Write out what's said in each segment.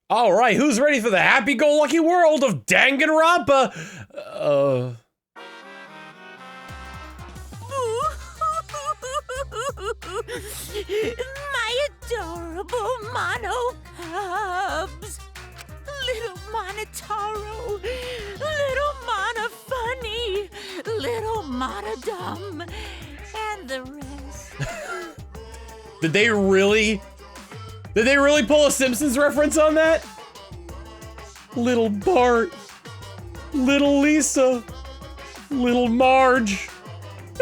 All right, who's ready for the happy-go-lucky world of Danganronpa? My adorable monokubs. Little Monotaro, little Mana Funny, little Mana Dumb, and the rest. Did they really pull a Simpsons reference on that? Little Bart, little Lisa, little Marge,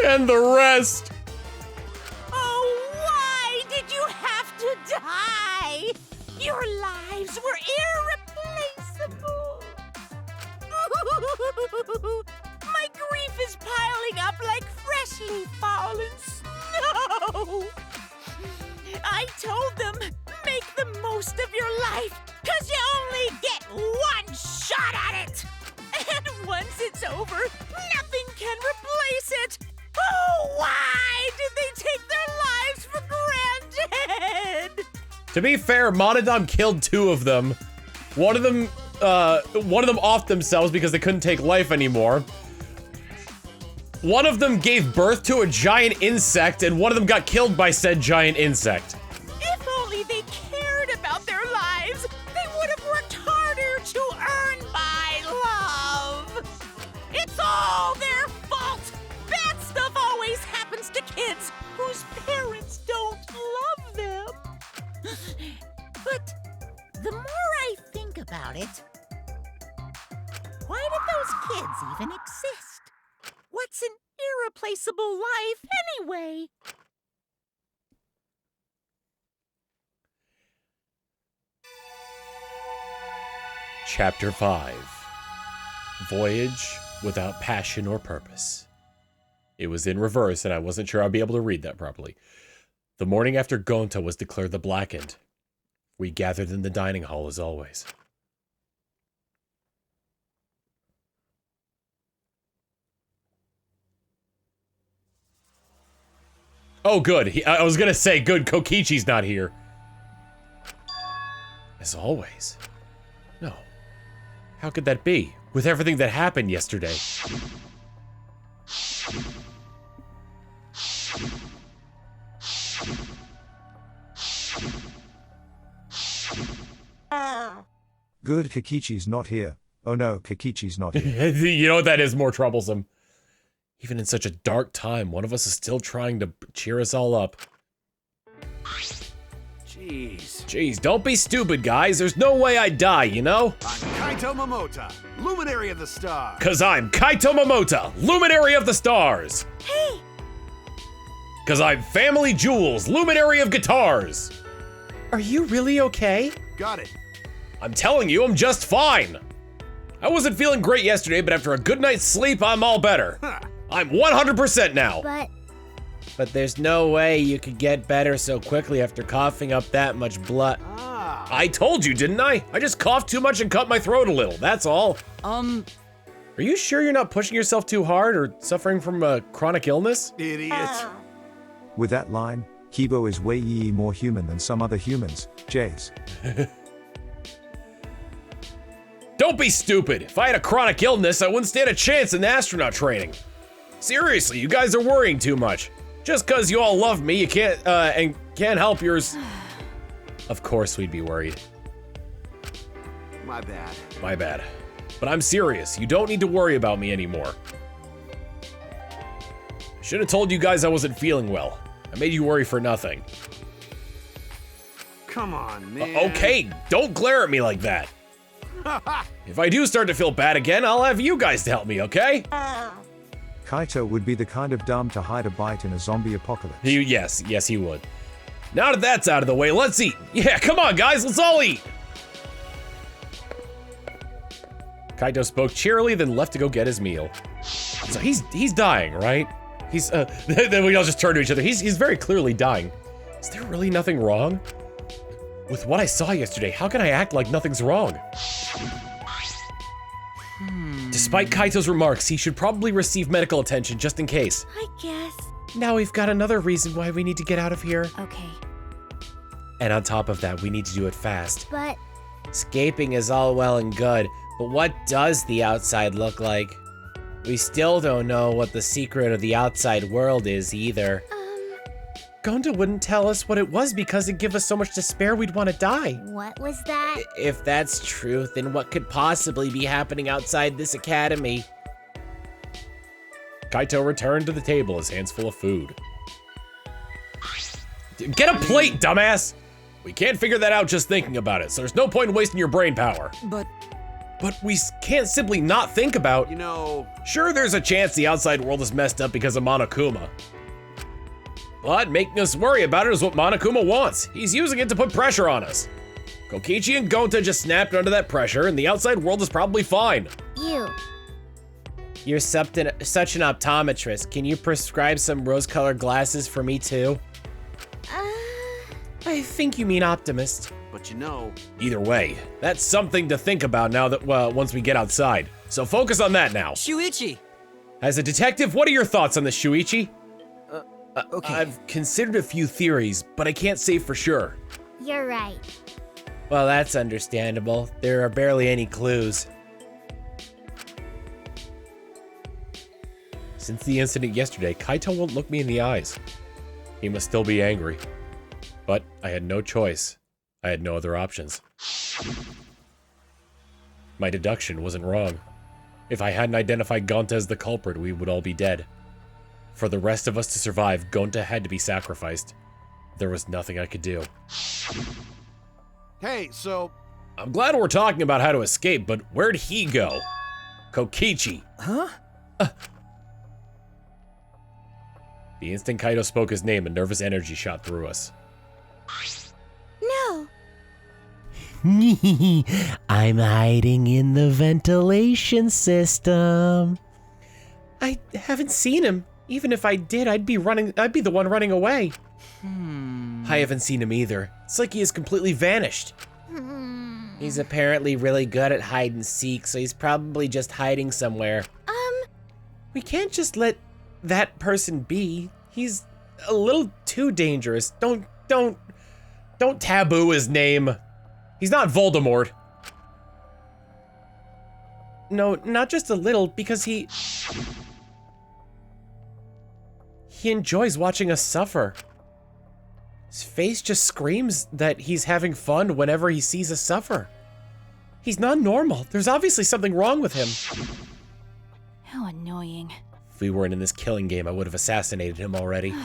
and the rest. Oh, why did you have to die? Your lives were irreplaceable. My grief is piling up like freshly fallen snow. I told them, make the most of your life, 'cause you only get one shot at it. And once it's over, nothing can replace it. Oh, why did they take their lives for granted? To be fair, Monodon killed 2 of them. One of them offed themselves because they couldn't take life anymore. One of them gave birth to a giant insect, and one of them got killed by said giant insect. If only they cared about their lives, they would have worked harder to earn my love. It's all their fault. Bad stuff always happens to kids whose parents don't love them. But the more I think about it, why did those kids even exist? What's an irreplaceable life anyway? Chapter 5. Voyage Without Passion or Purpose. It was in reverse, and I wasn't sure I'd be able to read that properly. The morning after Gonta was declared the Blackened, we gathered in the dining hall as always. Oh, good. I was gonna say, good, Kokichi's not here. As always. No. How could that be? With everything that happened yesterday. Good, Kokichi's not here. Oh no, Kokichi's not here. You know, that is more troublesome. Even in such a dark time, one of us is still trying to cheer us all up. Jeez, don't be stupid, guys. There's no way I'd die, you know? I'm Kaito Momota, Luminary of the Stars. 'Cause I'm Kaito Momota, Luminary of the Stars. Hey! 'Cause I'm Family Jewels, Luminary of Guitars. Are you really okay? Got it. I'm telling you, I'm just fine. I wasn't feeling great yesterday, but after a good night's sleep, I'm all better. Huh. I'm 100% now. But there's no way you could get better so quickly after coughing up that much blood. Ah. I told you, didn't I? I just coughed too much and cut my throat a little, that's all. Are you sure you're not pushing yourself too hard or suffering from a chronic illness? Idiot. With that line, Kibo is way more human than some other humans. Jays. Don't be stupid. If I had a chronic illness, I wouldn't stand a chance in astronaut training. Seriously, you guys are worrying too much. Just 'cause you all love me, you can't help yours. Of course we'd be worried. My bad. My bad. But I'm serious. You don't need to worry about me anymore. I should have told you guys I wasn't feeling well. I made you worry for nothing. Come on, man. Okay, don't glare at me like that. If I do start to feel bad again, I'll have you guys to help me, okay? Kaito would be the kind of dumb to hide a bite in a zombie apocalypse. Yes, he would. Now that that's out of the way, let's eat. Yeah, come on, guys, let's all eat. Kaito spoke cheerily, then left to go get his meal. So he's dying, right? Then we all just turn to each other. He's very clearly dying. Is there really nothing wrong? With what I saw yesterday, how can I act like nothing's wrong? Despite Kaito's remarks, he should probably receive medical attention just in case. I guess. Now we've got another reason why we need to get out of here. Okay. And on top of that, we need to do it fast. But Escaping is all well and good, but what does the outside look like? We still don't know what the secret of the outside world is either. Gonta wouldn't tell us what it was because it'd give us so much despair we'd want to die. What was that? If that's true, then what could possibly be happening outside this academy? Kaito returned to the table, his hands full of food. Get a plate, dumbass! We can't figure that out just thinking about it, so there's no point in wasting your brain power. But we can't simply not think about... You know, Sure, there's a chance the outside world is messed up because of Monokuma. But making us worry about it is what Monokuma wants. He's using it to put pressure on us. Kokichi and Gonta just snapped under that pressure, and the outside world is probably fine. You're such an optometrist. Can you prescribe some rose-colored glasses for me too? I think you mean optimist. but you know, Either way, that's something to think about now that, once we get outside. So focus on that now. Shuichi! As a detective, what are your thoughts on this, Shuichi? Okay. I've considered a few theories, but I can't say for sure. You're right. Well, that's understandable. There are barely any clues. Since the incident yesterday, Kaito won't look me in the eyes. He must still be angry. But I had no choice. I had no other options. My deduction wasn't wrong. If I hadn't identified Gonta as the culprit, we would all be dead. For the rest of us to survive, Gonta had to be sacrificed. There was nothing I could do. hey, so I'm glad we're talking about how to escape, but where'd he go? Kokichi. Huh? The instant Kaito spoke his name, a nervous energy shot through us. No. I'm hiding in the ventilation system. I haven't seen him. Even if I did, I'd be the one running away. I haven't seen him either. It's like he has completely vanished. He's apparently really good at hide and seek, so he's probably just hiding somewhere. We can't just let that person be. He's a little too dangerous. Don't taboo his name. He's not Voldemort. No, not just a little, because he enjoys watching us suffer. His face just screams that he's having fun whenever he sees us suffer. He's not normal. There's obviously something wrong with him. How annoying. If we weren't in this killing game, I would have assassinated him already.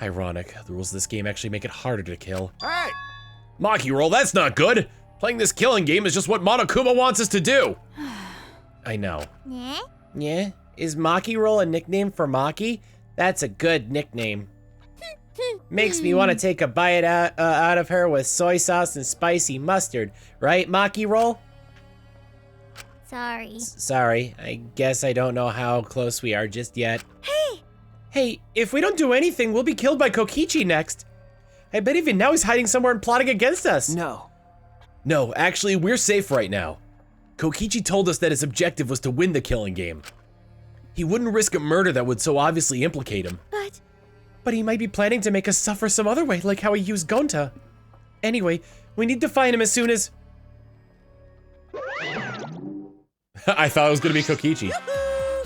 Ironic, the rules of this game actually make it harder to kill. hey, Maki roll, that's not good! Playing this killing game is just what Monokuma wants us to do! I know. Yeah? Yeah? Is Maki Roll a nickname for Maki? That's a good nickname. Makes me want to take a bite out of her with soy sauce and spicy mustard. Right, Maki Roll? Sorry. Sorry, I guess I don't know how close we are just yet. Hey, if we don't do anything, we'll be killed by Kokichi next. I bet even now he's hiding somewhere and plotting against us. No. No, actually, we're safe right now. Kokichi told us that his objective was to win the killing game. He wouldn't risk a murder that would so obviously implicate him. But he might be planning to make us suffer some other way, like how he used Gonta. Anyway, we need to find him as soon as... I thought it was gonna be Kokichi.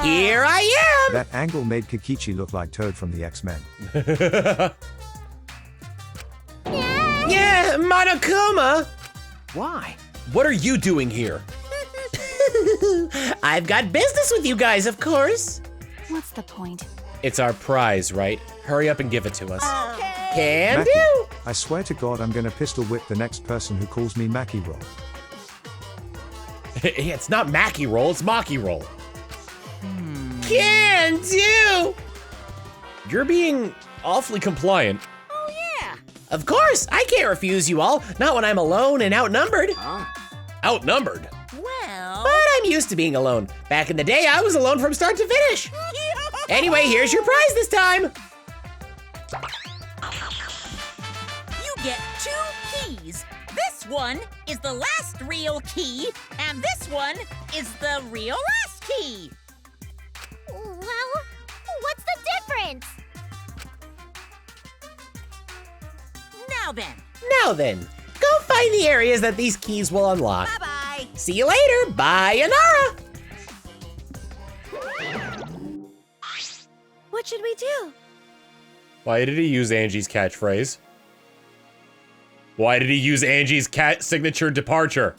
Here I am! That angle made Kokichi look like Toad from the X-Men. Yeah, Monokuma! Why? What are you doing here? I've got business with you guys, of course. What's the point? It's our prize, right? Hurry up and give it to us. Can Maki, do! I swear to God I'm gonna pistol whip the next person who calls me Maki Roll. It's not Maki roll, it's Maki roll. Can do! You're being awfully compliant. Oh, yeah. Of course, I can't refuse you all, not when I'm alone and outnumbered. Outnumbered. Well. But I'm used to being alone. Back in the day, I was alone from start to finish. Anyway, here's your prize this time. You get 2 keys. This one is the last real key, and this one is the real last key. Well, what's the difference? Now then, Now then, go find find the areas that these keys will unlock. Bye-bye. See you later. Bye, Anara. What should we do? Why did he use Angie's catchphrase? Why did he use Angie's cat signature departure?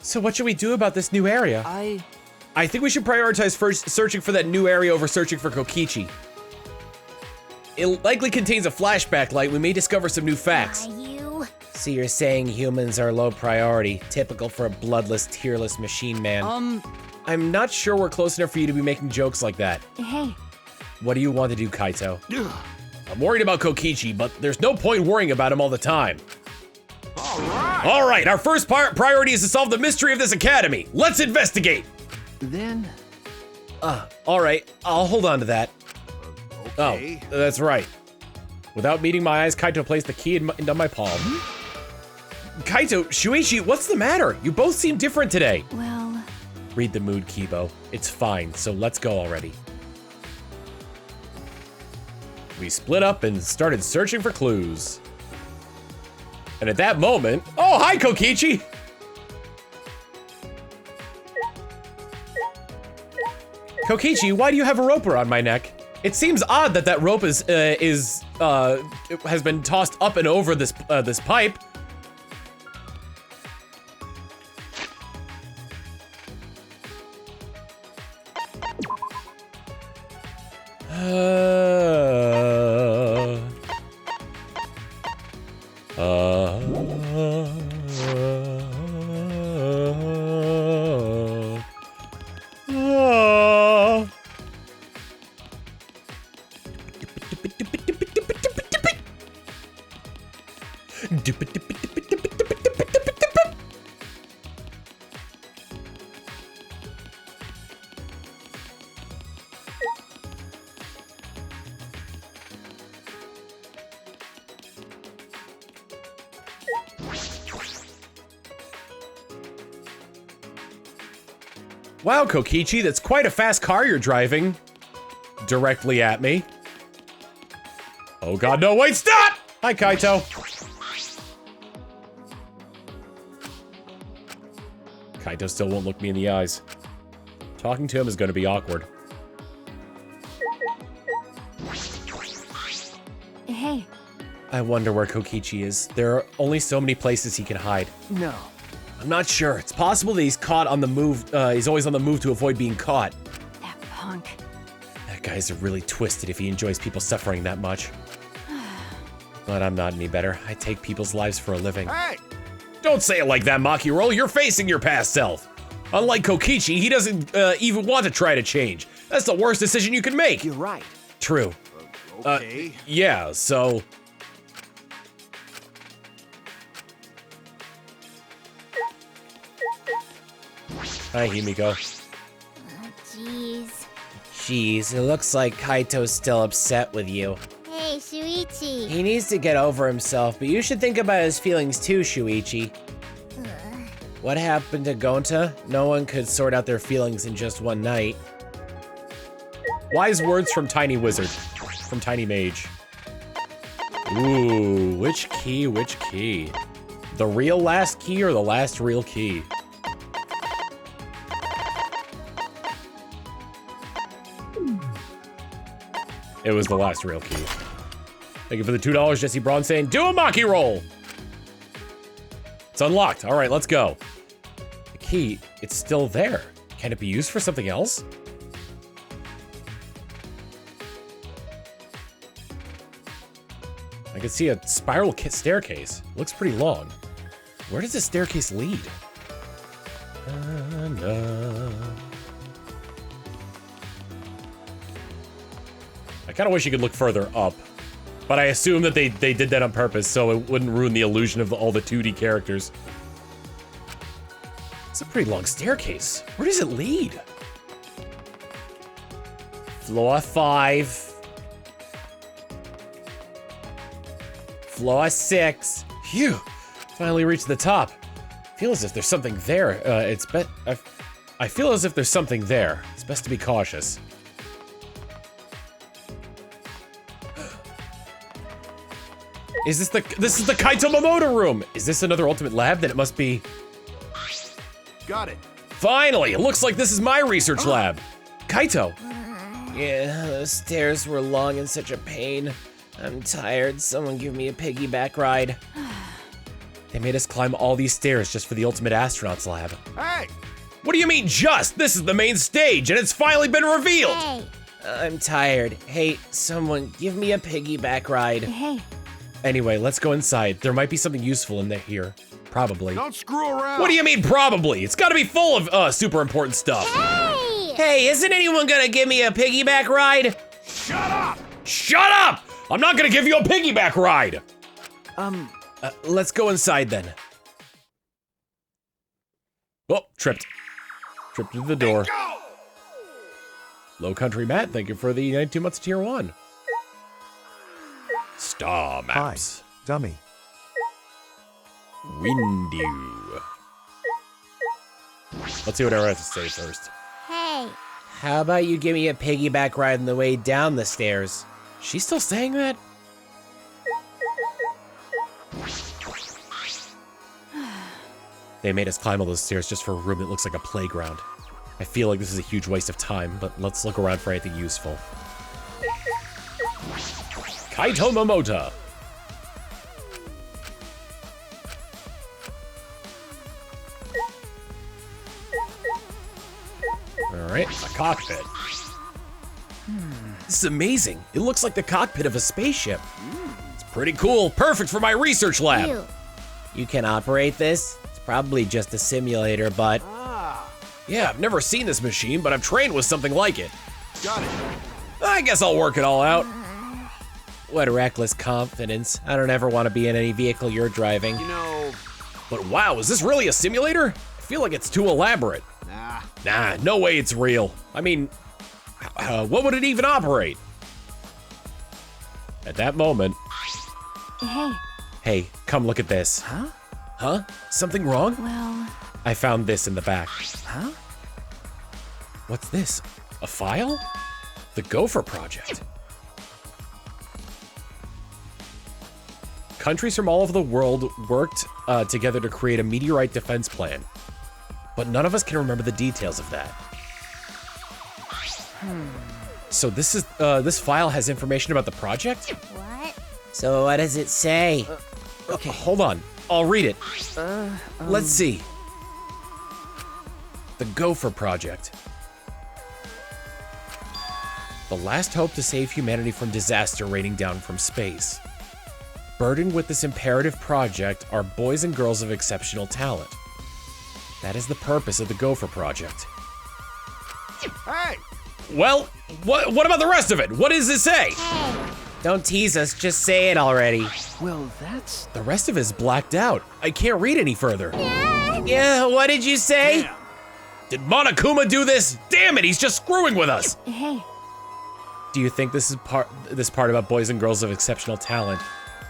So what should we do about this new area? I think we should prioritize first searching for that new area over searching for Kokichi. It likely contains a flashback light. We may discover some new facts. You. So you're saying humans are low priority, typical for a bloodless, tearless machine man. I'm not sure we're close enough for you to be making jokes like that. Hey. What do you want to do, Kaito? I'm worried about Kokichi, but there's no point worrying about him all the time. All right, our first priority is to solve the mystery of this academy. Let's investigate. Then. All right, I'll hold on to that. Okay. Oh, that's right. Without meeting my eyes, Kaito placed the key into my palm. Kaito, Shuichi, what's the matter? You both seem different today. Well. Read the mood, Kibo. It's fine, so let's go already. We split up and started searching for clues. And at that moment, oh, hi, Kokichi! Kokichi, why do you have a rope around my neck? It seems odd that that rope has been tossed up and over this this pipe. Wow, Kokichi, that's quite a fast car you're driving. Directly at me. Oh god, no, wait, stop! Hi, Kaito. Kaito still won't look me in the eyes. Talking to him is gonna be awkward. Hey. I wonder where Kokichi is. There are only so many places he can hide. No. I'm not sure. It's possible that he's caught on the move. He's always on the move to avoid being caught. That punk. That guy's really twisted if he enjoys people suffering that much. But I'm not any better. I take people's lives for a living. Hey! Don't say it like that, Makiro. You're facing your past self. Unlike Kokichi, he doesn't even want to try to change. That's the worst decision you can make. You're right. True. Okay. Yeah, so... Hi, Himiko. Jeez. Jeez, it looks like Kaito's still upset with you. Hey, Shuichi. He needs to get over himself, but you should think about his feelings too, Shuichi. What happened to Gonta? No one could sort out their feelings in just one night. Wise words from Tiny Wizard. From Tiny Mage. Ooh, which key, which key? The real last key or the last real key? It was the last real key. Thank you for the $2, Jesse Braun saying, do a Maki roll! It's unlocked. All right, let's go. The key, it's still there. Can it be used for something else? I can see a spiral staircase. Looks pretty long. Where does the staircase lead? I kind of wish you could look further up, but I assume that they did that on purpose so it wouldn't ruin the illusion of all the 2D characters. It's a pretty long staircase. Where does it lead? Floor 5. Floor 6. Phew! Finally reached the top. Feel as if there's something there. I feel as if there's something there. It's best to be cautious. Is this is the Kaito Momoda room? Is this another ultimate lab? Then it must be. Got it. Finally, it looks like this is my research lab. Kaito. Yeah, those stairs were long and such a pain. I'm tired. Someone give me a piggyback ride. They made us climb all these stairs just for the ultimate astronauts lab. Hey! What do you mean just? This is the main stage and it's finally been revealed. Hey. I'm tired. Hey, someone give me a piggyback ride. Hey. Anyway, let's go inside. There might be something useful in there here. Probably. Don't screw around. What do you mean probably? It's gotta be full of super important stuff. Hey. Hey, isn't anyone gonna give me a piggyback ride? Shut up! Shut up! I'm not gonna give you a piggyback ride. Let's go inside then. Oh, tripped. Tripped to the door. Low Country Matt, thank you for the 92 months of tier 1. Star maps. Hi, dummy. Windu. Let's see what I have to say first. Hey. How about you give me a piggyback ride on the way down the stairs? She's still saying that? They made us climb all those stairs just for a room that looks like a playground. I feel like this is a huge waste of time, but let's look around for anything useful. Kaito Momota. Alright, a cockpit. This is amazing. It looks like the cockpit of a spaceship. It's pretty cool. Perfect for my research lab. You. You can operate this? It's probably just a simulator, but Yeah, I've never seen this machine, but I'm trained with something like it. Got it. I guess I'll work it all out. what reckless confidence. I don't ever want to be in any vehicle you're driving. You know, But wow, is this really a simulator? I feel like it's too elaborate. nah. Nah, no way it's real. I mean, what would it even operate? At that moment, Hey. hey, come look at this. Huh? Huh? Something wrong? Well. I found this in the back. Huh? What's this? A file? The Gopher Project. Countries from all over the world worked together to create a meteorite defense plan. But none of us can remember the details of that. So this file has information about the project? What? So what does it say? Okay. Hold on, I'll read it. Let's see. The Gopher Project. The last hope to save humanity from disaster raining down from space. Burdened with this imperative project are boys and girls of exceptional talent. That is the purpose of the Gopher Project. Hey! Well, what about the rest of it? What does it say? Hey. Don't tease us, just say it already. Well, that's... The rest of it is blacked out. I can't read any further. Yeah, what did you say? Damn. Did Monokuma do this? Damn it, he's just screwing with us. Hey. Do you think this part about boys and girls of exceptional talent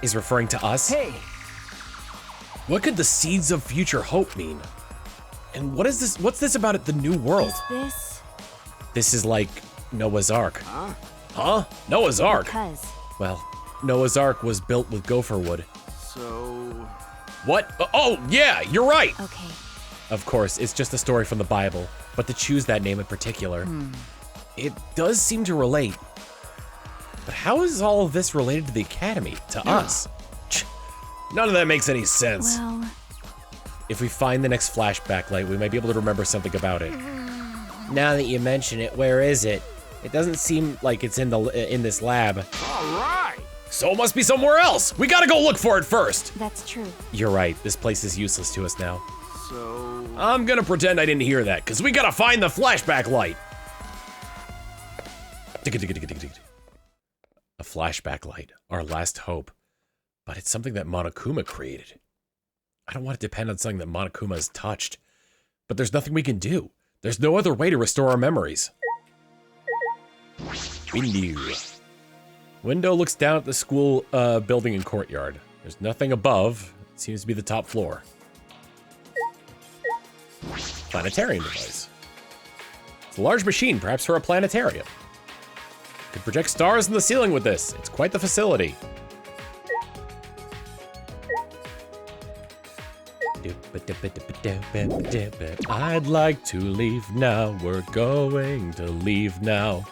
is referring to us? Hey! What could the seeds of future hope mean? And what is this? What's this about the new world? Is this? This is like Noah's Ark. Huh? Huh? Noah's Ark? Because. Well, Noah's Ark was built with gopher wood. So, What? Oh, yeah, you're right. Okay. Of course, it's just a story from the Bible, but to choose that name in particular, it does seem to relate. But how is all of this related to the Academy, to us? None of that makes any sense. Well. If we find the next flashback light, we might be able to remember something about it. Now that you mention it, where is it? It doesn't seem like it's in this lab. all right. So it must be somewhere else. We gotta go look for it first. That's true. You're right, this place is useless to us now. So, I'm gonna pretend I didn't hear that, because we gotta find the flashback light. A flashback light, our last hope. But it's something that Monokuma created. I don't want to depend on something that Monokuma has touched. But there's nothing we can do. There's no other way to restore our memories. Window. Window looks down at the school building and courtyard. There's nothing above. It seems to be the top floor. Planetarium device. It's a large machine, perhaps for a planetarium. Could project stars in the ceiling with this. It's quite the facility. I'd like to leave now. We're going to leave now.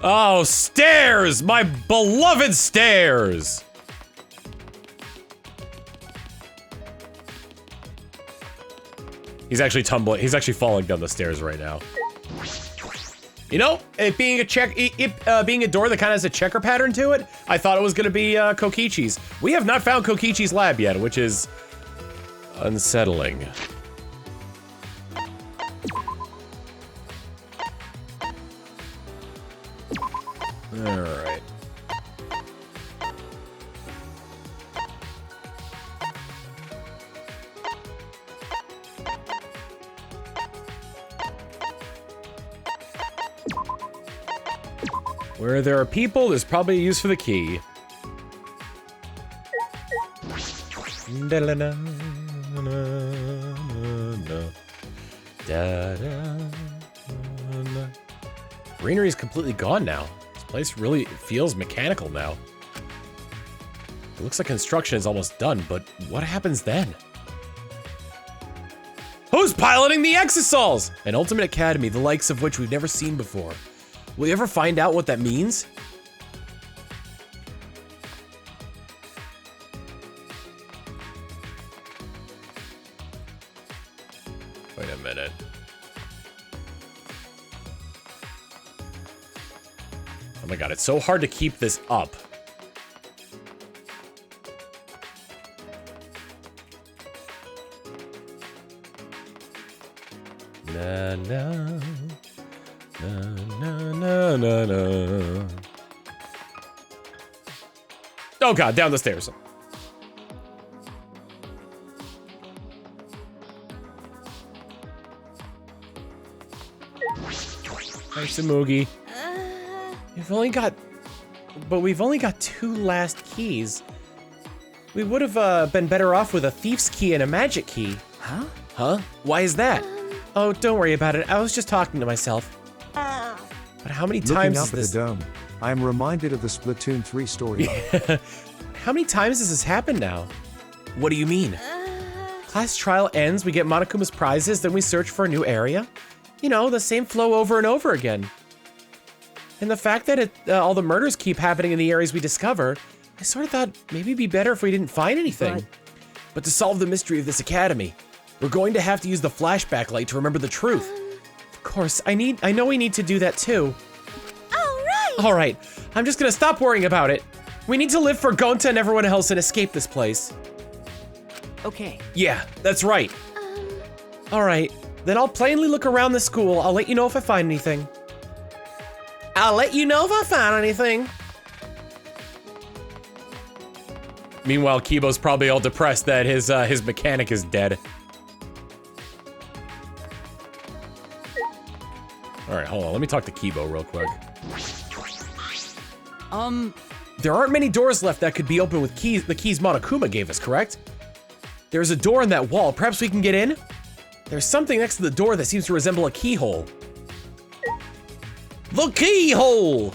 Oh, stairs! My beloved stairs! He's actually tumbling. He's actually falling down the stairs right now. You know, it being a door that kind of has a checker pattern to it, I thought it was going to be Kokichi's. We have not found Kokichi's lab yet, which is unsettling. All right. Where there are people, there's probably a use for the key. Greenery is completely gone now. This place really feels mechanical now. It looks like construction is almost done, but what happens then? Who's piloting the Exosols? An ultimate academy, the likes of which we've never seen before. Will you ever find out what that means? Wait a minute. Oh my god, it's so hard to keep this up. Na na. Na, na, na, na, na. Oh god, down the stairs. Nice Moogie. We've only got 2 last keys. We would have been better off with a thief's key and a magic key. Huh? Huh? Why is that? Oh, don't worry about it. I was just talking to myself. But how many times Looking up is at this? the dome, I am reminded of the Splatoon 3 storyline. How many times has this happened now? What do you mean? Class trial ends, we get Monokuma's prizes, then we search for a new area. You know, the same flow over and over again. And the fact that all the murders keep happening in the areas we discover, I sort of thought maybe it'd be better if we didn't find anything. But to solve the mystery of this academy, we're going to have to use the flashback light to remember the truth. Of course, I know we need to do that too. All right, I'm just gonna stop worrying about it. We need to live for Gonta and everyone else and escape this place. Okay. Yeah, that's right. All right, then I'll plainly look around the school. I'll let you know if I find anything. Meanwhile, Kibo's probably all depressed that his mechanic is dead. All right, hold on. Let me talk to Kibo real quick. There aren't many doors left that could be opened with keys. The keys Monokuma gave us, correct? There's a door in that wall. Perhaps we can get in? There's something next to the door that seems to resemble a keyhole. The keyhole!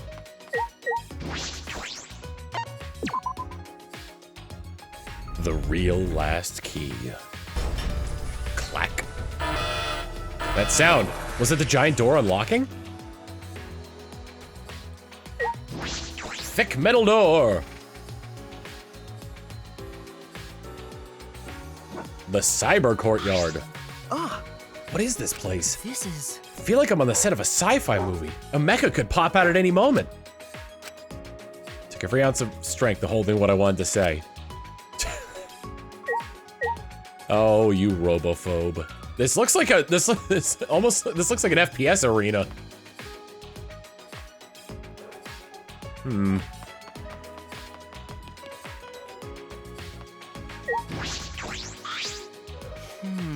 The real last key. Clack. That sound. Was it the giant door unlocking? Thick metal door. The cyber courtyard. What is this place? This is... I feel like I'm on the set of a sci-fi movie. A mecha could pop out at any moment. Took every ounce of strength to hold in what I wanted to say. Oh, you robophobe. This looks like this looks like an FPS arena.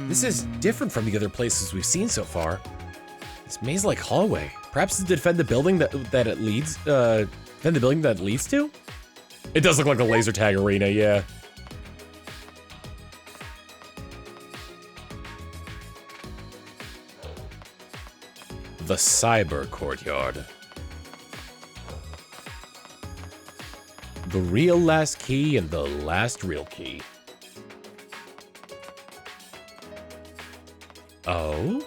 This is different from the other places we've seen so far. This maze-like hallway. Perhaps to defend the building that it leads. Defend the building that it leads to. It does look like a laser tag arena, yeah. The cyber courtyard. The real last key and the last real key. Oh?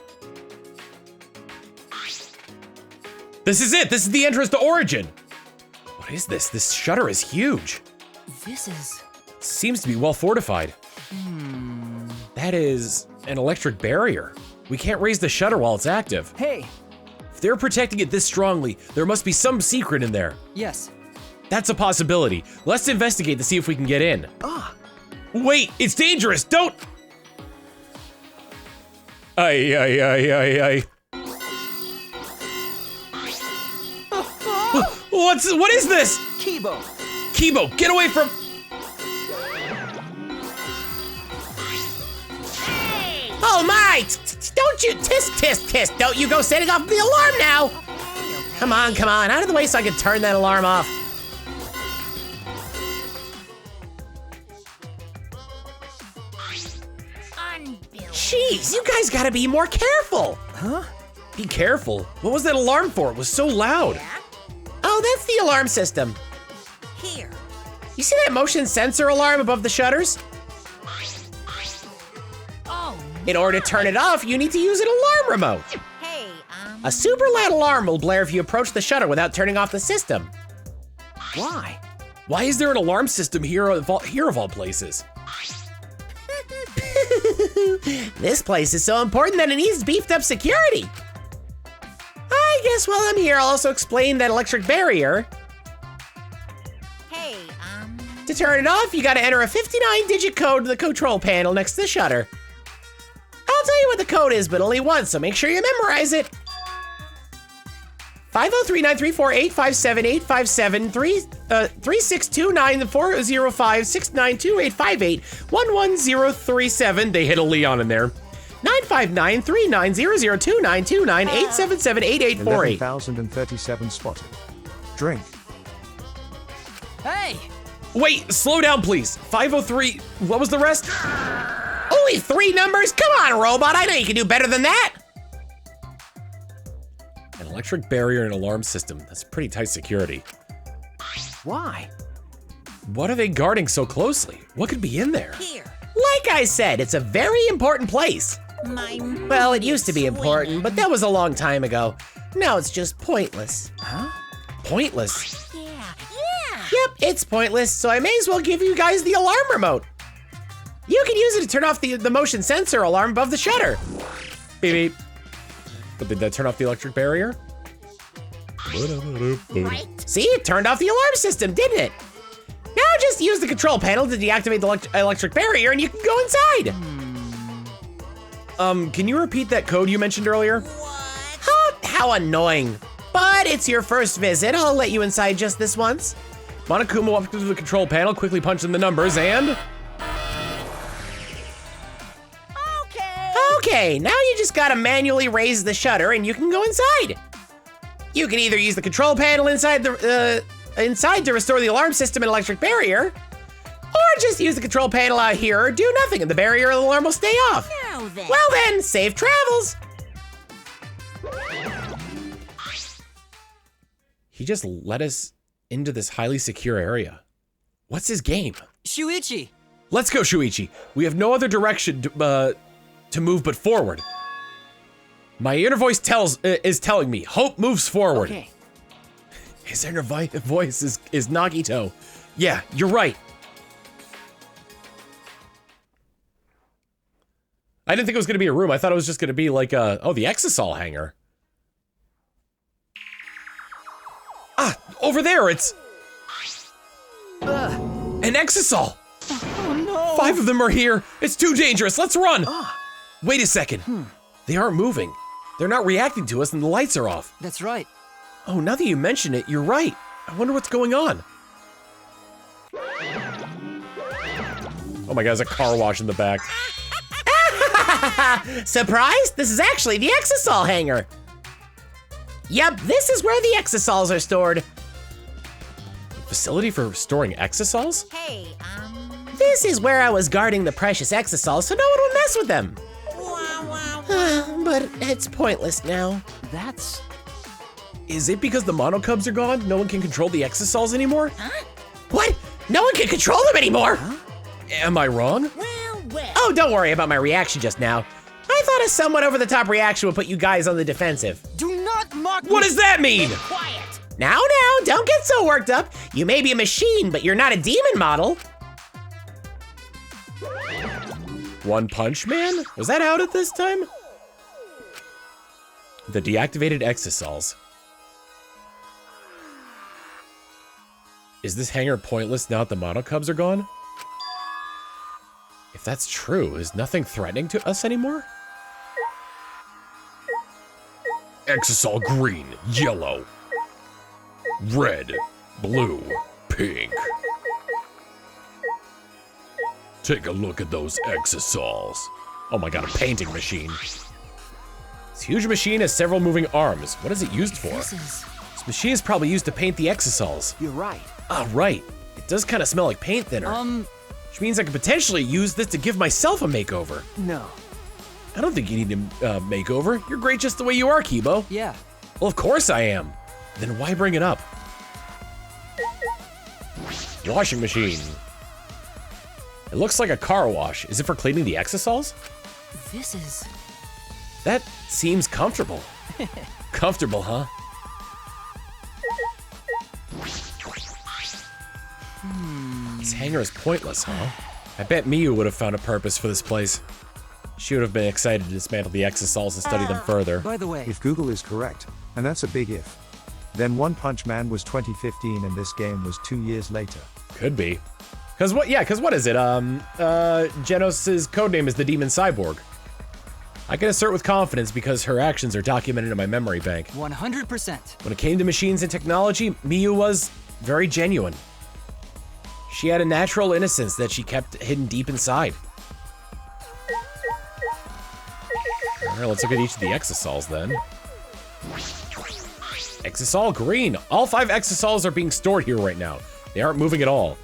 This is it! This is the entrance to Origin! What is this? This shutter is huge. This is... Seems to be well fortified. That is an electric barrier. We can't raise the shutter while it's active. Hey! If they're protecting it this strongly, there must be some secret in there. Yes. That's a possibility. Let's investigate to see if we can get in. Ah! Wait, it's dangerous, don't! Ay. What is this? Kibo! Kibo, get away from... Oh my! Don't you tisk. Don't you go setting off the alarm now. Come on, out of the way so I can turn that alarm off. Jeez, you guys gotta be more careful. Huh? Be careful. What was that alarm for? It was so loud. Oh, that's the alarm system. Here. You see that motion sensor alarm above the shutters? Oh, In order to turn it off, you need to use an alarm remote. hey, A super loud alarm will blare if you approach the shutter without turning off the system. Why? Why is there an alarm system here of all places? This place is so important that it needs beefed up security. I guess while I'm here, I'll also explain that electric barrier. hey, To turn it off, you gotta enter a 59-digit code to the control panel next to the shutter. I'll tell you what the code is, but only once, so make sure you memorize it. 503-934-857-362-9-405-692-858-11037. They hit a Leon in there. 959-390-2929-877-88848. 11,037 spotted. Drink. Hey! Wait, slow down, please. 503, what was the rest? Only 3 numbers? Come on, robot, I know you can do better than that. An electric barrier and alarm system. That's pretty tight security. Why? What are they guarding so closely? What could be in there? here. Like I said, it's a very important place. Well, it used to be important, but that was a long time ago. Now it's just pointless. Pointless. Yeah. Yep, it's pointless, so I may as well give you guys the alarm remote. You can use it to turn off the motion sensor alarm above the shutter. Beep beep. But did that turn off the electric barrier? Right. See, it turned off the alarm system, didn't it? Now just use the control panel to deactivate the electric barrier and you can go inside. Can you repeat that code you mentioned earlier? Huh, how annoying. But it's your first visit, I'll let you inside just this once. Monokuma up to the control panel, quickly punch in the numbers, and... Okay, now you just gotta manually raise the shutter and you can go inside. You can either use the control panel inside to restore the alarm system and electric barrier, or just use the control panel out here or do nothing and the barrier or the alarm will stay off. Now then. Well then, safe travels. He just let us into this highly secure area. What's his game? Shuichi! Let's go, Shuichi. We have no other direction to move but forward. My inner voice is telling me, hope moves forward. Okay. His inner voice is Nagito. Yeah, you're right. I didn't think it was gonna be a room. I thought it was just gonna be like the Exisol hanger. Ah, over there, it's an Exisol. Oh no! 5 of them are here. It's too dangerous. Let's run. Wait a second. They aren't moving. They're not reacting to us and the lights are off. That's right. Oh, now that you mention it, you're right. I wonder what's going on. Oh my God, there's a car wash in the back. Surprise? This is actually the Exisol hanger. Yep, this is where the Exisols are stored. Facility for storing Exisols? Hey, This is where I was guarding the precious Exisols so no one would mess with them. But it's pointless now. That's... Is it because the monokubs are gone? No one can control the Exisols anymore? What? No one can control them anymore? Am I wrong? well. Oh, don't worry about my reaction just now. I I thought a somewhat over-the-top reaction would put you guys on the defensive. Do not mock me! What does that mean? Quiet. Now, don't get so worked up. You may be a machine, but you're not a demon model. One Punch Man? Was that out at this time? The deactivated exosols. Is this hangar pointless now that the monokubs are gone? If that's true, is nothing threatening to us anymore? Exosol green, yellow, red, blue, pink. Take a look at those exosols. Oh my god, a painting machine. This huge machine has several moving arms. What is it used for? This machine is probably used to paint the exosols. You're right. Ah, right. It does kind of smell like paint thinner. Which means I could potentially use this to give myself a makeover. No. I don't think you need a makeover. You're great just the way you are, Kibo. Yeah. Well, of course I am. Then why bring it up? Washing machine. It looks like a car wash. Is it for cleaning the exosols? This is... That seems comfortable. Comfortable, huh? This hangar is pointless, huh? I bet Miyu would have found a purpose for this place. She would have been excited to dismantle the exosols and study them further. By the way... If Google is correct, and that's a big if, then One Punch Man was 2015 and this game was 2 years later. Could be. Cause what is it? Genos' codename is the Demon Cyborg. I can assert with confidence because her actions are documented in my memory bank. 100%. When it came to machines and technology, Miyu was very genuine. She had a natural innocence that she kept hidden deep inside. Alright, let's look at each of the exosols then. Exosol green. All 5 exosols are being stored here right now. They aren't moving at all.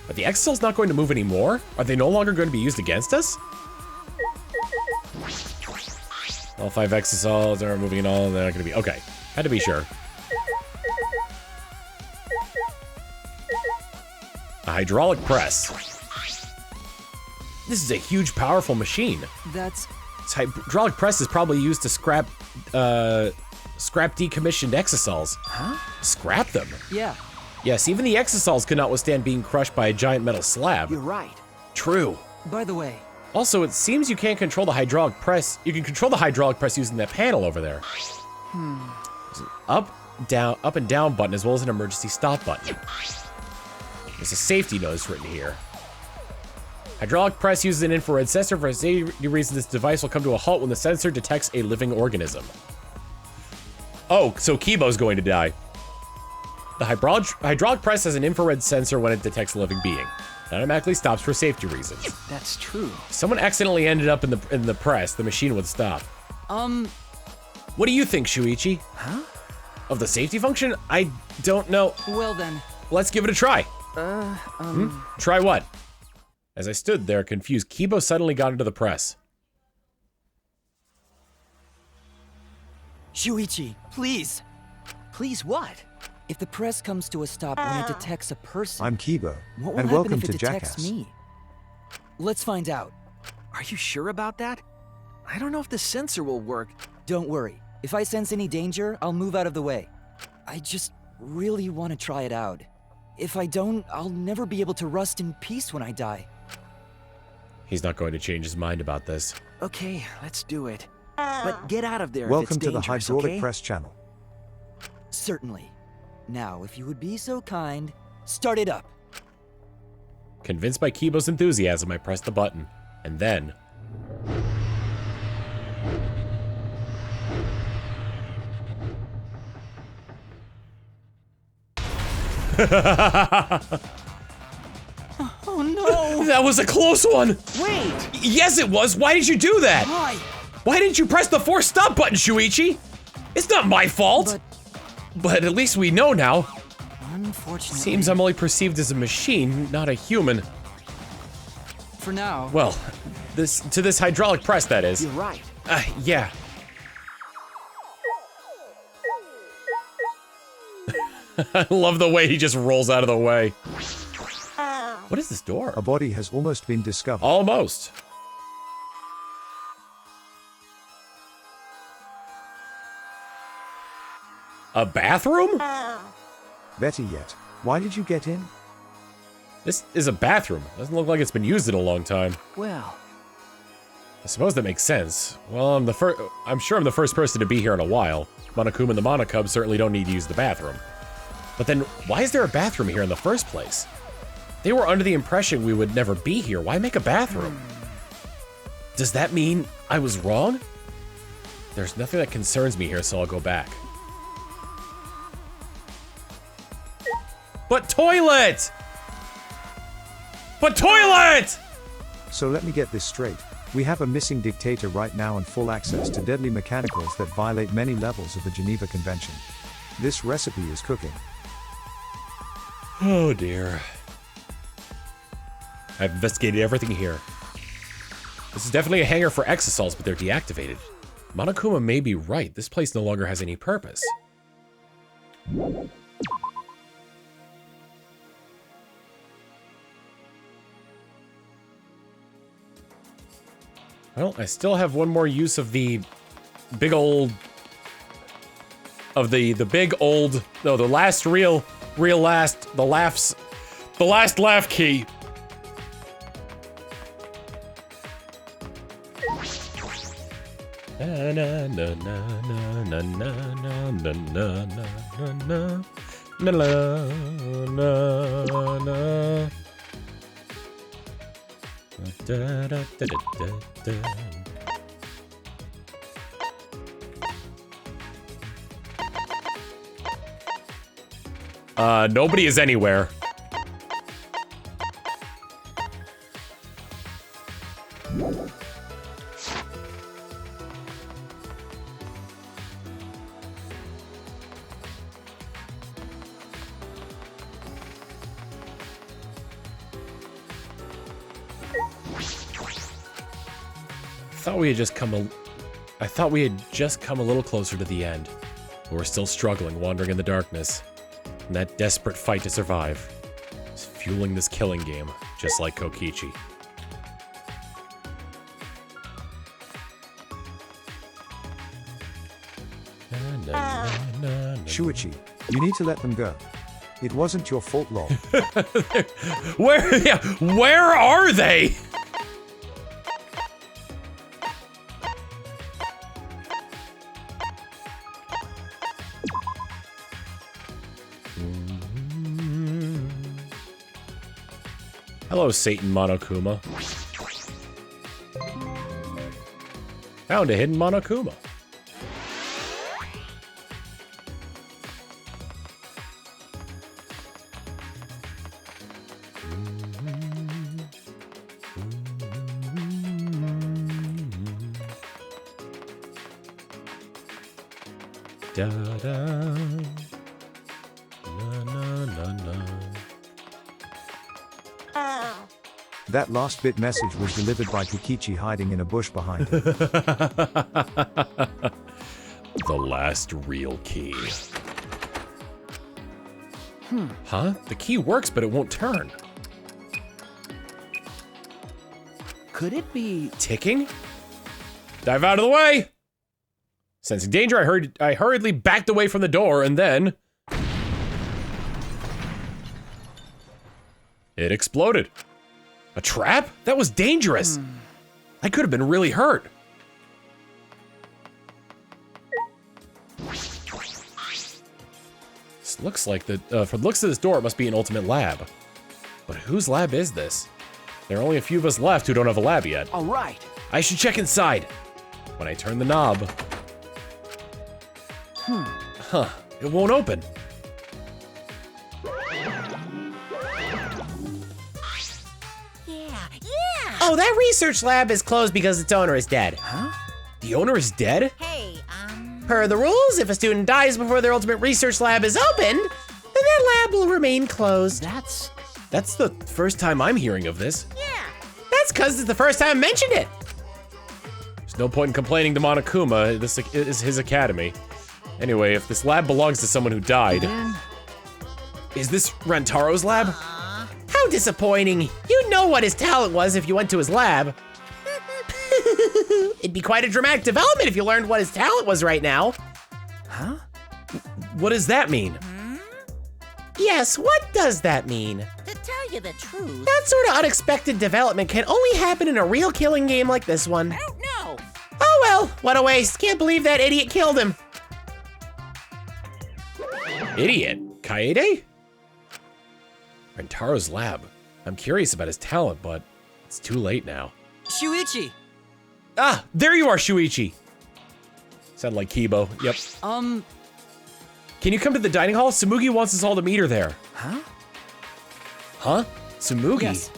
Are the exosols not going to move anymore? Are they no longer going to be used against us? All 5 exosols aren't moving at all. They're not going to be... Okay, had to be sure. A hydraulic press. This is a huge, powerful machine. That's... This hydraulic press is probably used to scrap decommissioned exosols. Huh? Scrap them? Yeah. Yes, even the exosols could not withstand being crushed by a giant metal slab. You're right. True. By the way... Also, it seems you can't control the hydraulic press. You can control the hydraulic press using that panel over there. There's an up and down button, as well as an emergency stop button. There's a safety notice written here. Hydraulic press uses an infrared sensor. For safety reasons, this device will come to a halt when the sensor detects a living organism. Oh, so Kibo's going to die. The hydraulic press has an infrared sensor when it detects a living being. It automatically stops for safety reasons. That's true. If someone accidentally ended up in the press, the machine would stop. What do you think, Shuichi? Huh? Of the safety function? I don't know. Well then... Let's give it a try. Try what? As I stood there confused, Kibo suddenly got into the press. Shuichi, please. Please what? If the press comes to a stop when it detects a person... I'm Kibo, what will and happen welcome if it to detects Jackass. me? Let's find out. Are you sure about that? I don't know if the sensor will work. Don't worry. If I sense any danger, I'll move out of the way. I just really want to try it out. If I don't, I'll never be able to rest in peace when I die. He's not going to change his mind about this. Okay, let's do it. But get out of there if Welcome it's to the dangerous, Hydraulic okay? Press channel. Certainly. Now, if you would be so kind, start it up. Convinced by Kibo's enthusiasm, I pressed the button. And then... Oh no! That was a close one! Wait! Yes, it was! Why did you do that? Why? Why didn't you press the force stop button, Shuichi? It's not my fault! But at least we know now. Unfortunately... Seems I'm only perceived as a machine, not a human. For now... Well, to this hydraulic press, that is. You're right. Yeah. I love the way he just rolls out of the way. What is this door? A body has almost been discovered. Almost. A bathroom? Better yet, why did you get in? This is a bathroom. Doesn't look like it's been used in a long time. Well, I suppose that makes sense. Well, I'm sure I'm the first person to be here in a while. Monokuma and the monokubs certainly don't need to use the bathroom. But then, why is there a bathroom here in the first place? They were under the impression we would never be here. Why make a bathroom? Does that mean I was wrong? There's nothing that concerns me here, so I'll go back. But toilet! But toilet! So let me get this straight. We have a missing dictator right now and full access to deadly mechanicals that violate many levels of the Geneva Convention. This recipe is cooking. Oh dear. I've investigated everything here. This is definitely a hangar for exosols, but they're deactivated. Monokuma may be right. This place no longer has any purpose. Well, I still have one more use of the big old... the last laugh key. Na na na na na na na na na na na na na. Da, da, da, da, da, da. Nobody is anywhere. I thought we had just come a little closer to the end. But we're still struggling, wandering in the darkness. And that desperate fight to survive is fueling this killing game, just like Kokichi. Shuichi, you need to let them go. It wasn't your fault, lol. Where are they? Hello, Satan Monokuma. Found a hidden Monokuma. Da da. Na na na na. That last bit message was delivered by Kokichi hiding in a bush behind him. The last real key. Huh? The key works, but it won't turn. could it be... Ticking? Dive out of the way! Sensing danger, I hurriedly backed away from the door, and then... it exploded. A trap? That was dangerous. I could have been really hurt. This looks like from the looks of this door, it must be an ultimate lab. But whose lab is this? There are only a few of us left who don't have a lab yet. All right. I should check inside. When I turn the knob. Huh, it won't open. Oh, that research lab is closed because its owner is dead. Huh? The owner is dead? Hey, Per the rules, if a student dies before their ultimate research lab is opened, then that lab will remain closed. That's the first time I'm hearing of this. yeah. That's because it's the first time I mentioned it. There's no point in complaining to Monokuma. This is his academy. Anyway, if this lab belongs to someone who died... Is this Rantaro's lab? How disappointing. You know what his talent was if you went to his lab. It'd be quite a dramatic development if you learned what his talent was right now. Huh? What does that mean? Yes, what does that mean? To tell you the truth, That sort of unexpected development can only happen in a real killing game like this one. I don't know. Oh well, what a waste. Can't believe that idiot killed him. Idiot? Kaede? Rentaro's lab. I'm curious about his talent, but it's too late now. Shuichi! Ah, there you are, Shuichi. Sound like Kibo. Yep. Can you come to the dining hall? Tsumugi wants us all to meet her there. Huh? Huh? Tsumugi? Yes.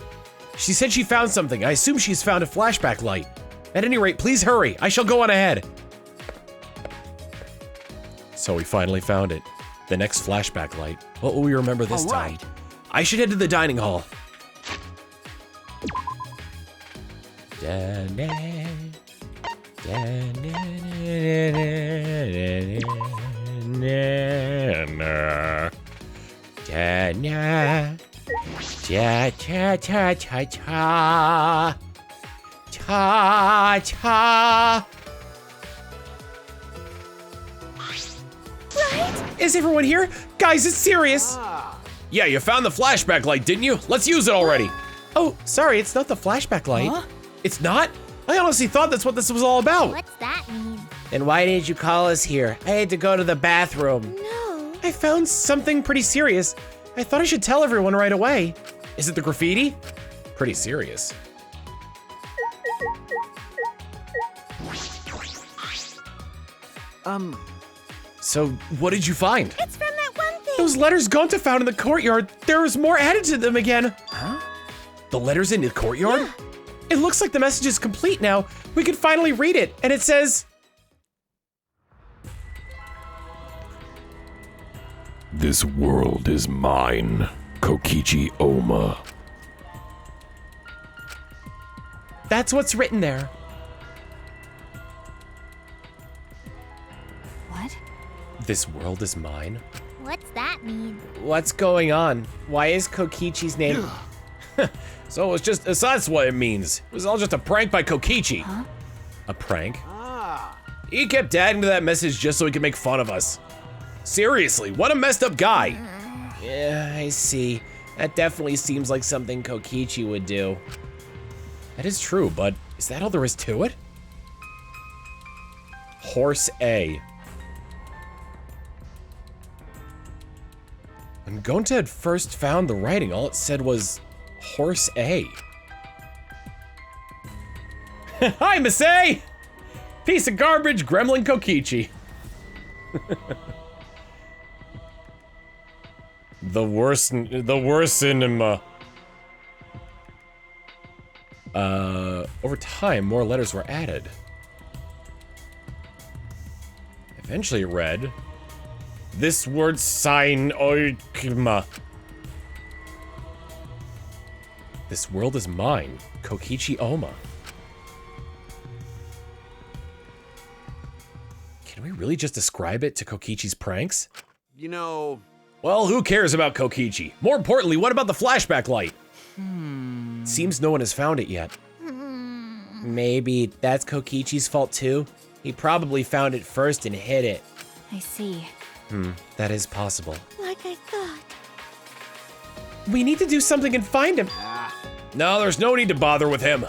She said she found something. I assume she's found a flashback light. At any rate, please hurry. I shall go on ahead. So we finally found it. The next flashback light. What will we remember this All time? right. I should head to the dining hall. Da-na, da-na-na-na-na-na-na. Da-na, cha-cha-cha-cha-cha. Cha-cha. Is everyone here? Guys, it's serious. Yeah, you found the flashback light, didn't you? Let's use it already. Oh, sorry, it's not the flashback light. Huh? It's not? I honestly thought that's what this was all about. What's that mean? Then why didn't you call us here? I had to go to the bathroom. No. I found something pretty serious. I thought I should tell everyone right away. Is it the graffiti? Pretty serious. So, what did you find? It's from that one thing. Those letters Gonta found in the courtyard, there was more added to them again. The letters in the courtyard? It looks like the message is complete now. We can finally read it, and it says, This world is mine, Kokichi Oma. that's what's written there. What? This world is mine? What's that mean? What's going on? Why is Kokichi's name? So it was just, so that's what it means. It was all just a prank by Kokichi. Huh? A prank? He kept adding to that message just so he could make fun of us. Seriously, what a messed up guy. Yeah, I see. That definitely seems like something Kokichi would do. That is true, but is that all there is to it? Horse A. When Gonta had first found the writing, all it said was Horse A. Hi, Miss A! Piece of garbage, gremlin Kokichi. The worst cinema. Over time, more letters were added. Eventually it read, this word sign oikma. This world is mine, Kokichi Oma. Can we really just ascribe it to Kokichi's pranks? You know, Well, who cares about Kokichi? More importantly, what about the flashback light? Seems no one has found it yet. Maybe that's Kokichi's fault too? He probably found it first and hid it. I see. That is possible. Like I thought. We need to do something and find him. No, there's no need to bother with him.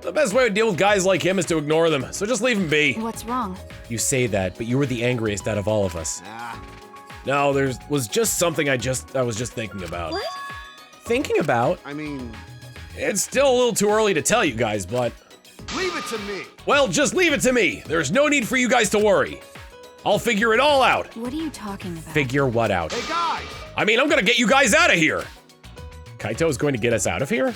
The best way to deal with guys like him is to ignore them, so just leave him be. What's wrong? You say that, but you were the angriest out of all of us. No, there was just something I was just thinking about. What? Thinking about? I mean, It's still a little too early to tell you guys, but... leave it to me. Well, just leave it to me. There's no need for you guys to worry. I'll figure it all out. What are you talking about? Figure what out? Hey, guys. I mean, I'm gonna get you guys out of here. Kaito is going to get us out of here?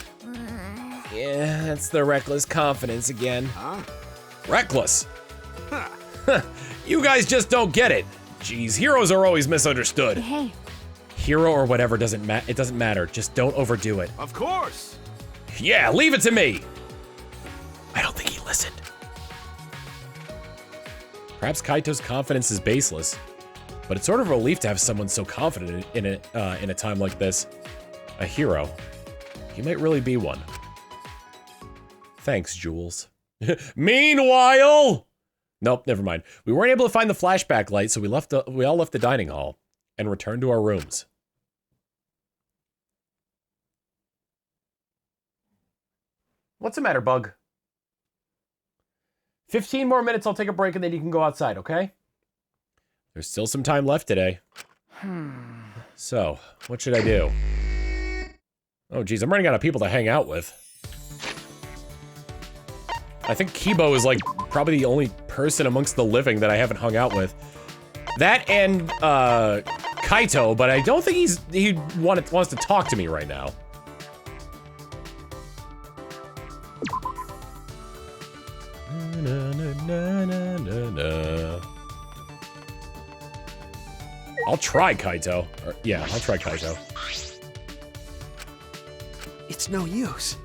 Yeah, that's the reckless confidence again. Huh? Reckless. You guys just don't get it. Jeez, heroes are always misunderstood. Hey, Hero or whatever it doesn't matter. Just don't overdo it. Of course. Yeah, leave it to me. I don't think he listened. Perhaps Kaito's confidence is baseless, but it's sort of a relief to have someone so confident in a time like this. A hero. He might really be one. Thanks, Jules. Meanwhile, Nope, never mind. We weren't able to find the flashback light, so we all left the dining hall and returned to our rooms. What's the matter, Bug? 15 more minutes, I'll take a break, and then you can go outside, okay? There's still some time left today. So, what should I do? Oh, geez, I'm running out of people to hang out with. I think Kibo is, like, probably the only person amongst the living that I haven't hung out with. That and, Kaito, but I don't think he wants to talk to me right now. I'll try Kaito. Yeah, I'll try Kaito. It's no use.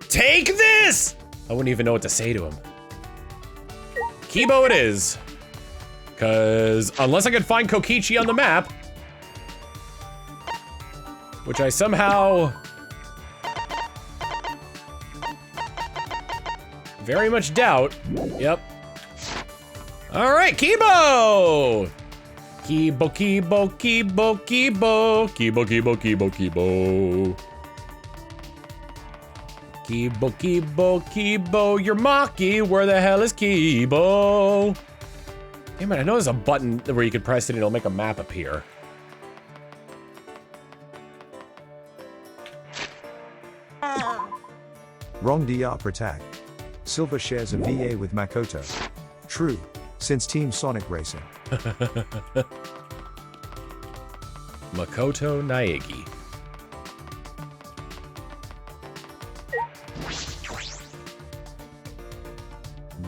Take this! I wouldn't even know what to say to him. Kibo it is. Cause unless I could find Kokichi on the map, which I somehow very much doubt. Yep. All right, Kibo! Kibo, Kibo, Kibo, Kibo, Kibo, Kibo, Kibo, Kibo. Kibo, Kibo, Kibo, you're Maki. Where the hell is Kibo? Damn it, I know there's a button where you can press it and it'll make a map appear. Wrong DR per tag. Silver shares a VA with Makoto. True, since Team Sonic Racing. Makoto Naegi.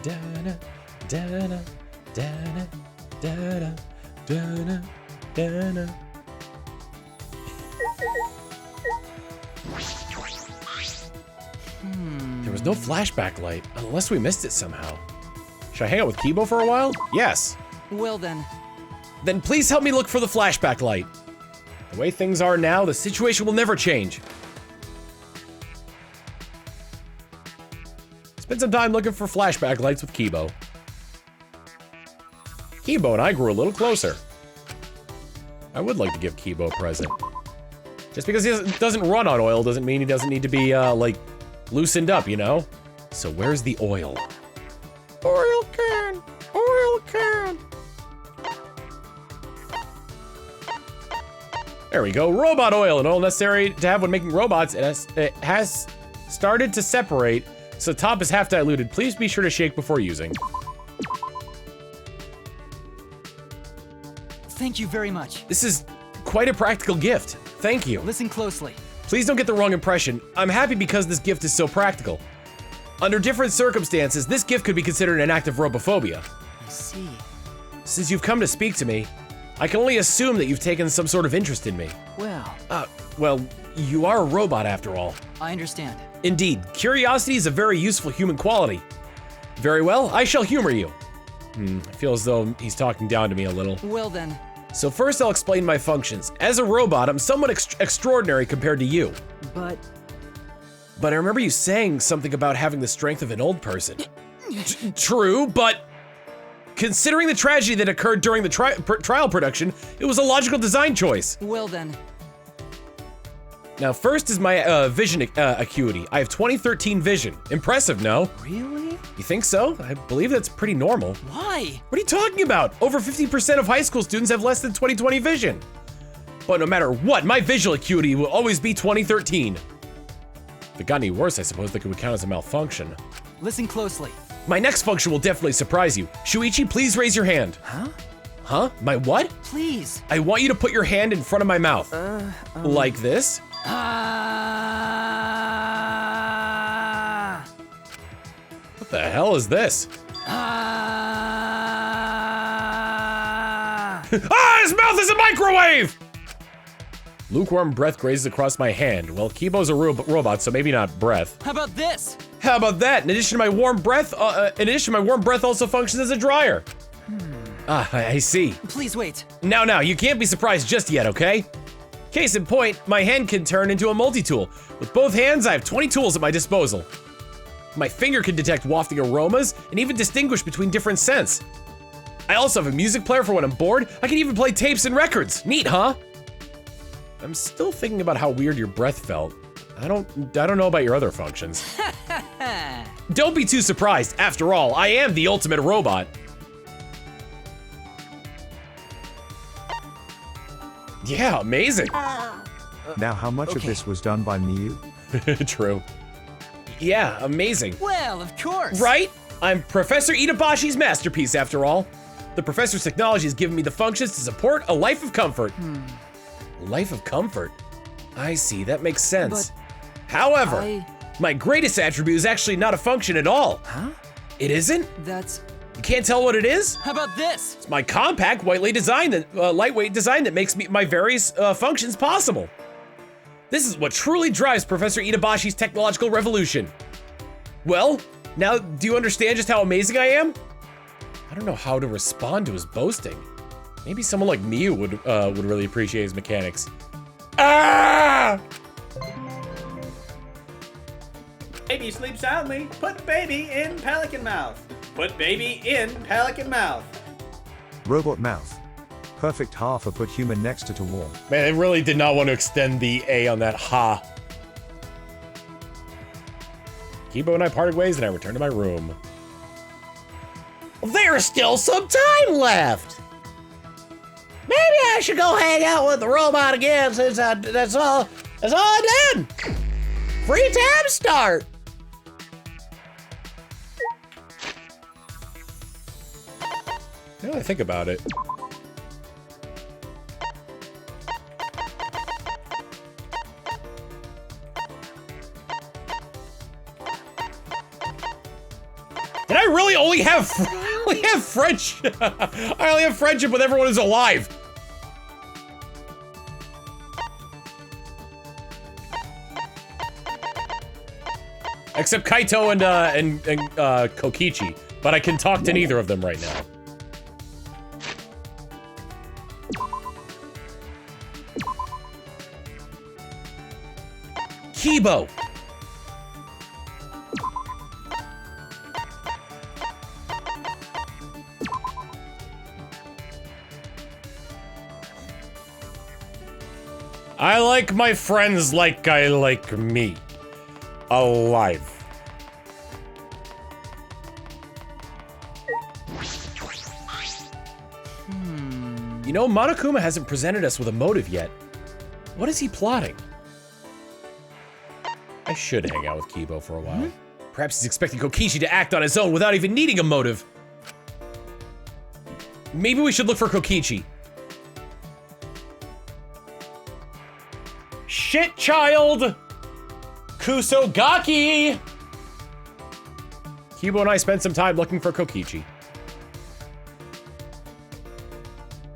Dana, Dana, Dana, Dana, Dana, Dana. There was no flashback light, unless we missed it somehow. Should I hang out with Kibo for a while? Yes. Well then. Then please help me look for the flashback light. The way things are now, the situation will never change. Spend some time looking for flashback lights with Kibo. Kibo and I grew a little closer. I would like to give Kibo a present. Just because he doesn't run on oil doesn't mean he doesn't need to be, like, loosened up, you know? So where's the oil? Oil can! Oil can! There we go. Robot oil, an oil necessary to have when making robots. It has started to separate, so the top is half diluted. Please be sure to shake before using. Thank you very much. This is quite a practical gift. Thank you. Listen closely. Please don't get the wrong impression. I'm happy because this gift is so practical. Under different circumstances, this gift could be considered an act of robophobia. I see. Since you've come to speak to me, I can only assume that you've taken some sort of interest in me. Well, you are a robot after all. I understand. Indeed, curiosity is a very useful human quality. Very well, I shall humor you. I feel as though he's talking down to me a little. Well then. So first I'll explain my functions. As a robot, I'm somewhat extraordinary compared to you. But I remember you saying something about having the strength of an old person. True, but considering the tragedy that occurred during the trial production, it was a logical design choice. Well then. Now first is my vision acuity. I have 2013 vision. Impressive, no? Really? You think so? I believe that's pretty normal. Why? What are you talking about? Over 50% of high school students have less than 20/20 vision. But no matter what, my visual acuity will always be 2013. If it got any worse, I suppose that would count as a malfunction. Listen closely. My next function will definitely surprise you. Shuichi, please raise your hand. Huh? Huh? My what? Please. I want you to put your hand in front of my mouth. Like this? What the hell is this? His mouth is a microwave! Lukewarm breath grazes across my hand. Well, Kibo's a robot, so maybe not breath. How about this? How about that? In addition to my warm breath, also functions as a dryer. I see. Please wait. Now, you can't be surprised just yet, okay? Case in point, my hand can turn into a multi-tool. With both hands, I have 20 tools at my disposal. My finger can detect wafting aromas and even distinguish between different scents. I also have a music player for when I'm bored. I can even play tapes and records. Neat, huh? I'm still thinking about how weird your breath felt. I don't know about your other functions. Don't be too surprised. After all, I am the ultimate robot. Yeah, amazing. Now, how much of this was done by Miyu? True. Yeah, amazing. Well, of course. Right? I'm Professor Itabashi's masterpiece, after all. The professor's technology has given me the functions to support a life of comfort. Life of comfort? I see, that makes sense. However, my greatest attribute is actually not a function at all. Huh? It isn't? That's... You can't tell what it is? How about this? It's my compact, lightweight design that makes my various functions possible. This is what truly drives Professor Itabashi's technological revolution. Well, now do you understand just how amazing I am? I don't know how to respond to his boasting. Maybe someone like Miyu would really appreciate his mechanics. Ah! Baby sleep soundly. Put baby in pelican mouth. Put baby in pelican mouth. Robot mouth. Perfect ha for put human next to wall. Man, they really did not want to extend the A on that ha. Kibo and I parted ways and I returned to my room. There's still some time left. Maybe I should go hang out with the robot again since that's all I did. Free tab start. Now that I think about it. Did I really only have friendship? I only have friendship with everyone who's alive. Except Kaito and Kokichi, but I can talk to neither of them right now. Kibo. I like my friends like I like me. Alive. You know, Monokuma hasn't presented us with a motive yet. What is he plotting? I should hang out with Kibo for a while. Perhaps he's expecting Kokichi to act on his own without even needing a motive. Maybe we should look for Kokichi. Shit, child! Kusogaki! Kibo and I spent some time looking for Kokichi.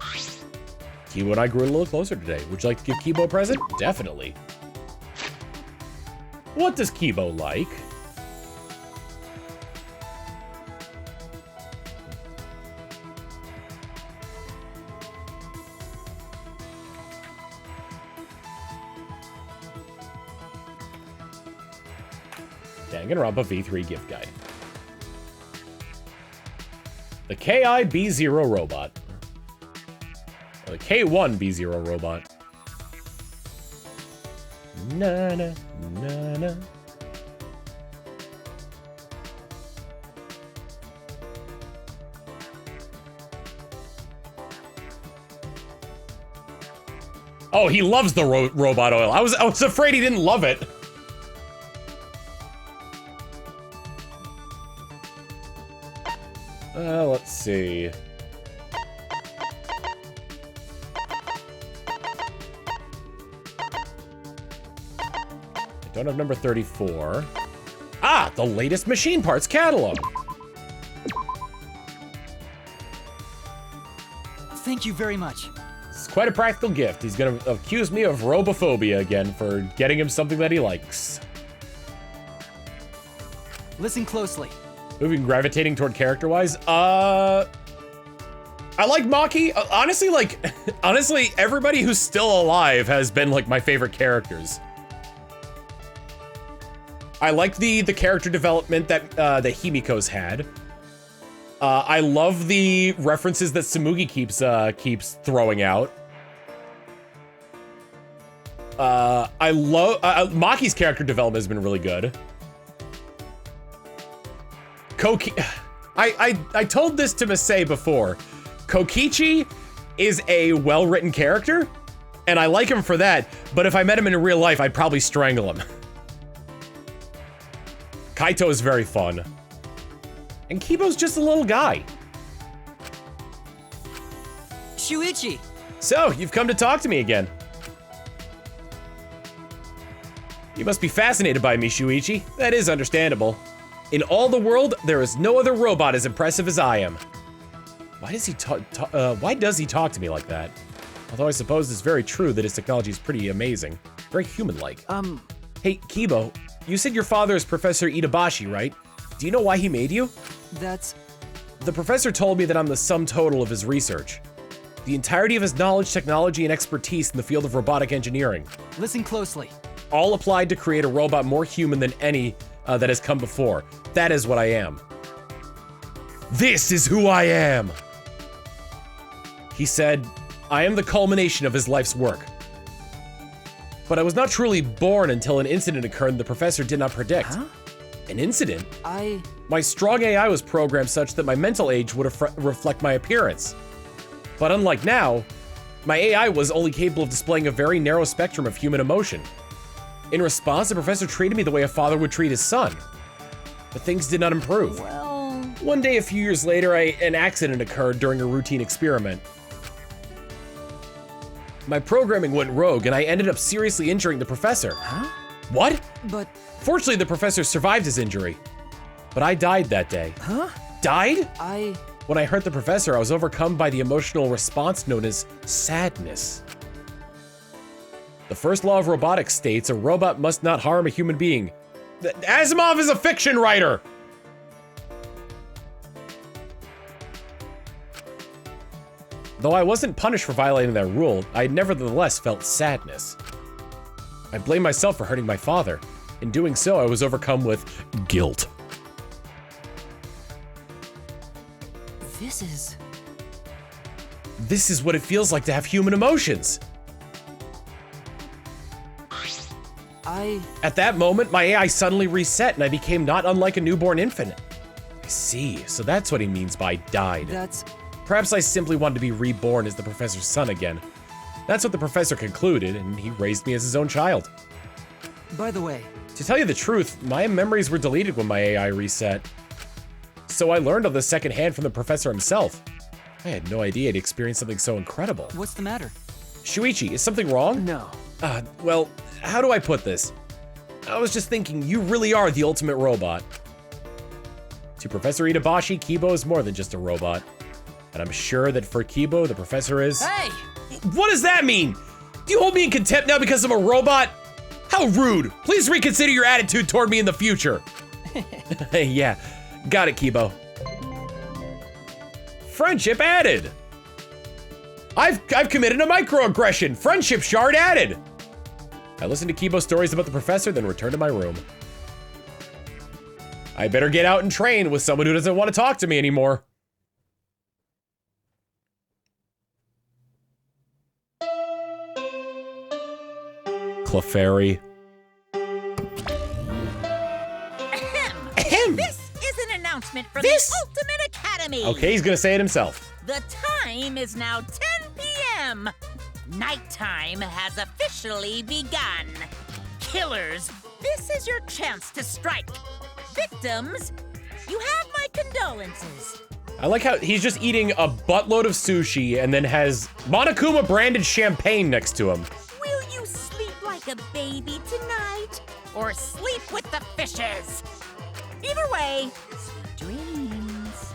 Kibo and I grew a little closer today. Would you like to give Kibo a present? Definitely. What does Kibo like? Danganronpa V3 gift guide. The KI-B0 robot. Or the K1-B0 robot. Na-na, na-na. Oh, he loves the robot oil. I was afraid he didn't love it. Let's see. I don't have number 34. Ah, the latest machine parts catalog. Thank you very much. It's quite a practical gift. He's gonna accuse me of robophobia again for getting him something that he likes. Listen closely. Moving, gravitating toward character-wise. I like Maki. Honestly, everybody who's still alive has been like my favorite characters. I like the character development that the Himiko's had. I love the references that Tsumugi keeps throwing out. I love Maki's character development has been really good. I told this to Masei before. Kokichi is a well-written character, and I like him for that, but if I met him in real life, I'd probably strangle him. Kaito is very fun. And Kibo's just a little guy. Shuichi! So, you've come to talk to me again. You must be fascinated by me, Shuichi. That is understandable. In all the world, there is no other robot as impressive as I am. Why does he talk to me like that? Although I suppose it's very true that his technology is pretty amazing. Very human-like. Hey, Kibo, you said your father is Professor Itabashi, right? Do you know why he made you? That's... The professor told me that I'm the sum total of his research. The entirety of his knowledge, technology, and expertise in the field of robotic engineering. Listen closely. All applied to create a robot more human than any that has come before. That is what I am. This is who I am! He said, I am the culmination of his life's work. But I was not truly born until an incident occurred the professor did not predict. Huh? An incident? I... My strong AI was programmed such that my mental age would reflect my appearance. But unlike now, my AI was only capable of displaying a very narrow spectrum of human emotion. In response, the professor treated me the way a father would treat his son. But things did not improve. Well... One day a few years later, an accident occurred during a routine experiment. My programming went rogue and I ended up seriously injuring the professor. Huh? What? But... Fortunately, the professor survived his injury. But I died that day. Huh? Died? I... When I hurt the professor, I was overcome by the emotional response known as sadness. The first law of robotics states a robot must not harm a human being. Asimov is a fiction writer! Though I wasn't punished for violating that rule, I nevertheless felt sadness. I blame myself for hurting my father. In doing so, I was overcome with guilt. This is what it feels like to have human emotions. At that moment, my AI suddenly reset and I became not unlike a newborn infant. I see, so that's what he means by died. That's... Perhaps I simply wanted to be reborn as the professor's son again. That's what the professor concluded, and he raised me as his own child. By the way... To tell you the truth, my memories were deleted when my AI reset. So I learned of this secondhand from the professor himself. I had no idea he'd experienced something so incredible. What's the matter? Shuichi, is something wrong? No. Well, how do I put this? I was just thinking, you really are the ultimate robot. To Professor Itabashi, Kibo is more than just a robot. And I'm sure that for Kibo, the professor is... Hey! What does that mean? Do you hold me in contempt now because I'm a robot? How rude! Please reconsider your attitude toward me in the future. Yeah, got it, Kibo. Friendship added. I've committed a microaggression. Friendship shard added. I listened to Kibo's stories about the professor, then returned to my room. I better get out and train with someone who doesn't want to talk to me anymore. Clefairy. Ahem. This is an announcement from This? the Ultimate Academy. Okay, he's gonna say it himself. The time is now 10 p.m. Nighttime has officially begun. Killers, this is your chance to strike. Victims, you have my condolences. I like how he's just eating a buttload of sushi and then has Monokuma branded champagne next to him. Will you sleep like a baby tonight? Or sleep with the fishes? Either way, sweet dreams.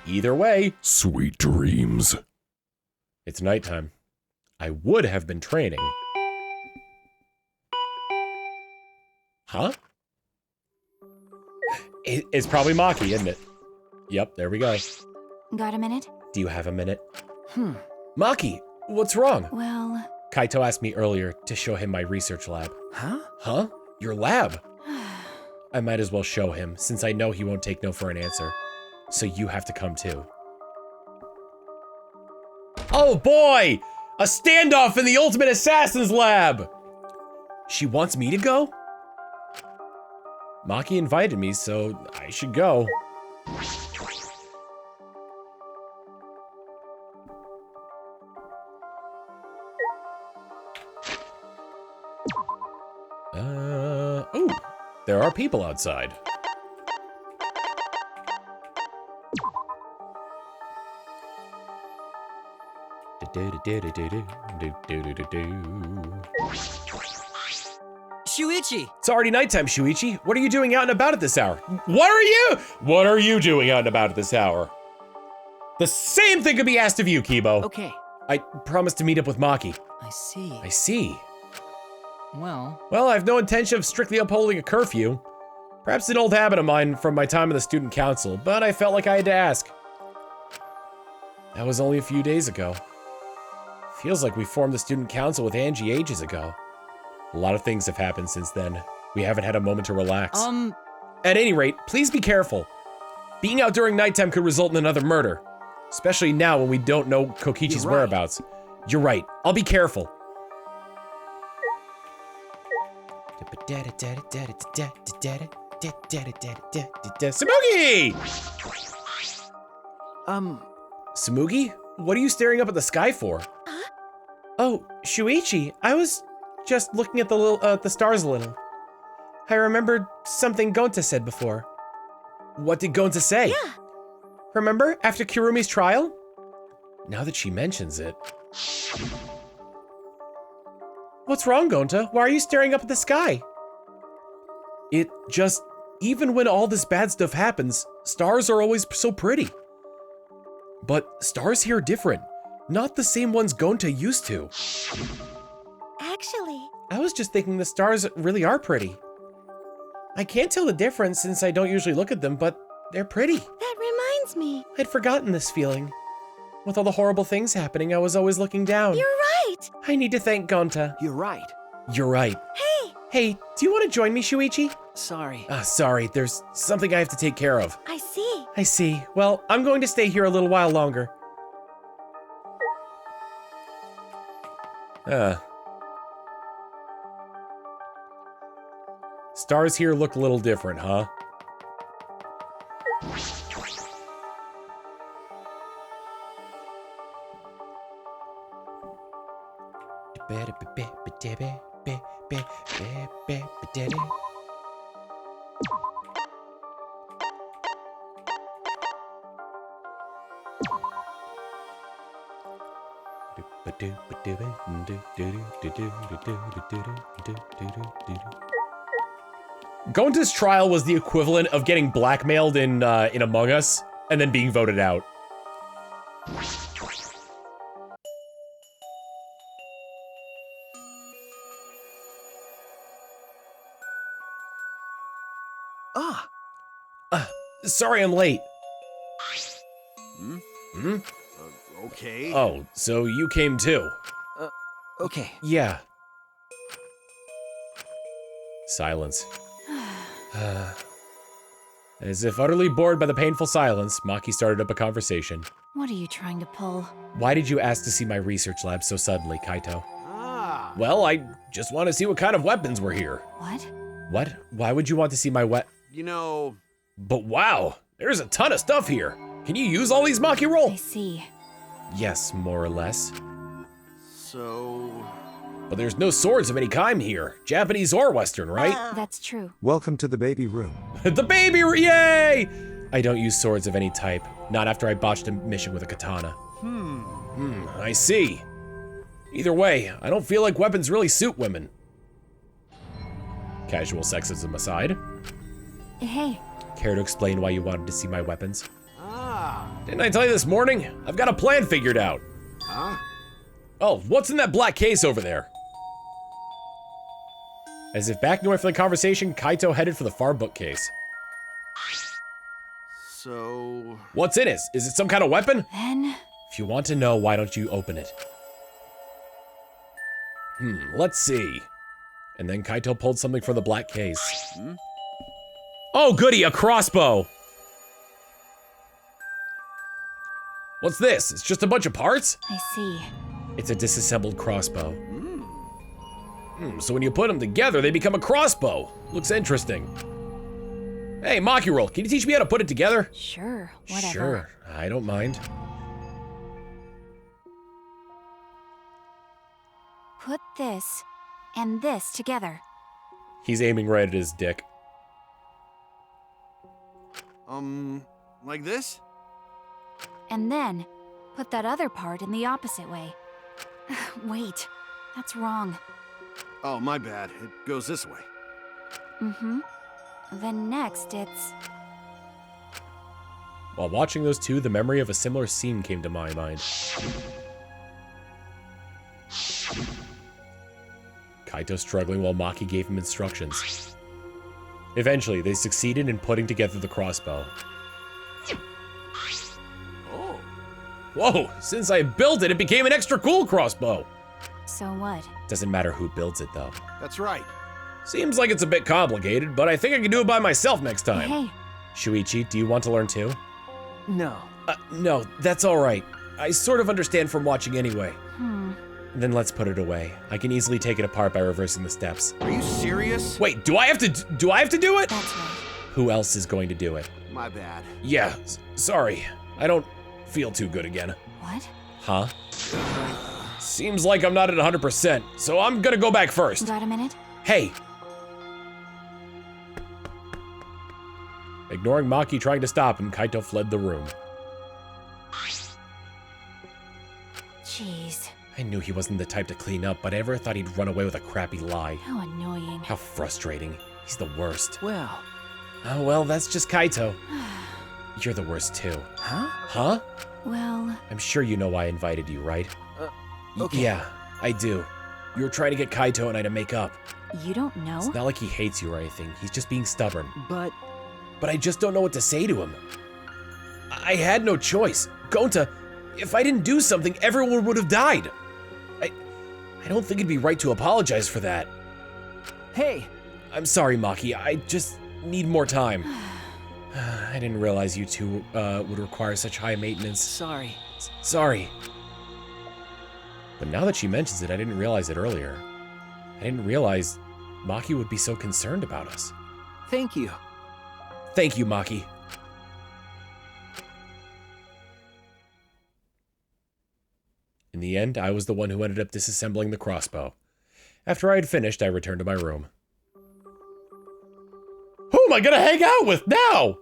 Either way, Sweet dreams. it's nighttime. I would have been training. Huh? It's probably Maki, isn't it? Yep, there we go. Got a minute? Do you have a minute? Maki, what's wrong? Well... Kaito asked me earlier to show him my research lab. Huh? Huh? Your lab? I might as well show him, since I know he won't take no for an answer. So you have to come too. Oh boy! A standoff in the Ultimate Assassin's Lab! She wants me to go? Maki invited me, so I should go. Oh, there are people outside. Shuichi! It's already nighttime, Shuichi. What are you doing out and about at this hour? What are you doing out and about at this hour? The same thing could be asked of you, Kibo. Okay. I promised to meet up with Maki. I see. I see. Well, Well, I have no intention of strictly upholding a curfew. Perhaps an old habit of mine from my time in the student council, but I felt like I had to ask. That was only a few days ago. Feels like we formed the student council with Angie ages ago. A lot of things have happened since then. We haven't had a moment to relax. At any rate, please be careful. Being out during nighttime could result in another murder. Especially now when we don't know Kokichi's whereabouts. You're right. I'll be careful. Samugi! Samugi? What are you staring up at the sky for? Oh, Shuichi, I was just looking at the stars a little. I remembered something Gonta said before. What did Gonta say? Yeah. Remember, after Kirumi's trial? Now that she mentions it. What's wrong, Gonta? Why are you staring up at the sky? It just, even when all this bad stuff happens, stars are always so pretty. But stars here are different. Not the same ones Gonta used to. Actually, I was just thinking the stars really are pretty. I can't tell the difference since I don't usually look at them, but they're pretty. that reminds me. I'd forgotten this feeling. With all the horrible things happening, I was always looking down. You're right. I need to thank Gonta. You're right. You're right. Hey, Hey, do you want to join me, Shuichi? Sorry. Sorry, there's something I have to take care of. I see. I see. Well, I'm going to stay here a little while longer. Stars here look a little different, huh? Gonta's trial was the equivalent of getting blackmailed in Among Us and then being voted out. Sorry I'm late. Okay. Oh, so you came too? okay. Yeah. Silence. As if utterly bored by the painful silence, Maki started up a conversation. What are you trying to pull? Why did you ask to see my research lab so suddenly, Kaito? Ah. Well, I just want to see what kind of weapons were here. What? What? Why would you want to see my You know, But wow, there's a ton of stuff here. Can you use all these Maki I roll? see. Yes, more or less. so... But there's no swords of any kind here, Japanese or Western, right? That's true. Welcome to the baby room. The baby, yay! I don't use swords of any type, not after I botched a mission with a katana. I see. Either way, I don't feel like weapons really suit women. Casual sexism aside. Hey, Care to explain why you wanted to see my weapons? Ah. Didn't I tell you this morning? I've got a plan figured out. Huh? Oh, what's in that black case over there? As if backing away from the conversation, Kaito headed for the far bookcase. So... What's in it? Is it some kind of weapon? then If you want to know, why don't you open it? Let's see. And then Kaito pulled something from the black case. Oh, goody, a crossbow. What's this? It's just a bunch of parts? I see. It's a disassembled crossbow. So when you put them together, they become a crossbow. Looks interesting. Hey, Maki-Roll, can you teach me how to put it together? Sure, whatever. Sure, I don't mind. Put this and this together. He's aiming right at his dick. Like this? And then, put that other part in the opposite way. Wait, that's wrong. Oh, my bad. It goes this way. Mm-hmm. Then next, it's... While watching those two, the memory of a similar scene came to my mind. Kaito struggling while Maki gave him instructions. Eventually, they succeeded in putting together the crossbow. Oh. Whoa, since I built it, it became an extra cool crossbow. So what? Doesn't matter who builds it, though. That's right. Seems like it's a bit complicated, but I think I can do it by myself next time. Hey, Shuichi, do you want to learn too? No. No, that's all right. I sort of understand from watching anyway. hmm. Then let's put it away. I can easily take it apart by reversing the steps. Are you serious? Wait, do I have to do it? That's right. Who else is going to do it? My bad. Yeah, sorry. I don't feel too good again. What? Huh? Seems like I'm not at 100%, so I'm gonna go back first. Got a minute? Hey! Ignoring Maki trying to stop him, Kaito fled the room. Jeez, I knew he wasn't the type to clean up, but I never thought he'd run away with a crappy lie. how annoying. How frustrating. He's the worst. Well. Oh, well, that's just Kaito. You're the worst too. Huh? Huh? Well, I'm sure you know why I invited you, right? Okay. Yeah, I do. You were trying to get Kaito and I to make up. you don't know? It's not like he hates you or anything. He's just being stubborn. But But I just don't know what to say to him. I had no choice. Gonta, if I didn't do something, everyone would have died. I don't think it'd be right to apologize for that. hey, I'm sorry, Maki. I just need more time. I didn't realize you two would require such high maintenance. sorry. Sorry. But now that she mentions it, I didn't realize it earlier. I didn't realize Maki would be so concerned about us. Thank you. Thank you, Maki. In the end, I was the one who ended up disassembling the crossbow. After I had finished, I returned to my room. Who am I gonna hang out with now?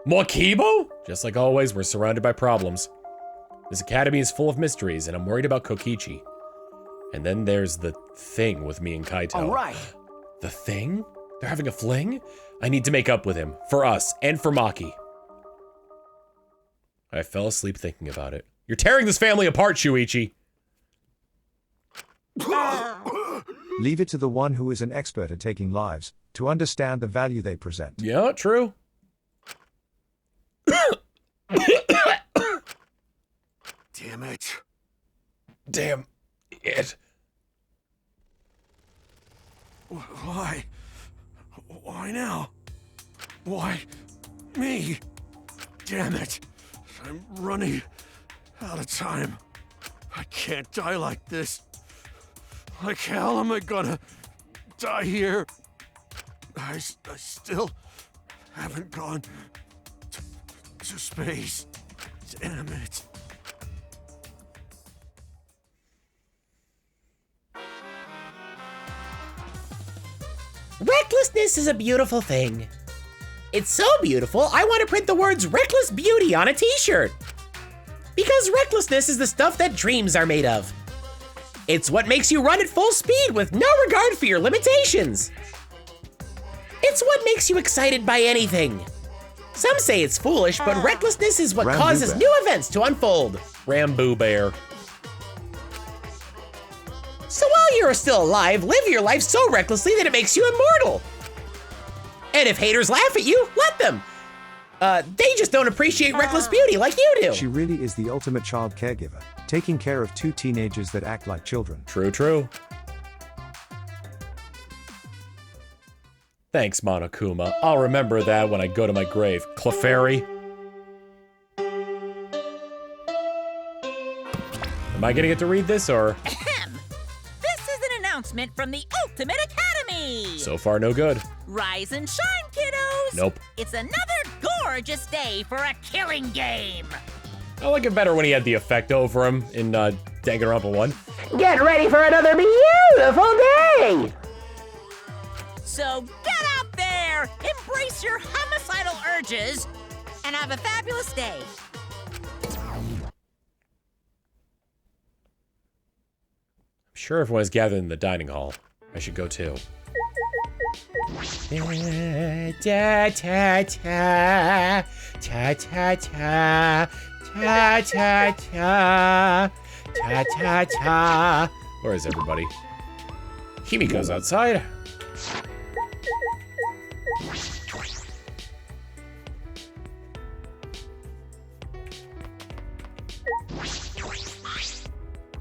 Mokibo? Just like always, we're surrounded by problems. This academy is full of mysteries, and I'm worried about Kokichi. And then there's the thing with me and Kaito. All right. The thing? They're having a fling? I need to make up with him, for us, and for Maki. I fell asleep thinking about it. You're tearing this family apart, Shuichi. Leave it to the one who is an expert at taking lives, to understand the value they present. Yeah, true. Damn it. Damn it. Why? Why now? Why me? Damn it. I'm running out of time. I can't die like this. Like hell am I gonna die here? I still haven't gone to space. Damn it. Recklessness is a beautiful thing. It's so beautiful, I want to print the words Reckless Beauty on a t-shirt. Because recklessness is the stuff that dreams are made of. It's what makes you run at full speed with no regard for your limitations. It's what makes you excited by anything. Some say it's foolish, but recklessness is what Rambo causes Bear. new events to unfold. Rambo Bear. So while you're still alive, live your life so recklessly that it makes you immortal. And if haters laugh at you, let them. They just don't appreciate reckless beauty like you do. She really is the ultimate child caregiver, taking care of two teenagers that act like children. True, true. Thanks, Monokuma. I'll remember that when I go to my grave. Clefairy. Am I gonna get to read this, or? Ahem. This is an announcement from the Ultimate Academy. So far, no good. Rise and shine, kiddos. Nope. It's another gorgeous day for a killing game. I like it better when he had the effect over him in Danganronpa 1. Get ready for another beautiful day! So get out there, embrace your homicidal urges, and have a fabulous day. I'm sure everyone is gathered in the dining hall. I should go too. Ta ta ta ta ta ta ta ta ta ta ta ta. Where is everybody? Himiko's outside.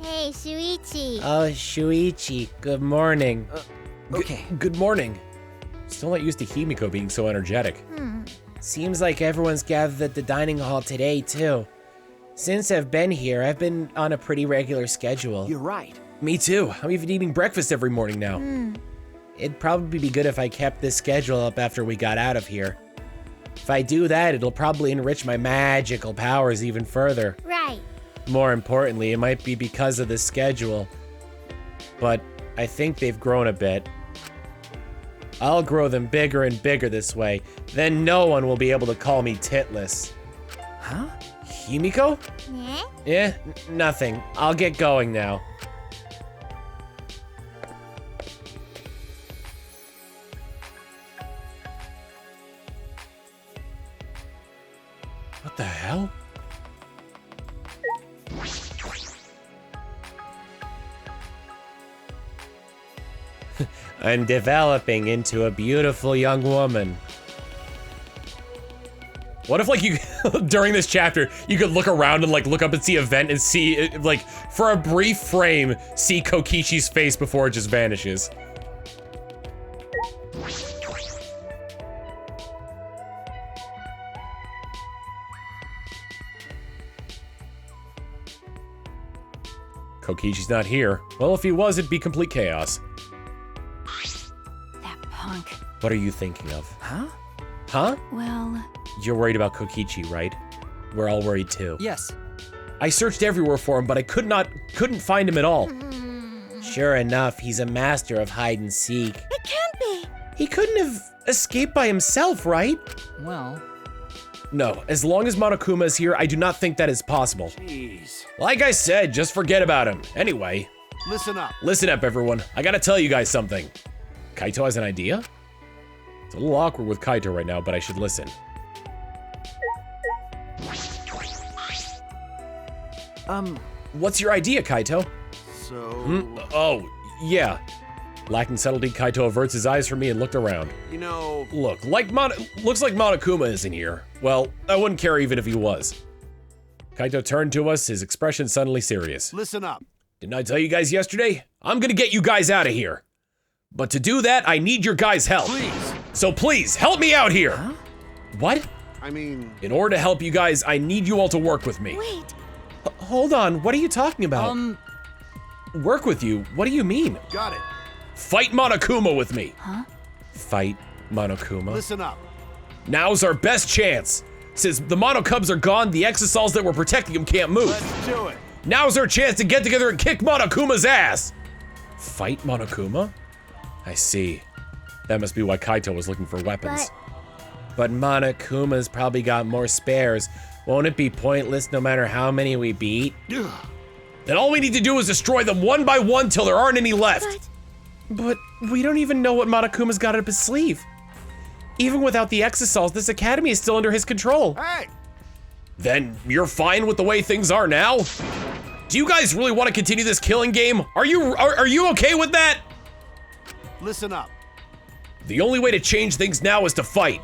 Hey, Shuichi. Oh, Shuichi, good morning. Okay. Good morning. Still not used to Himiko being so energetic. Seems like everyone's gathered at the dining hall today, too. Since I've been here, I've been on a pretty regular schedule. You're right. Me too. I'm even eating breakfast every morning now. It'd probably be good if I kept this schedule up after we got out of here. If I do that, it'll probably enrich my magical powers even further. Right. More importantly, it might be because of the schedule, but I think they've grown a bit. I'll grow them bigger and bigger this way, then no one will be able to call me titless. Huh? Himiko? Yeah? Nothing. I'll get going now. What the hell? I'm developing into a beautiful young woman. What if, like, you, during this chapter, you could look around and, like, look up and see a vent and see, like, for a brief frame, see Kokichi's face before it just vanishes. Kokichi's not here. Well, if he was, it'd be complete chaos. That punk. What are you thinking of? Huh? Huh? Well, You're worried about Kokichi, right? We're all worried too. Yes. I searched everywhere for him, but I couldn't find him at all. Sure enough, he's a master of hide and seek. It can't be. He couldn't have escaped by himself, right? Well, No, as long as Monokuma is here, I do not think that is possible. Jeez. Like I said, just forget about him. Anyway, Listen up. listen up, everyone. I gotta tell you guys something. Kaito has an idea? It's a little awkward with Kaito right now, but I should listen. What's your idea, Kaito? So, Oh, yeah. Lacking subtlety, Kaito averts his eyes from me and looked around. you know, Look, looks like Monokuma isn't here. Well, I wouldn't care even if he was. Kaito turned to us, his expression suddenly serious. listen up. Didn't I tell you guys yesterday? I'm gonna get you guys out of here. But to do that, I need your guys' help. Please. So please, help me out here. Huh? What? I mean, In order to help you guys, I need you all to work with me. Wait. Hold on, what are you talking about? Work with you? What do you mean? got it. Fight Monokuma with me. huh? Fight Monokuma? Listen up. Now's our best chance. Since the monokubs are gone, the exosols that were protecting him can't move. Let's do it. Now's our chance to get together and kick Monokuma's ass! Fight Monokuma? I see. That must be why Kaito was looking for weapons. But Monokuma's probably got more spares. Won't it be pointless no matter how many we beat? Then all we need to do is destroy them one by one till there aren't any left. But we don't even know what Monokuma's got up his sleeve. Even without the exosols, this academy is still under his control. Hey, Then you're fine with the way things are now? Do you guys really want to continue this killing game? Are you okay with that? listen up. The only way to change things now is to fight.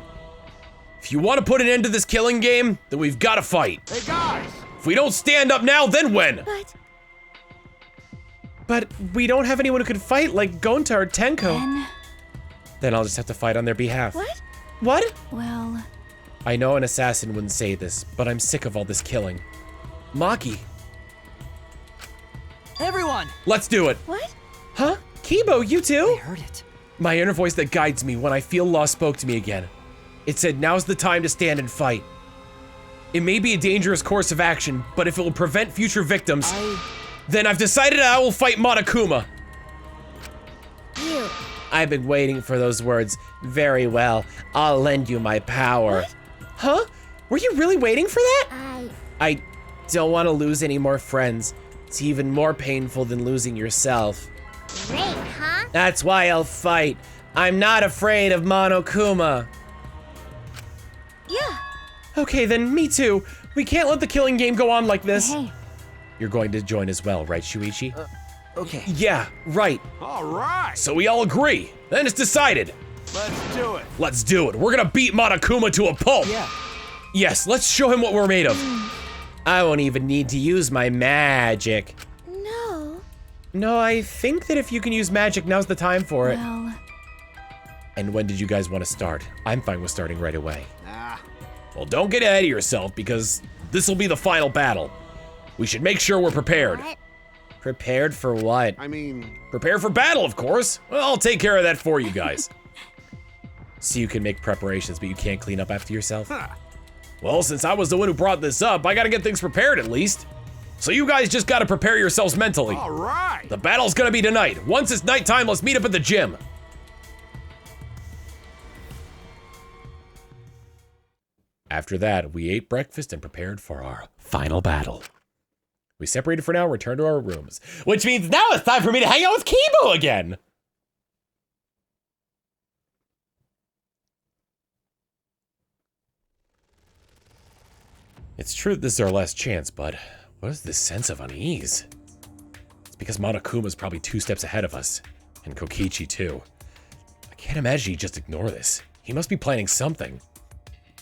If you want to put an end to this killing game, then we've got to fight. Hey, guys. If we don't stand up now, then when? But we don't have anyone who could fight like Gonta or Tenko. Then Then I'll just have to fight on their behalf. What? What? Well, I know an assassin wouldn't say this, but I'm sick of all this killing. Maki, Everyone! let's do it. What? Huh? Kibo, you I too? heard it. My inner voice that guides me when I feel lost spoke to me again. It said, now's the time to stand and fight. It may be a dangerous course of action, but if it will prevent future victims, then I've decided I will fight Monokuma. You. I've been waiting for those words. Very well, I'll lend you my power. What? Huh? Were you really waiting for that? I don't want to lose any more friends. It's even more painful than losing yourself. Great, huh? That's why I'll fight. I'm not afraid of Monokuma. Yeah. Okay, then me too. We can't let the killing game go on like this. hey, You're going to join as well, right, Shuichi? Okay. Yeah, right. All right. So we all agree. Then it's decided. Let's do it. Let's do it. We're gonna beat Monokuma to a pulp. Yeah. Yes, let's show him what we're made of. I won't even need to use my magic. No. No, I think that if you can use magic, now's the time for it. well, And when did you guys want to start? I'm fine with starting right away. Nah. Well, don't get ahead of yourself because this will be the final battle. We should make sure we're prepared. What? Prepared for what? I mean, Prepare for battle, of course. Well, I'll take care of that for you guys. So you can make preparations, but you can't clean up after yourself? huh. Well, since I was the one who brought this up, I gotta get things prepared at least. So you guys just gotta prepare yourselves mentally. All right. The battle's gonna be tonight. Once it's nighttime, let's meet up at the gym. After that, we ate breakfast and prepared for our final battle. We separated for now and returned to our rooms, which means now it's time for me to hang out with Kibo again. It's true that this is our last chance, but what is this sense of unease? It's because Monokuma's probably 2 steps ahead of us, and Kokichi too. I can't imagine he'd just ignore this. He must be planning something.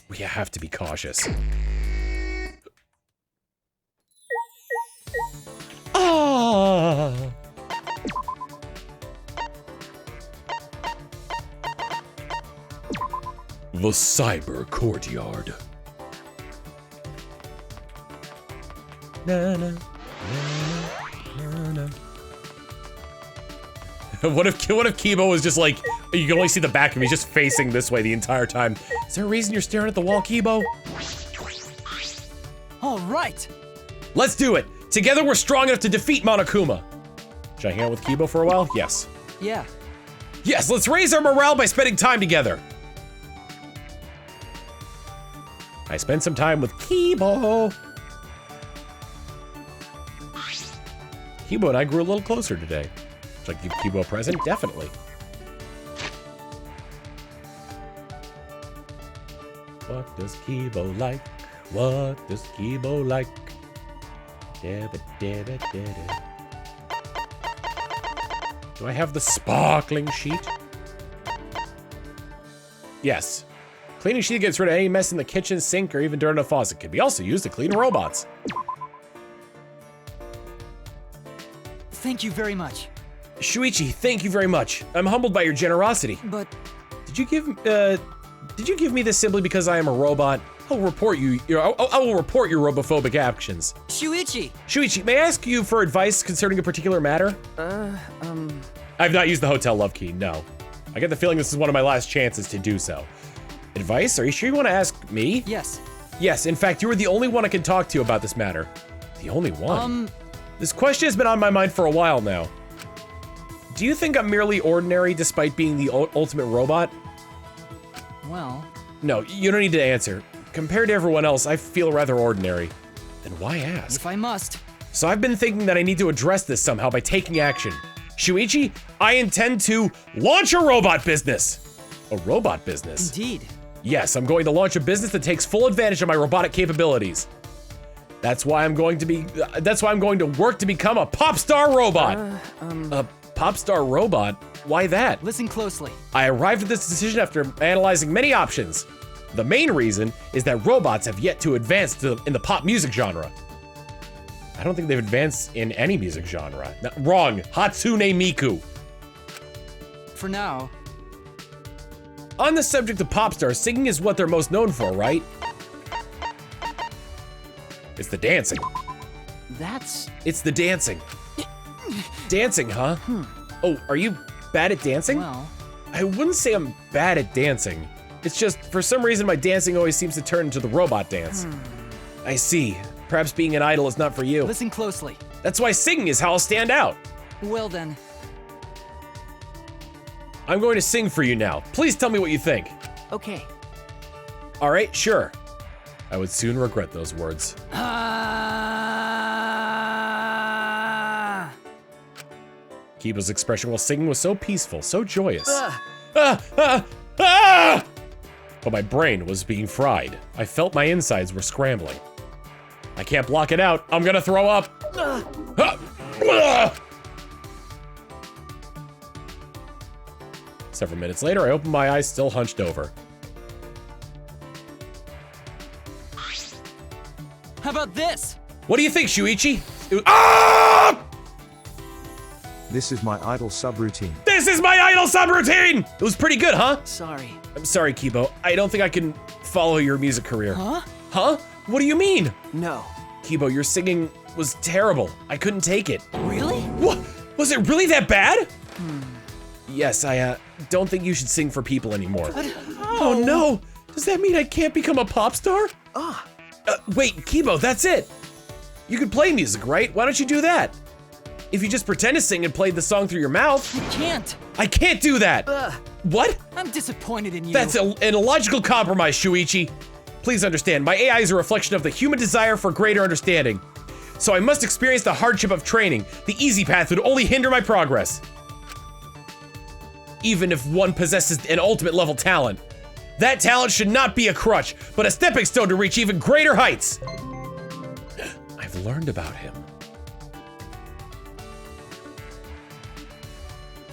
We have to be cautious. Ah! The Cyber Courtyard. Na, na, na, na. What if Kibo was just like, you can only see the back of him, he's just facing this way the entire time. Is there a reason you're staring at the wall, Kibo? All right. Let's do it. Together we're strong enough to defeat Monokuma. Should I hang out with Kibo for a while? Yes. Yeah. Yes, let's raise our morale by spending time together. I spent some time with Kibo. Kibo and I grew a little closer today. Should I give Kibo a present? Definitely. What does Kibo like? What does Kibo like? Do I have the sparkling sheet? Yes. Cleaning sheet gets rid of any mess in the kitchen sink or even dirt in a faucet. Can be also used to clean robots. Thank you very much. Shuichi, thank you very much. I'm humbled by your generosity. But Did you give me this simply because I am a robot? I'll report you. I will report your robophobic actions. Shuichi! Shuichi, may I ask you for advice concerning a particular matter? I've not used the hotel love key, no. I get the feeling this is one of my last chances to do so. Advice? Are you sure you want to ask me? Yes. Yes, in fact, you are the only one I can talk to about this matter. The only one? This question has been on my mind for a while now. Do you think I'm merely ordinary despite being the ultimate robot? Well... No, you don't need to answer. Compared to everyone else, I feel rather ordinary. Then why ask? If I must. So I've been thinking that I need to address this somehow by taking action. Shuichi, I intend to launch a robot business. A robot business? Indeed. Yes, I'm going to launch a business that takes full advantage of my robotic capabilities. That's why I'm going to work to become a pop star robot. A pop star robot? Why that? Listen closely. I arrived at this decision after analyzing many options. The main reason is that robots have yet to advance in the pop music genre. I don't think they've advanced in any music genre. No, wrong. Hatsune Miku. For now, On the subject of pop stars, singing is what they're most known for, right? It's the dancing. It's the dancing. Dancing, huh? Oh, are you bad at dancing? Well, I wouldn't say I'm bad at dancing. It's just, for some reason, my dancing always seems to turn into the robot dance. I see. Perhaps being an idol is not for you. Listen closely. That's why singing is how I'll stand out. Well then. I'm going to sing for you now. Please tell me what you think. okay. All right, sure. I would soon regret those words. Kibo's expression while singing was so peaceful, so joyous. But my brain was being fried. I felt my insides were scrambling. I can't block it out. I'm gonna throw up. Several minutes later, I opened my eyes, still hunched over. How about this? What do you think, Shuichi? Ah! This is my idle subroutine. This is my idol subroutine! It was pretty good, huh? Sorry. I'm sorry, Kibo. I don't think I can follow your music career. Huh? Huh? What do you mean? No. Kibo, your singing was terrible. I couldn't take it. Really? What? Was it really that bad? Yes, I don't think you should sing for people anymore. Oh no! Does that mean I can't become a pop star? Wait, Kibo, that's it. You could play music, right? Why don't you do that? If you just pretend to sing and play the song through your mouth. You can't. I can't do that. What? I'm disappointed in you. That's an illogical compromise, Shuichi. Please understand, my AI is a reflection of the human desire for greater understanding. So I must experience the hardship of training. The easy path would only hinder my progress. Even if one possesses an ultimate level talent. That talent should not be a crutch, but a stepping stone to reach even greater heights. I've learned about him.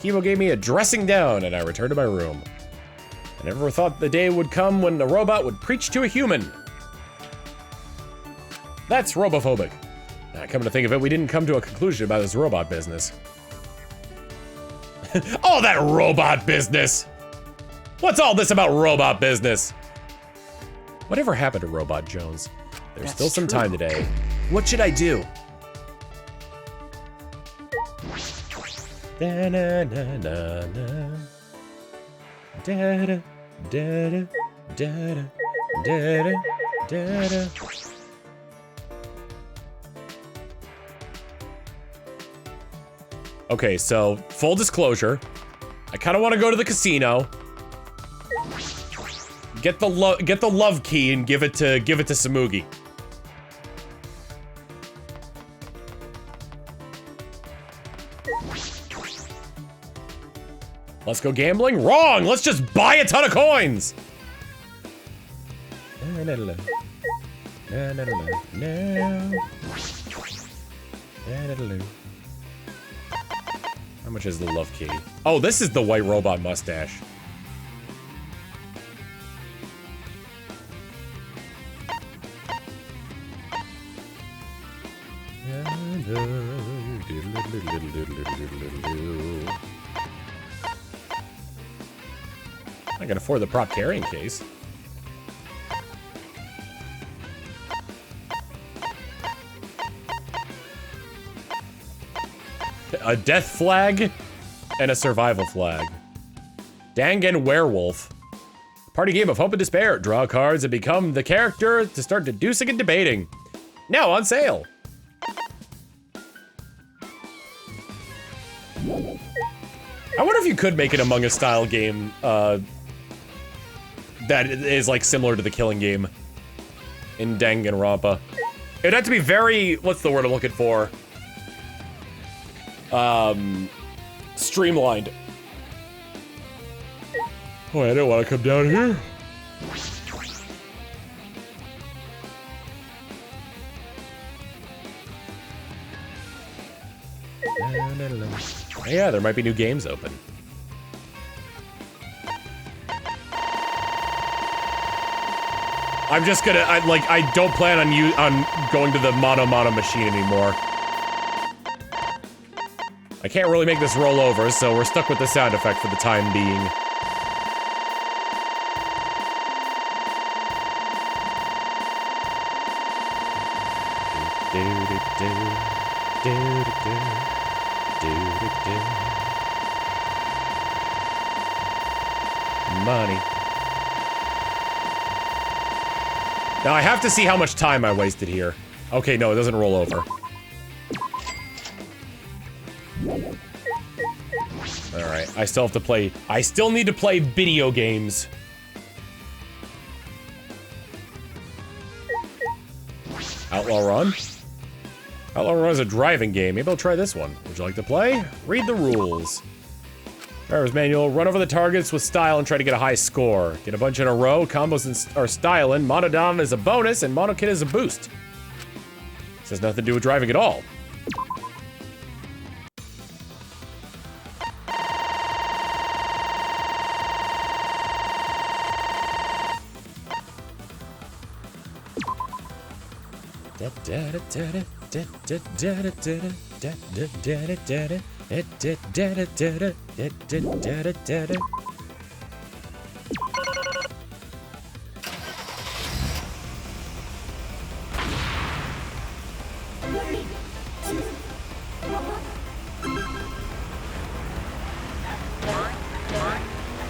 Kibo gave me a dressing down and I returned to my room. I never thought the day would come when a robot would preach to a human. That's robophobic. Coming to think of it, we didn't come to a conclusion about this robot business. Oh, that robot business! What's all this about robot business? Whatever happened to Robot Jones? There's still some time today. What should I do? Da na na na na. Da da da da da da da. Okay, so full disclosure, I kind of want to go to the casino, get the love key, and give it to Samugi. Let's go gambling? Wrong! Let's just buy a ton of coins! How much is the love key? Oh, this is the white robot mustache. I can afford the prop carrying case. A death flag and a survival flag. Dangan Werewolf. Party game of hope and despair. Draw cards and become the character to start deducing and debating. Now on sale. I wonder if you could make an Among Us style game that is like similar to the killing game in Danganronpa. It'd have to be very, what's the word I'm looking for? Streamlined. Oh, I don't want to come down here. Yeah, there might be new games open. I'm just gonna, I don't plan on going to the mono machine anymore. I can't really make this roll over, so we're stuck with the sound effect for the time being. Money. Now I have to see how much time I wasted here. Okay, no, it doesn't roll over. Alright, I still have to play. I still need to play video games. Outlaw Run? Outlaw Run is a driving game. Maybe I'll try this one. Would you like to play? Read the rules. Driver's manual. Run over the targets with style and try to get a high score. Get a bunch in a row. Combos are styling. Monodom is a bonus and Monokid is a boost. This has nothing to do with driving at all.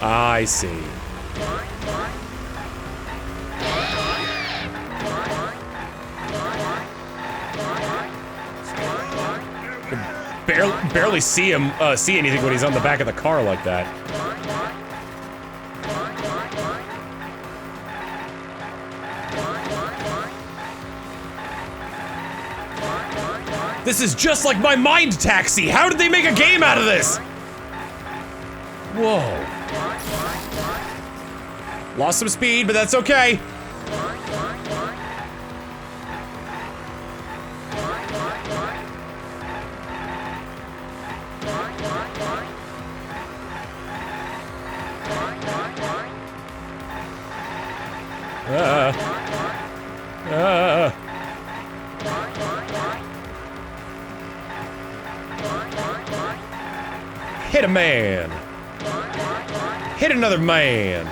I see. Barely see him see anything when he's on the back of the car like that. This is just like my mind taxi. How did they make a game out of this? Whoa. Lost some speed, but that's okay. Hit a man. Hit another man.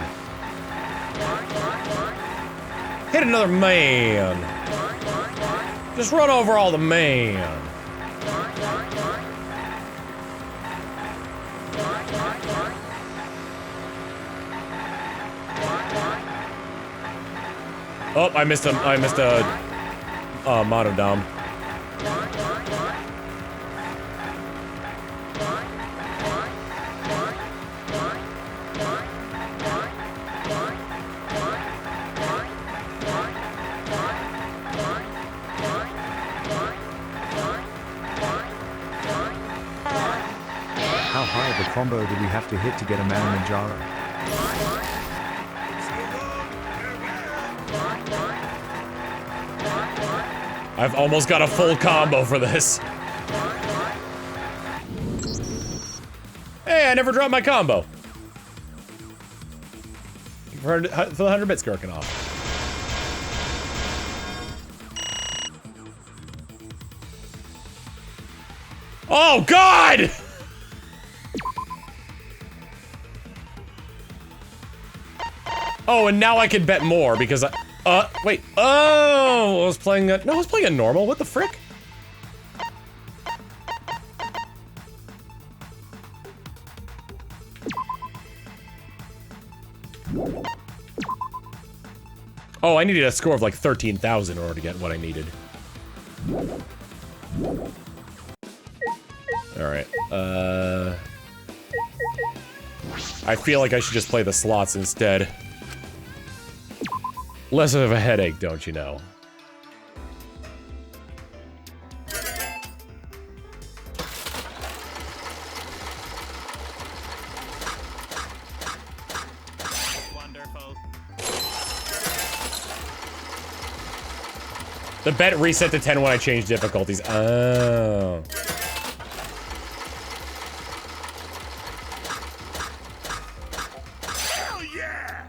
Hit another man. Just run over all the man. Oh, I missed a monodom. How high of a combo do we have to hit to get a Manjaro? I've almost got a full combo for this. Hey, I never dropped my combo. For the 100 bits skirking off. Oh, God! Oh, and now I can bet more because wait. Oh, I was playing a... No, I was playing a normal. What the frick? Oh, I needed a score of like 13,000 in order to get what I needed. Alright, I feel like I should just play the slots instead. Less of a headache, don't you know? Wonderful. The bet reset to 10 when I change difficulties. Oh. Hell yeah!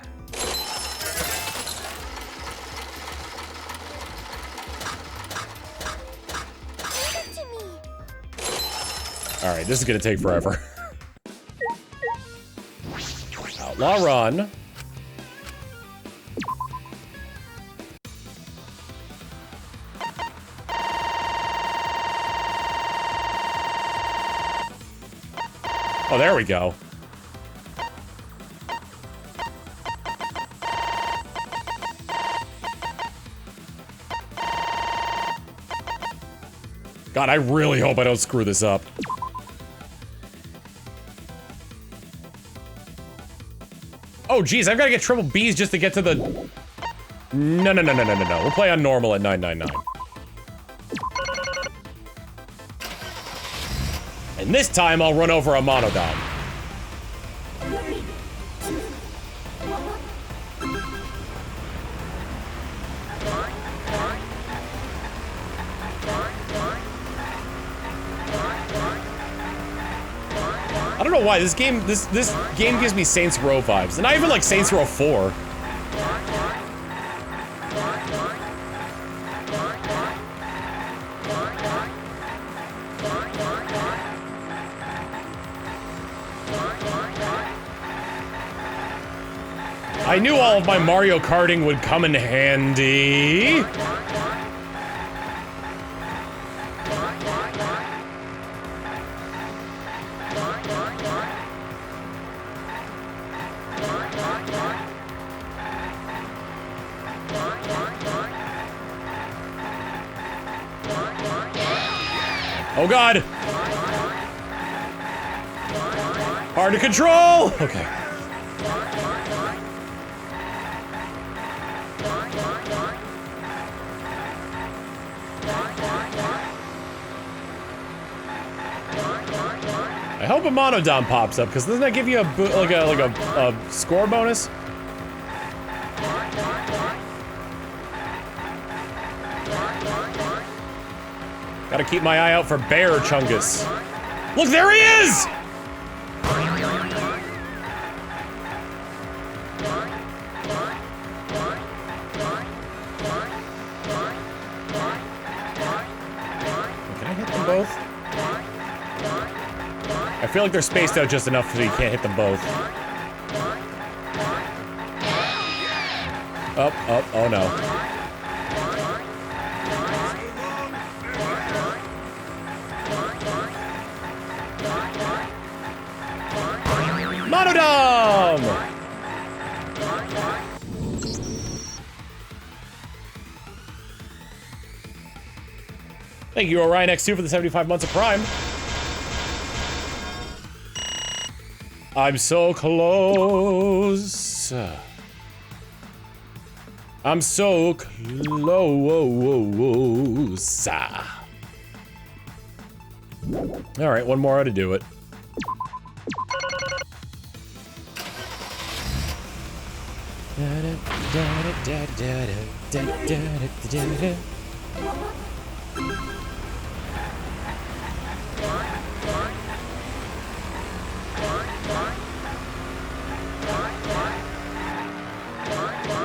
Alright, this is gonna take forever. Outlaw Run. Oh, there we go. God, I really hope I don't screw this up. Oh, geez, I've got to get triple Bs just to get to the... No. We'll play on normal at 999. And this time, I'll run over a monodom. I don't know why this game gives me Saints Row vibes, and not even like Saints Row 4. I knew all of my Mario Karting would come in handy. Oh God! Hard to control! Okay. I hope a monodom pops up, because doesn't that give you a score bonus? Gotta keep my eye out for Bear Chungus. Look, there he is! Can I hit them both? I feel like they're spaced out just enough so you can't hit them both. Oh no. Monodom! Thank you, Orion X2, for the 75 months of Prime. I'm so close. I'm so close. All right, one more to do it.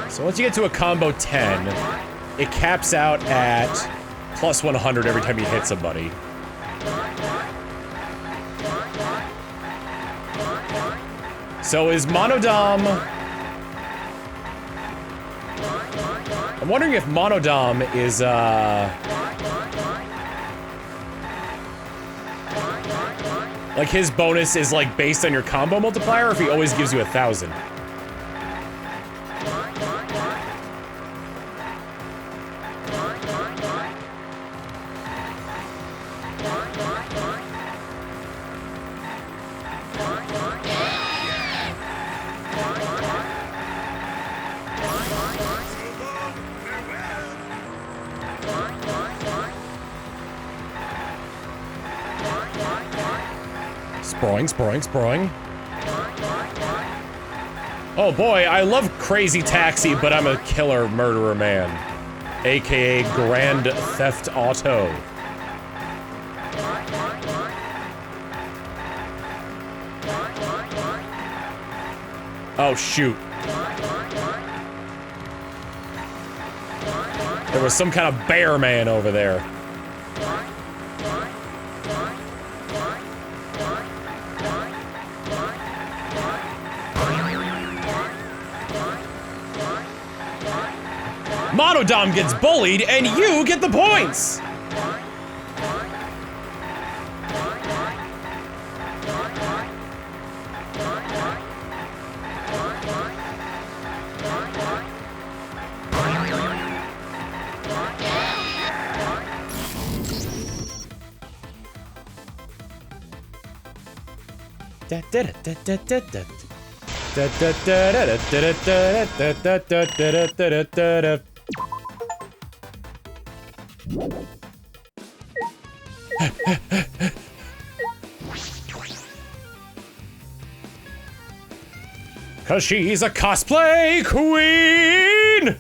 So once you get to a combo 10, it caps out at plus 100 every time you hit somebody. So is monodom... I'm wondering if monodom is, like his bonus is like based on your combo multiplier, or if he always gives you 1,000. Sproing. Oh boy, I love Crazy Taxi, but I'm a killer murderer man. AKA Grand Theft Auto. Oh shoot. There was some kind of bear man over there. Monodom gets bullied, and you get the points! Cause she's a cosplay queen!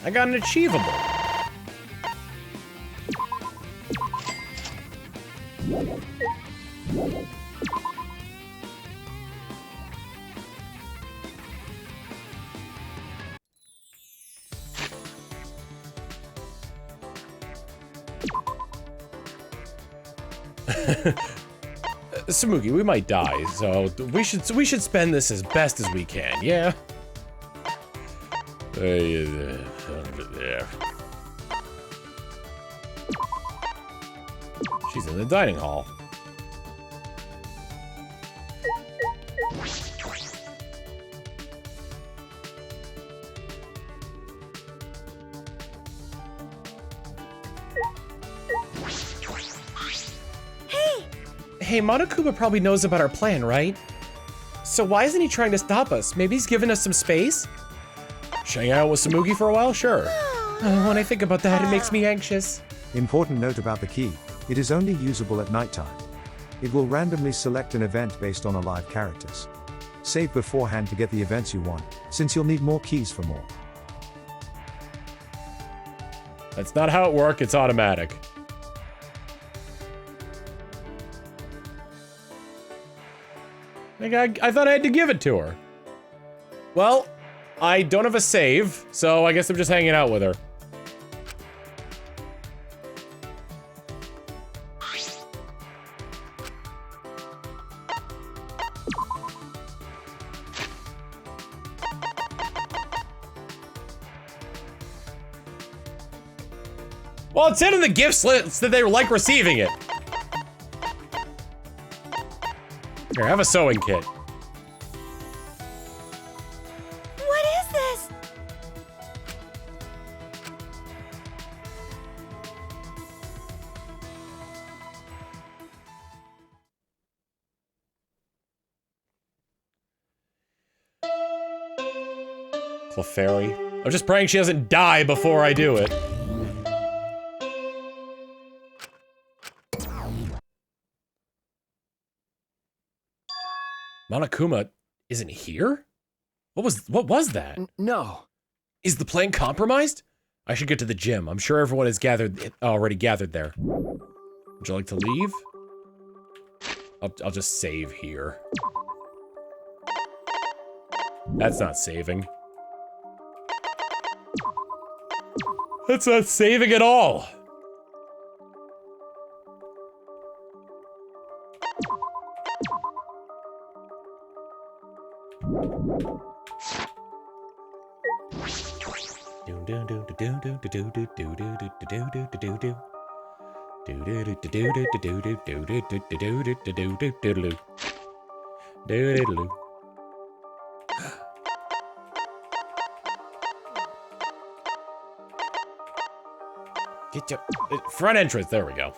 I got an achievable. Samugi, we might die, so we should spend this as best as we can, yeah? She's in the dining hall. Hey, Monokuma probably knows about our plan, right? So why isn't he trying to stop us? Maybe he's giving us some space? Hang out with Samugi for a while? Sure. When I think about that, it makes me anxious. Important note about the key. It is only usable at nighttime. It will randomly select an event based on alive characters. Save beforehand to get the events you want, since you'll need more keys for more. That's not how it works, it's automatic. I thought I had to give it to her. Well, I don't have a save, so I guess I'm just hanging out with her. Well, it said in the gift list that they were like receiving it. Here, have a sewing kit. What is this? Clefairy. I'm just praying she doesn't die before I do it. Monokuma isn't here? What was that? No. Is the plan compromised? I should get to the gym. I'm sure everyone is already gathered there. Would you like to leave? I'll just save here. That's not saving. That's not saving at all. Get your front entrance. There we go.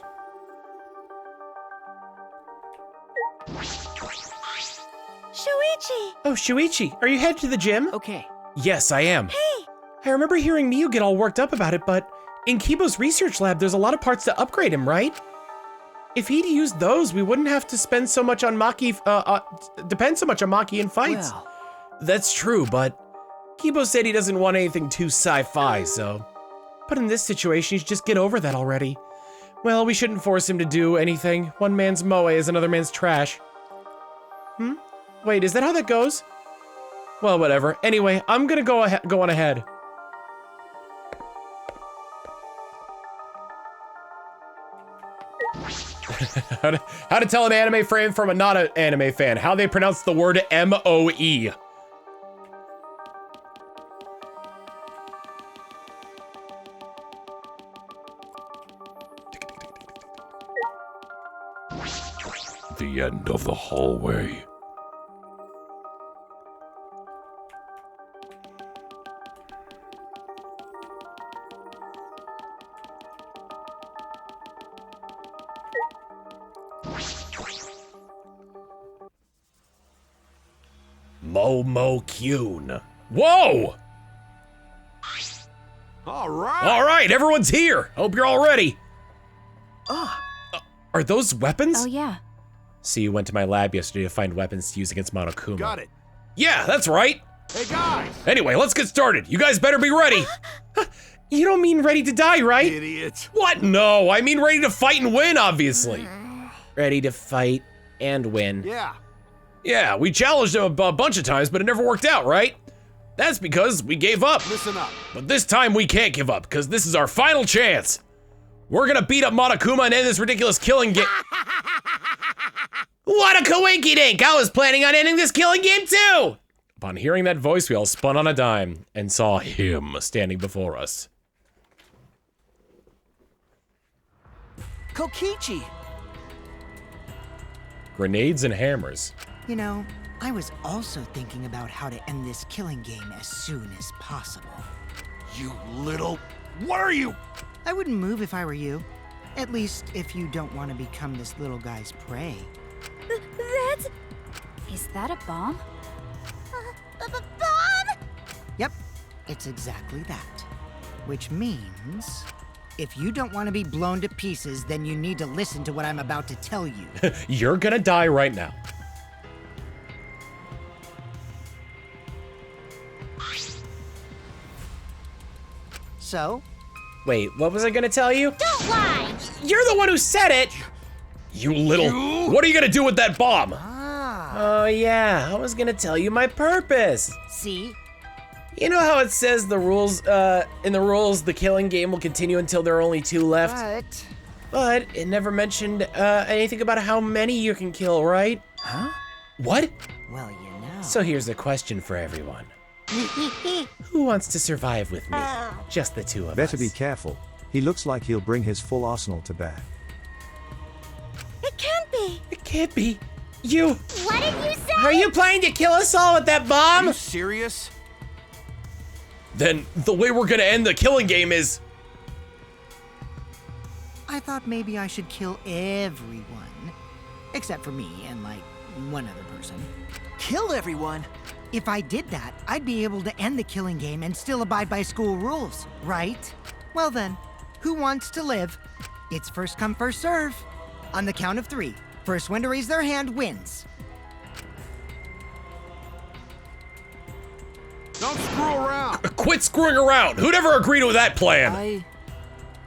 Shuichi! Oh, Shuichi, are you headed to the gym? Okay. Yes, I am. Hey! I remember hearing Miyu get all worked up about it, but in Kibo's research lab, there's a lot of parts to upgrade him, right? If he'd used those, we wouldn't have to spend so much on depend so much on Maki in fights. Well. That's true, but Kibo said he doesn't want anything too sci-fi, so. But in this situation, he should just get over that already. Well, we shouldn't force him to do anything. One man's moe is another man's trash. Wait, is that how that goes? Well, whatever. Anyway, I'm gonna go on ahead. How to tell an anime fan from a not an anime fan. How they pronounce the word M-O-E. The end of the hallway. Momo Kyun. Whoa! All right. All right, everyone's here. Hope you're all ready. Ah. Are those weapons? Oh, yeah. See, you went to my lab yesterday to find weapons to use against Monokuma. Got it. Yeah, that's right. Hey, guys. Anyway, let's get started. You guys better be ready. You don't mean ready to die, right? Idiot. What? No, I mean ready to fight and win, obviously. Ready to fight and win. Yeah. Yeah, we challenged him a bunch of times, but it never worked out, right? That's because we gave up. Listen up. But this time we can't give up, because this is our final chance. We're gonna beat up Monokuma and end this ridiculous killing game. What a coinky dink! I was planning on ending this killing game too! Upon hearing that voice, we all spun on a dime and saw him standing before us. Kokichi! Grenades and hammers. You know, I was also thinking about how to end this killing game as soon as possible. You little... What are you? I wouldn't move if I were you. At least if you don't want to become this little guy's prey. That's... Is that a bomb? Bomb? Yep, it's exactly that. Which means... if you don't want to be blown to pieces, then you need to listen to what I'm about to tell you. You're gonna die right now. So? Wait, what was I gonna tell you? Don't lie! You're the one who said it! You little... What are you gonna do with that bomb? Oh yeah, I was gonna tell you my purpose. See? You know how it says in the rules, the killing game will continue until there are only 2 left? But it never mentioned anything about how many you can kill, right? Huh? What? Well, you know. So here's a question for everyone. Who wants to survive with me? Just the 2 of us. Better be careful. He looks like he'll bring his full arsenal to bear. It can't be! It can't be. You... What did you say? Are you planning to kill us all with that Are bomb? you serious? Then the way we're gonna end the killing game is... I thought maybe I should kill everyone. Except for me and, like, one other person. Kill everyone? If I did that, I'd be able to end the killing game and still abide by school rules, right? Well then, who wants to live? It's first come, first serve. On the count of 3, first one to raise their hand wins. Don't screw around. Quit screwing around! Who'd ever agree to that plan? I...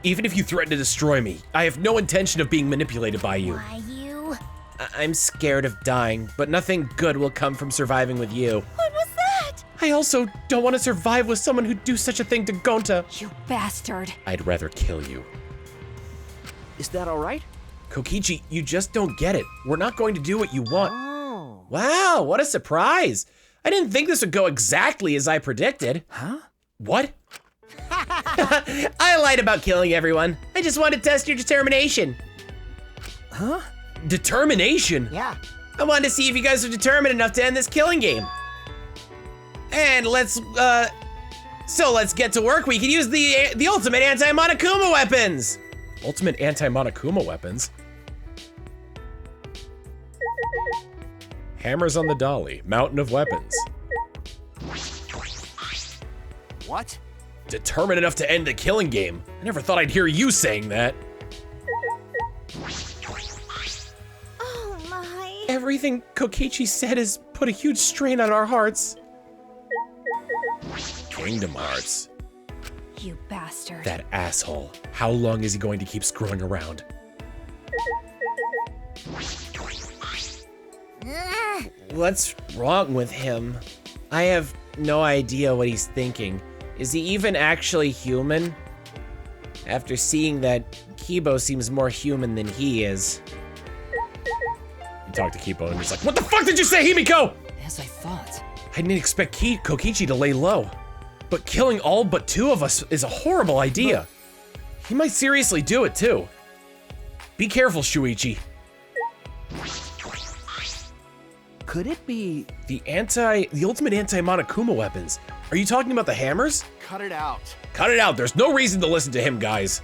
Even if you threaten to destroy me, I have no intention of being manipulated by you. Why, you? I'm scared of dying, but nothing good will come from surviving with you. What was that? I also don't want to survive with someone who'd do such a thing to Gonta. You bastard. I'd rather kill you. Is that all right? Kokichi, you just don't get it. We're not going to do what you want. Oh. Wow, what a surprise. I didn't think this would go exactly as I predicted. Huh? What? I lied about killing everyone. I just wanted to test your determination. Huh? Determination? Yeah. I wanted to see if you guys are determined enough to end this killing game. And let's get to work. We can use the ultimate anti-Monokuma weapons. Ultimate anti-Monokuma weapons? Hammers on the dolly, mountain of weapons. What? Determined enough to end the killing game. I never thought I'd hear you saying that. Oh my. Everything Kokichi said has put a huge strain on our hearts. Kingdom Hearts. You bastard. That asshole. How long is he going to keep screwing around? What's wrong with him? I have no idea what he's thinking. Is he even actually human? After seeing that, Kibo seems more human than he is. You talk to Kipo and he's like, what the fuck did you say, Himiko? As I thought. I didn't expect Kokichi to lay low. But killing all but 2 of us is a horrible idea. He might seriously do it too. Be careful, Shuichi. Could it be... The ultimate anti-Monokuma weapons. Are you talking about the hammers? Cut it out. Cut it out, there's no reason to listen to him, guys.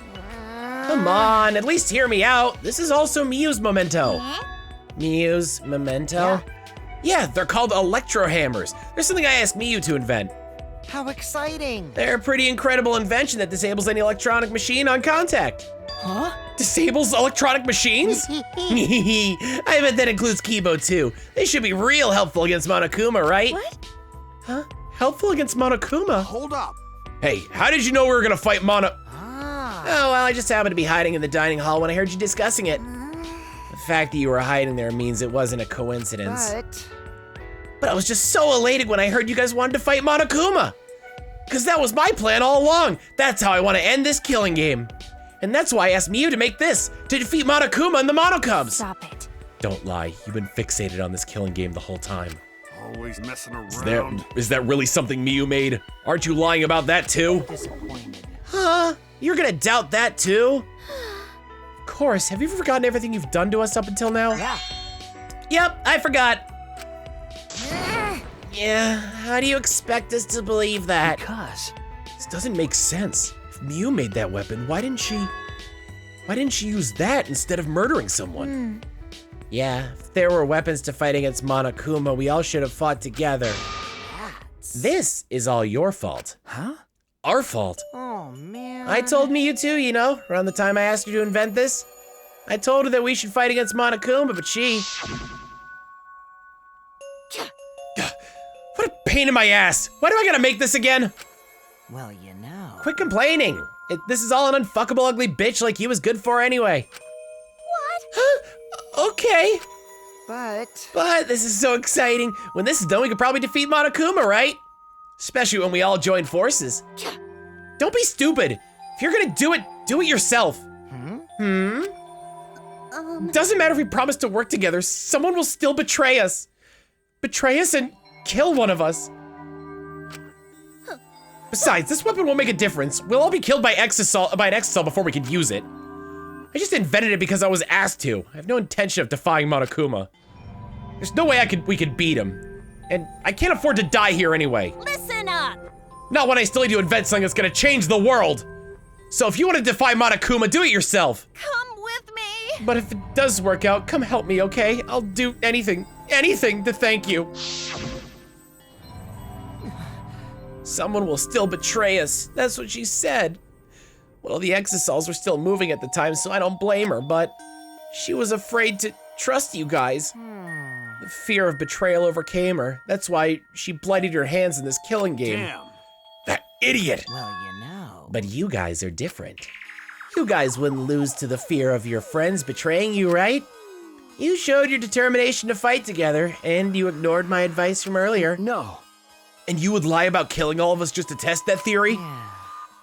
Come on, at least hear me out. This is also Miyu's memento. Miyu's memento? Yeah, they're called electro hammers. There's something I asked Miyu to invent. How exciting! They're a pretty incredible invention that disables any electronic machine on contact. Huh? Disables electronic machines? I bet that includes Kibo too. They should be real helpful against Monokuma, right? What? Huh? Helpful against Monokuma? Hold up. Hey, how did you know we were gonna fight Mono? Ah. Oh, well, I just happened to be hiding in the dining hall when I heard you discussing it. The fact that you were hiding there means it wasn't a coincidence. But I was just so elated when I heard you guys wanted to fight Monokuma. Because that was my plan all along. That's how I want to end this killing game. And that's why I asked Miyu to make this, to defeat Monokuma and the monokubs. Stop it. Don't lie, you've been fixated on this killing game the whole time. Always messing around. Is that really something Miyu made? Aren't you lying about that too? Disappointed. Huh? You're gonna doubt that too? Of course, have you forgotten everything you've done to us up until now? Yeah. Yep, I forgot. Yeah, how do you expect us to believe that? Because This doesn't make sense. If Miyu made that weapon, why didn't she use that instead of murdering someone? Yeah, if there were weapons to fight against Monokuma, we all should have fought together. This is all your fault. Huh? Our fault. Oh, man. I told Miyu too, you know, around the time I asked her to invent this. I told her that we should fight against Monokuma, but she... What a pain in my ass! Why do I gotta make this again? Well, you know. Quit complaining. This is all an unfuckable ugly bitch like you was good for anyway. What? Okay. But this is so exciting. When this is done, we could probably defeat Monokuma, right? Especially when we all join forces. Don't be stupid. If you're gonna do it yourself. Doesn't matter if we promise to work together, someone will still betray us. Betray us and kill one of us. Besides, this weapon won't make a difference. We'll all be killed by an exisal before we can use it. I just invented it because I was asked to. I have no intention of defying Monokuma. There's no way we could beat him. And I can't afford to die here anyway. Listen up! Not when I still need to invent something that's gonna change the world. So if you want to defy Monokuma, do it yourself. Come with me! But if it does work out, come help me, okay? I'll do anything to thank you. Someone will still betray us. That's what she said. Well, the exisals were still moving at the time, so I don't blame her, but she was afraid to trust you guys. The fear of betrayal overcame her. That's why she bloodied her hands in this killing game. Damn. That idiot! Well, you know. But you guys are different. You guys wouldn't lose to the fear of your friends betraying you, right? You showed your determination to fight together, and you ignored my advice from earlier. No. And you would lie about killing all of us just to test that theory?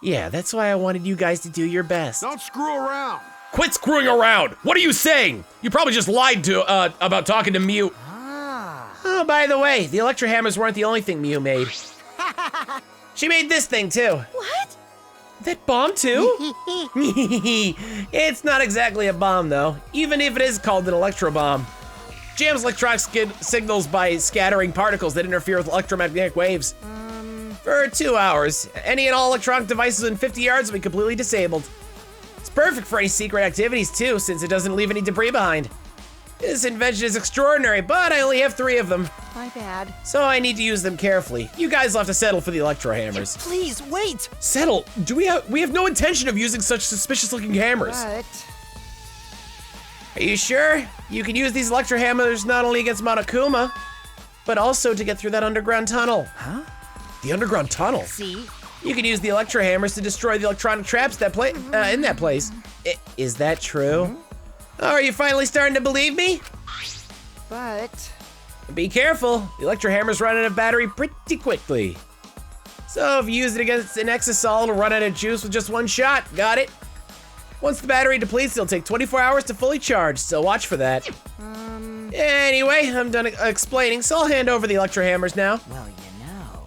Yeah, that's why I wanted you guys to do your best. Don't screw around. Quit screwing around! What are you saying? You probably just lied about talking to Miyu. Oh, by the way, the electro hammers weren't the only thing Miyu made. She made this thing too. What? That bomb too? It's not exactly a bomb though, even if it is called an electro bomb. Jams electronic signals by scattering particles that interfere with electromagnetic waves. For 2 hours, any and all electronic devices within 50 yards will be completely disabled. It's perfect for any secret activities too, since it doesn't leave any debris behind. This invention is extraordinary, but I only have 3 of them. My bad. So I need to use them carefully. You guys will have to settle for the electro hammers. Please, wait! Settle? We have no intention of using such suspicious looking hammers. But... Are you sure? You can use these electro hammers not only against Monokuma, but also to get through that underground tunnel. Huh? The underground tunnel? See? You can use the electro hammers to destroy the electronic traps that in that place. Is that true? Are you finally starting to believe me? But... Be careful, the electro hammers run out of battery pretty quickly. So if you use it against an exisal, it'll run out of juice with just 1 shot, got it? Once the battery depletes, it'll take 24 hours to fully charge, so watch for that. Anyway, I'm done explaining, so I'll hand over the electro hammers now. Well, you know...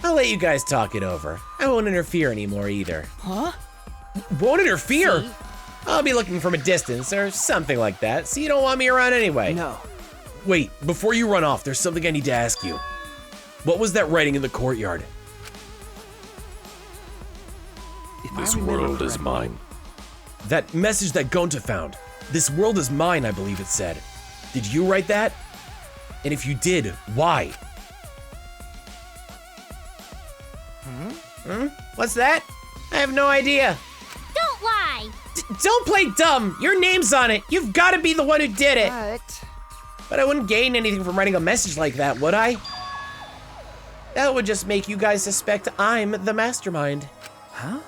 I'll let you guys talk it over. I won't interfere anymore either. Huh? Won't interfere? See? I'll be looking from a distance or something like that, so you don't want me around anyway. No. Wait, before you run off, there's something I need to ask you. What was that writing in the courtyard? This world is mine. That message that Gonta found. This world is mine, I believe it said. Did you write that? And if you did, why? What's that? I have no idea. Don't lie! Don't play dumb! Your name's on it! You've gotta be the one who did it! But I wouldn't gain anything from writing a message like that, would I? That would just make you guys suspect I'm the mastermind. Huh?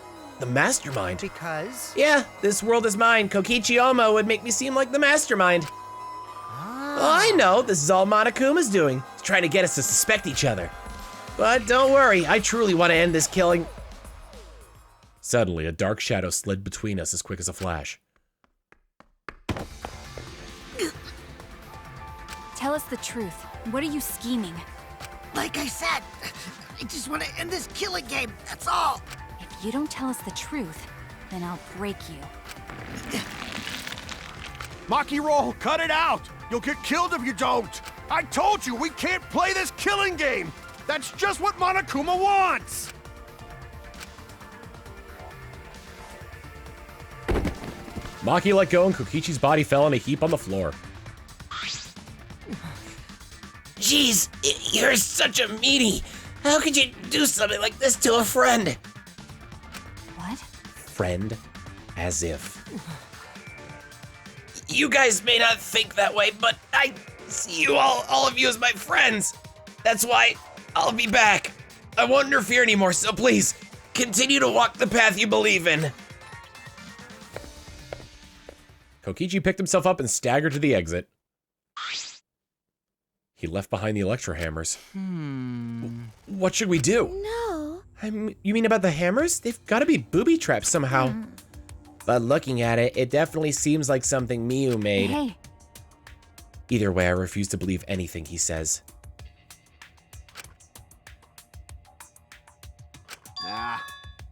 The mastermind? Because? Yeah, this world is mine. Kokichi Omo would make me seem like the mastermind. Oh, I know, this is all Monokuma's doing. He's trying to get us to suspect each other. But don't worry, I truly want to end this killing. Suddenly, a dark shadow slid between us as quick as a flash. Tell us the truth. What are you scheming? Like I said, I just want to end this killing game, that's all. If you don't tell us the truth, then I'll break you. Maki roll, cut it out! You'll get killed if you don't! I told you, we can't play this killing game! That's just what Monokuma wants! Maki let go and Kokichi's body fell in a heap on the floor. Jeez, you're such a meanie. How could you do something like this to a friend? What? Friend? As if. You guys may not think that way, but I see you all of you as my friends. That's why I'll be back. I won't interfere anymore, so please, continue to walk the path you believe in. Kokichi picked himself up and staggered to the exit. He left behind the Electro hammers. What should we do? No. You mean about the hammers? They've got to be booby traps somehow. But looking at it, it definitely seems like something Miu made. Hey. Either way, I refuse to believe anything he says. Nah.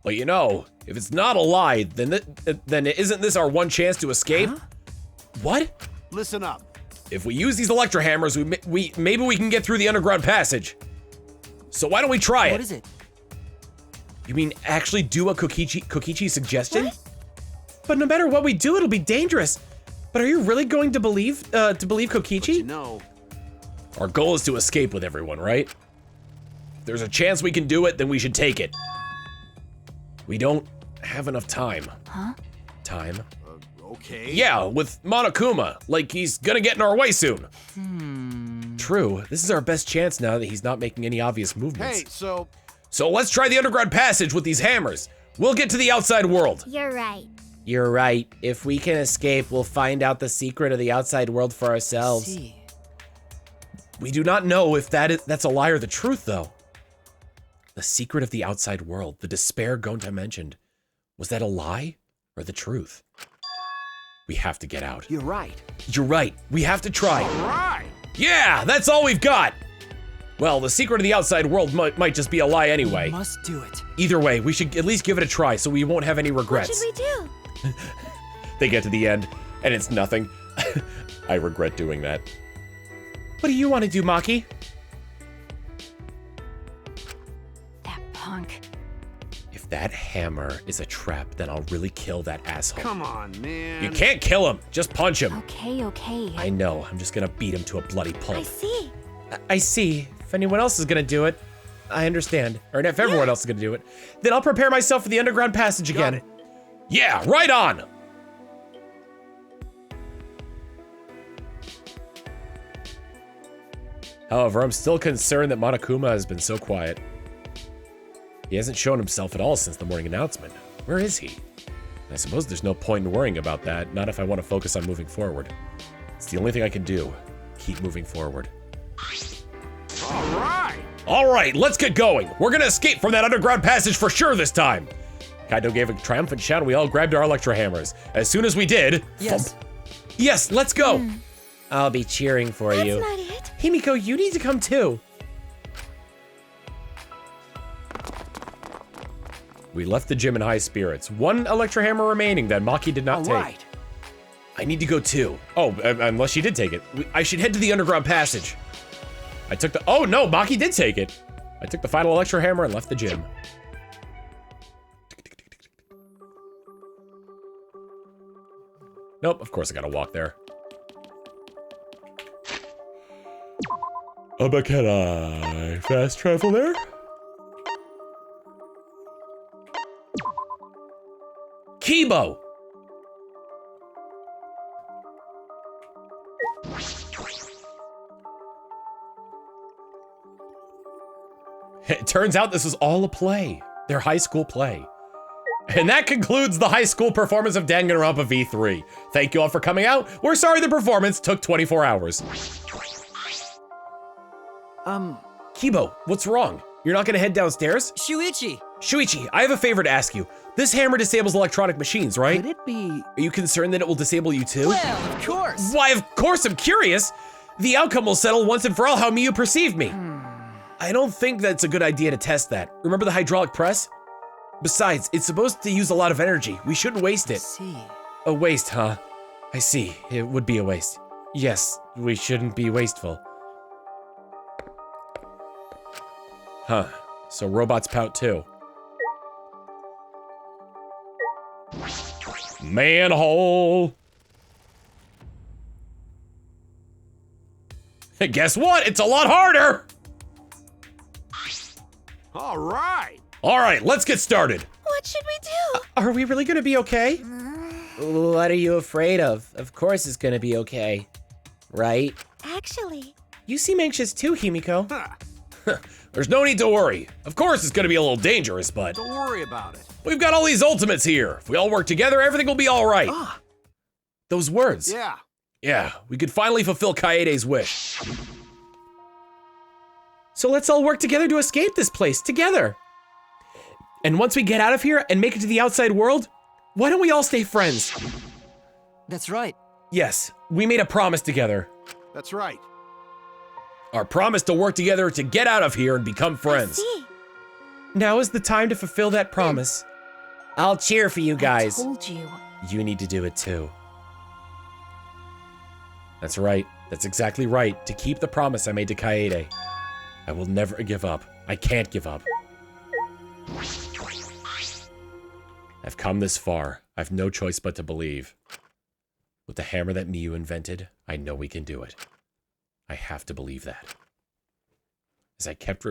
Well, you know, if it's not a lie, then isn't this our one chance to escape? Huh? What? Listen up. If we use these Electro hammers, maybe we can get through the underground passage. So why don't we try it? What is it? You mean actually do what Kokichi suggested? What? But no matter what we do, it'll be dangerous. But are you really going to believe Kokichi? But you know. Our goal is to escape with everyone, right? If there's a chance we can do it, then we should take it. We don't have enough time. Huh? Time? Okay. Yeah, with Monokuma. Like he's gonna get in our way soon. True. This is our best chance now that he's not making any obvious movements. Hey, so let's try the underground passage with these hammers. We'll get to the outside world. You're right. You're right. If we can escape, we'll find out the secret of the outside world for ourselves. See. We do not know if that's a lie or the truth, though. The secret of the outside world, the despair Gonta mentioned. Was that a lie or the truth? We have to get out. You're right. You're right. We have to try. all right. Yeah, that's all we've got. Well, the secret of the outside world might just be a lie anyway. We must do it. Either way, we should at least give it a try so we won't have any regrets. What should we do? They get to the end, and it's nothing. I regret doing that. What do you want to do, Maki? That punk. If that hammer is a trap, then I'll really kill that asshole. Come on, man. You can't kill him. Just punch him. Okay. I know. I'm just gonna beat him to a bloody pulp. I see. I see. If anyone else is gonna do it, I understand. Or if everyone else is gonna do it, then I'll prepare myself for the underground passage again. it. Yeah, right on. However, I'm still concerned that Monokuma has been so quiet. He hasn't shown himself at all since the morning announcement. Where is he? I suppose there's no point in worrying about that, not if I want to focus on moving forward. It's the only thing I can do. Keep moving forward. All right. All right, let's get going. We're gonna escape from that underground passage for sure this time. Kaido gave a triumphant shout and we all grabbed our Electro hammers. As soon as we did, Yes. thump. Yes, let's go. I'll be cheering for That's you. not it. Himiko, you need to come too. We left the gym in high spirits. One Electro hammer remaining that Maki did not All take. right. I need to go too. Oh, unless she did take it. I should head to the underground passage. I took the, oh no, Maki did take it. I took the final Electro hammer and left the gym. Nope, of course I gotta walk there. But can I fast travel there? Kibo! It turns out this was all a play. Their high school play. And that concludes the high school performance of Danganronpa V3. Thank you all for coming out. We're sorry the performance took 24 hours. Kibo, what's wrong? You're not gonna head downstairs? Shuichi! Shuichi, I have a favor to ask you. This hammer disables electronic machines, right? Could it be? Are you concerned that it will disable you too? Well, of course! Why, of course I'm curious! The outcome will settle once and for all how Miyu perceived me. I don't think that's a good idea to test that. Remember the hydraulic press? Besides, it's supposed to use a lot of energy. We shouldn't waste it. I see. A waste, huh? I see. It would be a waste. Yes, we shouldn't be wasteful. Huh. So robots pout too. Manhole! Guess what? It's a lot harder! All right. All right, let's get started. What should we do? Are we really gonna be okay? What are you afraid of? Of course it's gonna be okay. Right? Actually, You seem anxious too, Himiko. There's no need to worry. Of course it's gonna be a little dangerous, but Don't worry about it. we've got all these ultimates here. If we all work together, everything will be all right. Those words. Yeah. Yeah, we could finally fulfill Kaede's wish. So let's all work together to escape this place, together. And once we get out of here and make it to the outside world, why don't we all stay friends? That's right. Yes, we made a promise together. That's right. Our promise to work together to get out of here and become friends. see. Now is the time to fulfill that promise. I'll cheer for you guys. I told you. You need to do it too. That's right. That's exactly right. To keep the promise I made to Kaede. I will never give up. I can't give up. I've come this far. I've no choice but to believe. With the hammer that Miyu invented, I know we can do it. I have to believe that. As I kept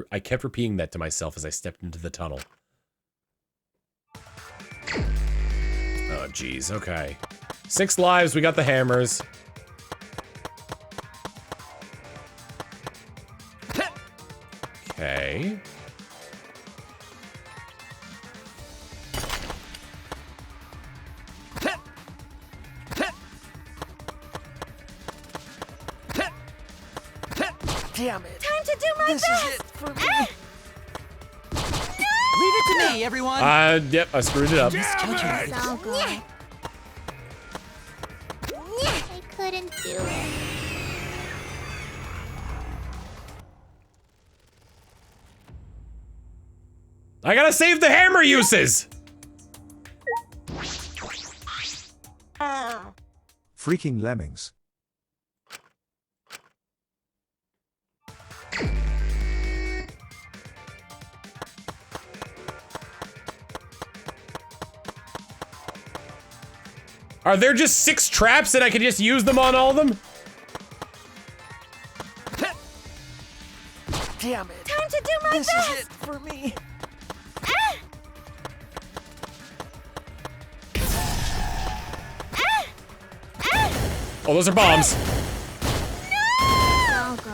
repeating that to myself as I stepped into the tunnel. Oh, geez. Okay. 6 lives. We got the hammers. Okay. Damn it. Time to do my This best. is it for me. Leave it to me, everyone. Yep, I screwed it up. Miscalculated. It's all good. I couldn't do it. I gotta save the hammer uses! Freaking lemmings. Are there just 6 traps and I can just use them on all of them? Damn it. Time to do my This best. is it for me. Oh, those are bombs. I'll go.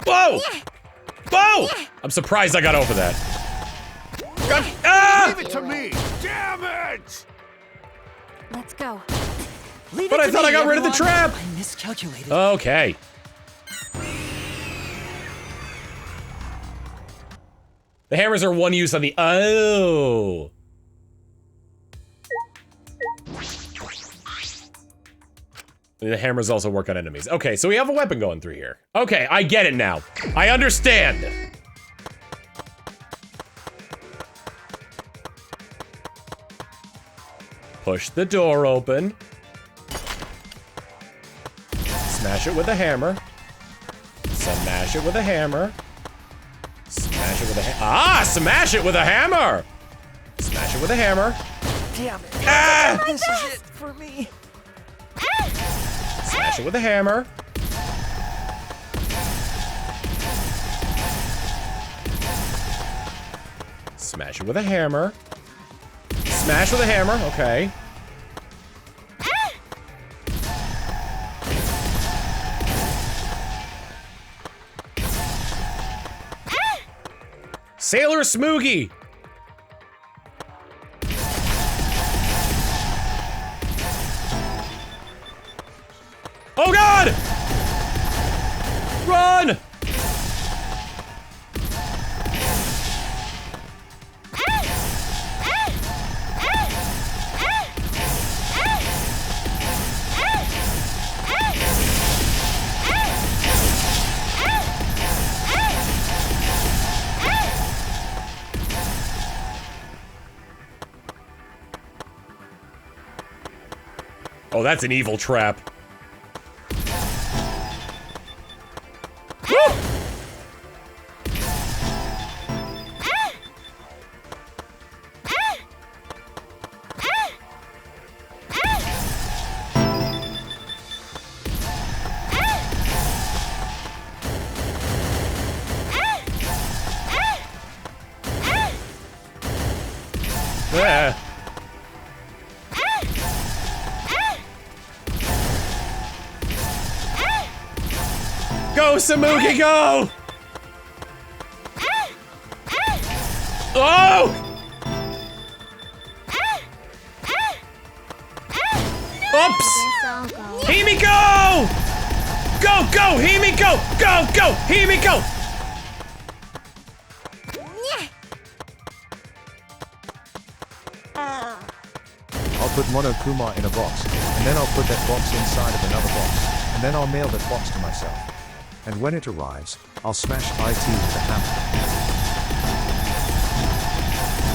Whoa! Whoa! I'm surprised I got over that. Ah! Leave it to me. Damn it! Let's go. Leave But it I to thought me, I got rid of the everyone. trap. I miscalculated. Okay. The hammers are one use on the. Oh. The hammers also work on enemies. Okay, so we have a weapon going through here. Okay, I get it now. I understand. Push the door open. Smash it with a hammer. Smash it with a hammer. Smash it with a hammer. Smash it with a hammer! Smash it with a hammer. Damn it. Ah! This is it for me. Smash it with a hammer. Smash it with a hammer. Smash with a hammer, okay. Sailor Smoogie! Oh God! Run! Oh, that's an evil trap. Woo! Ah. Go, Samugi, go! Oh! Oops! Himi, go! Go, go, Himi, go! Go, go, Himi, go! I'll put Monokuma in a box, and then I'll put that box inside of another box, and then I'll mail that box to myself. And when it arrives, I'll smash IT with a hammer.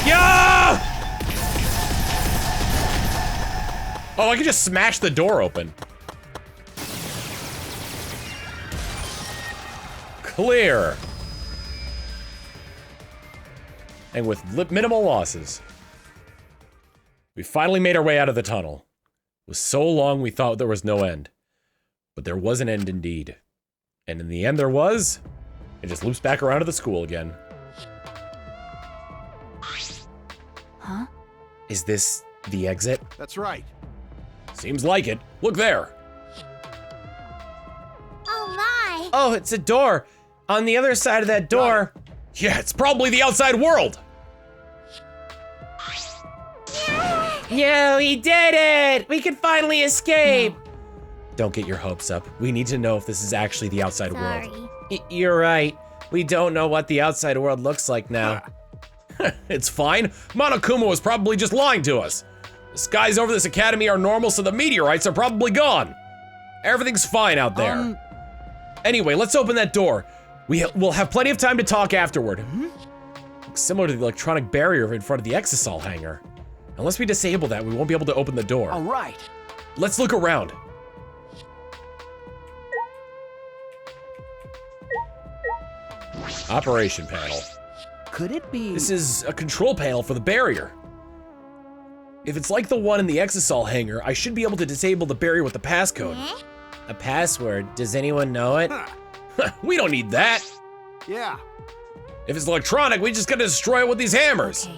Yeah! Oh, I can just smash the door open. Clear. And with minimal losses. We finally made our way out of the tunnel. It was so long we thought there was no end. But there was an end indeed. And in the end there was. It just loops back around to the school again. Huh? Is this the exit? That's right. Seems like it. Look there. Oh my! Oh, it's a door. On the other side of that door. Yeah, it's probably the outside world. Yeah, we did it! We can finally escape! Don't get your hopes up. We need to know if this is actually the outside world. You're right. We don't know what the outside world looks like now. It's fine. Monokuma was probably just lying to us. The skies over this academy are normal, so the meteorites are probably gone. Everything's fine out there. Anyway, let's open that door. We'll have plenty of time to talk afterward. Similar to the electronic barrier in front of the Exisol hangar. Unless we disable that, we won't be able to open the door. All right. Let's look around. Operation panel. Could it be? This is a control panel for the barrier. If it's like the one in the Exisol hangar, I should be able to disable the barrier with the passcode. A password? Does anyone know it? We don't need that. Yeah. If it's electronic, we just gotta destroy it with these hammers.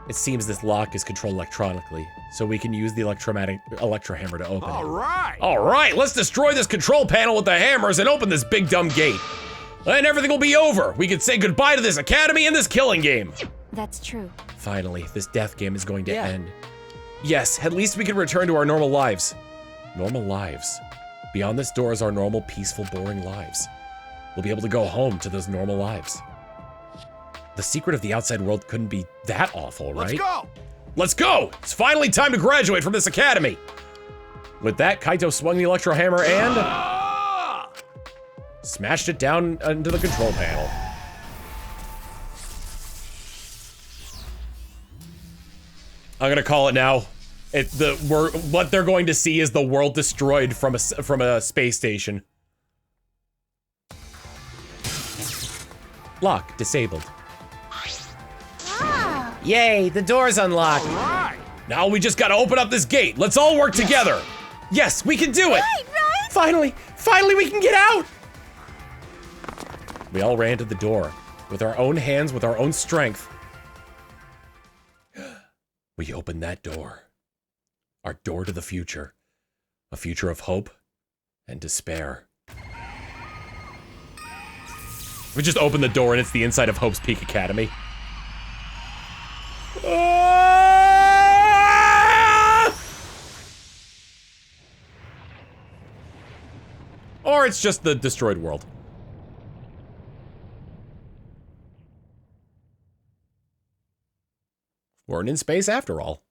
It seems this lock is controlled electronically, so we can use the electro hammer to open it. All right, let's destroy this control panel with the hammers and open this big dumb gate. And everything will be over. We can say goodbye to this academy and this killing game. That's true. Finally, this death game is going to end. Yes, at least we can return to our normal lives. Normal lives. Beyond this door is our normal, peaceful, boring lives. We'll be able to go home to those normal lives. The secret of the outside world couldn't be that awful, right? Let's go! Let's go! It's finally time to graduate from this academy! With that, Kaito swung the electro hammer and smashed it down into the control panel. I'm gonna call it now. What they're going to see is the world destroyed from a space station. Lock disabled. Wow. Yay, the door's unlocked. All right. Now we just gotta open up this gate. Let's all work together. Yes, we can do it. Right? Finally we can get out. We all ran to the door with our own hands, with our own strength. We opened that door. Our door to the future. A future of hope and despair. We just open the door and it's the inside of Hope's Peak Academy. Or it's just the destroyed world. We're in space after all.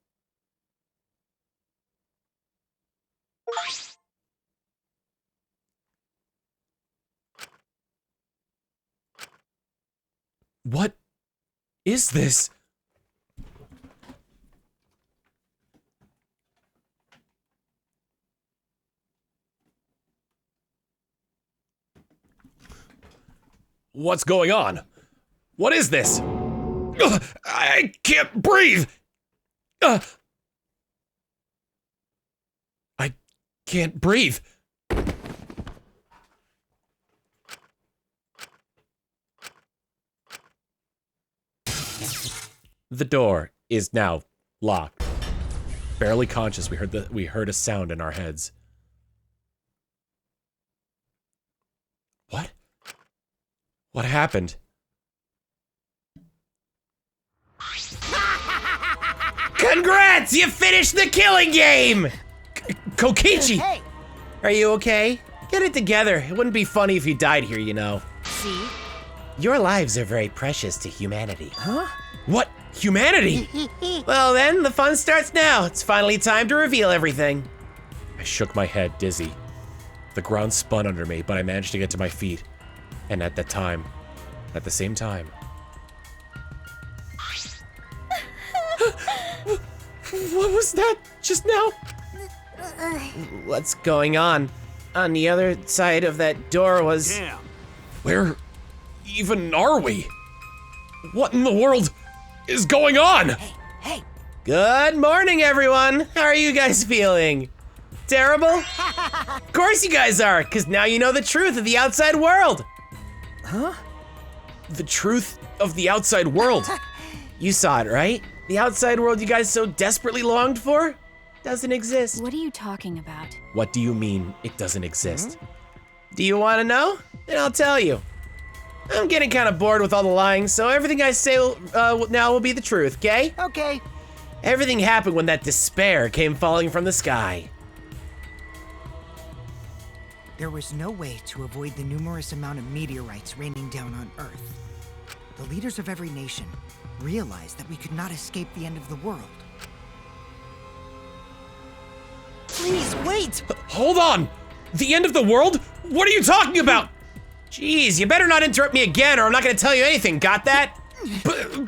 What is this? What's going on? What is this? Ugh, I can't breathe. I can't breathe. The door is now locked. Barely conscious, we heard a sound in our heads. What? What happened? Congrats! You finished the killing game! Kokichi! Hey, Are you okay? Get it together. It wouldn't be funny if you died here, you know. see? Your lives are very precious to humanity. Huh? What? Humanity? Well then, the fun starts now. It's finally time to reveal everything. I shook my head, dizzy. The ground spun under me, but I managed to get to my feet. And at the same time. What was that just now? What's going on? On the other side of that door was... Damn. Where even are we? What in the world is going on? Hey, Good morning, everyone. How are you guys feeling? Terrible? Of course you guys are, because now you know the truth of the outside world. huh? The truth of the outside world. You saw it, right? The outside world you guys so desperately longed for doesn't exist. What are you talking about? What do you mean it doesn't exist? Do you want to know? Then I'll tell you. I'm getting kind of bored with all the lying, so everything I say now will be the truth, okay? Okay. Everything happened when that despair came falling from the sky. There was no way to avoid the numerous amount of meteorites raining down on Earth. The leaders of every nation realized that we could not escape the end of the world. Please, wait! Hold on! The end of the world? What are you talking about? Jeez, you better not interrupt me again or I'm not gonna tell you anything, got that?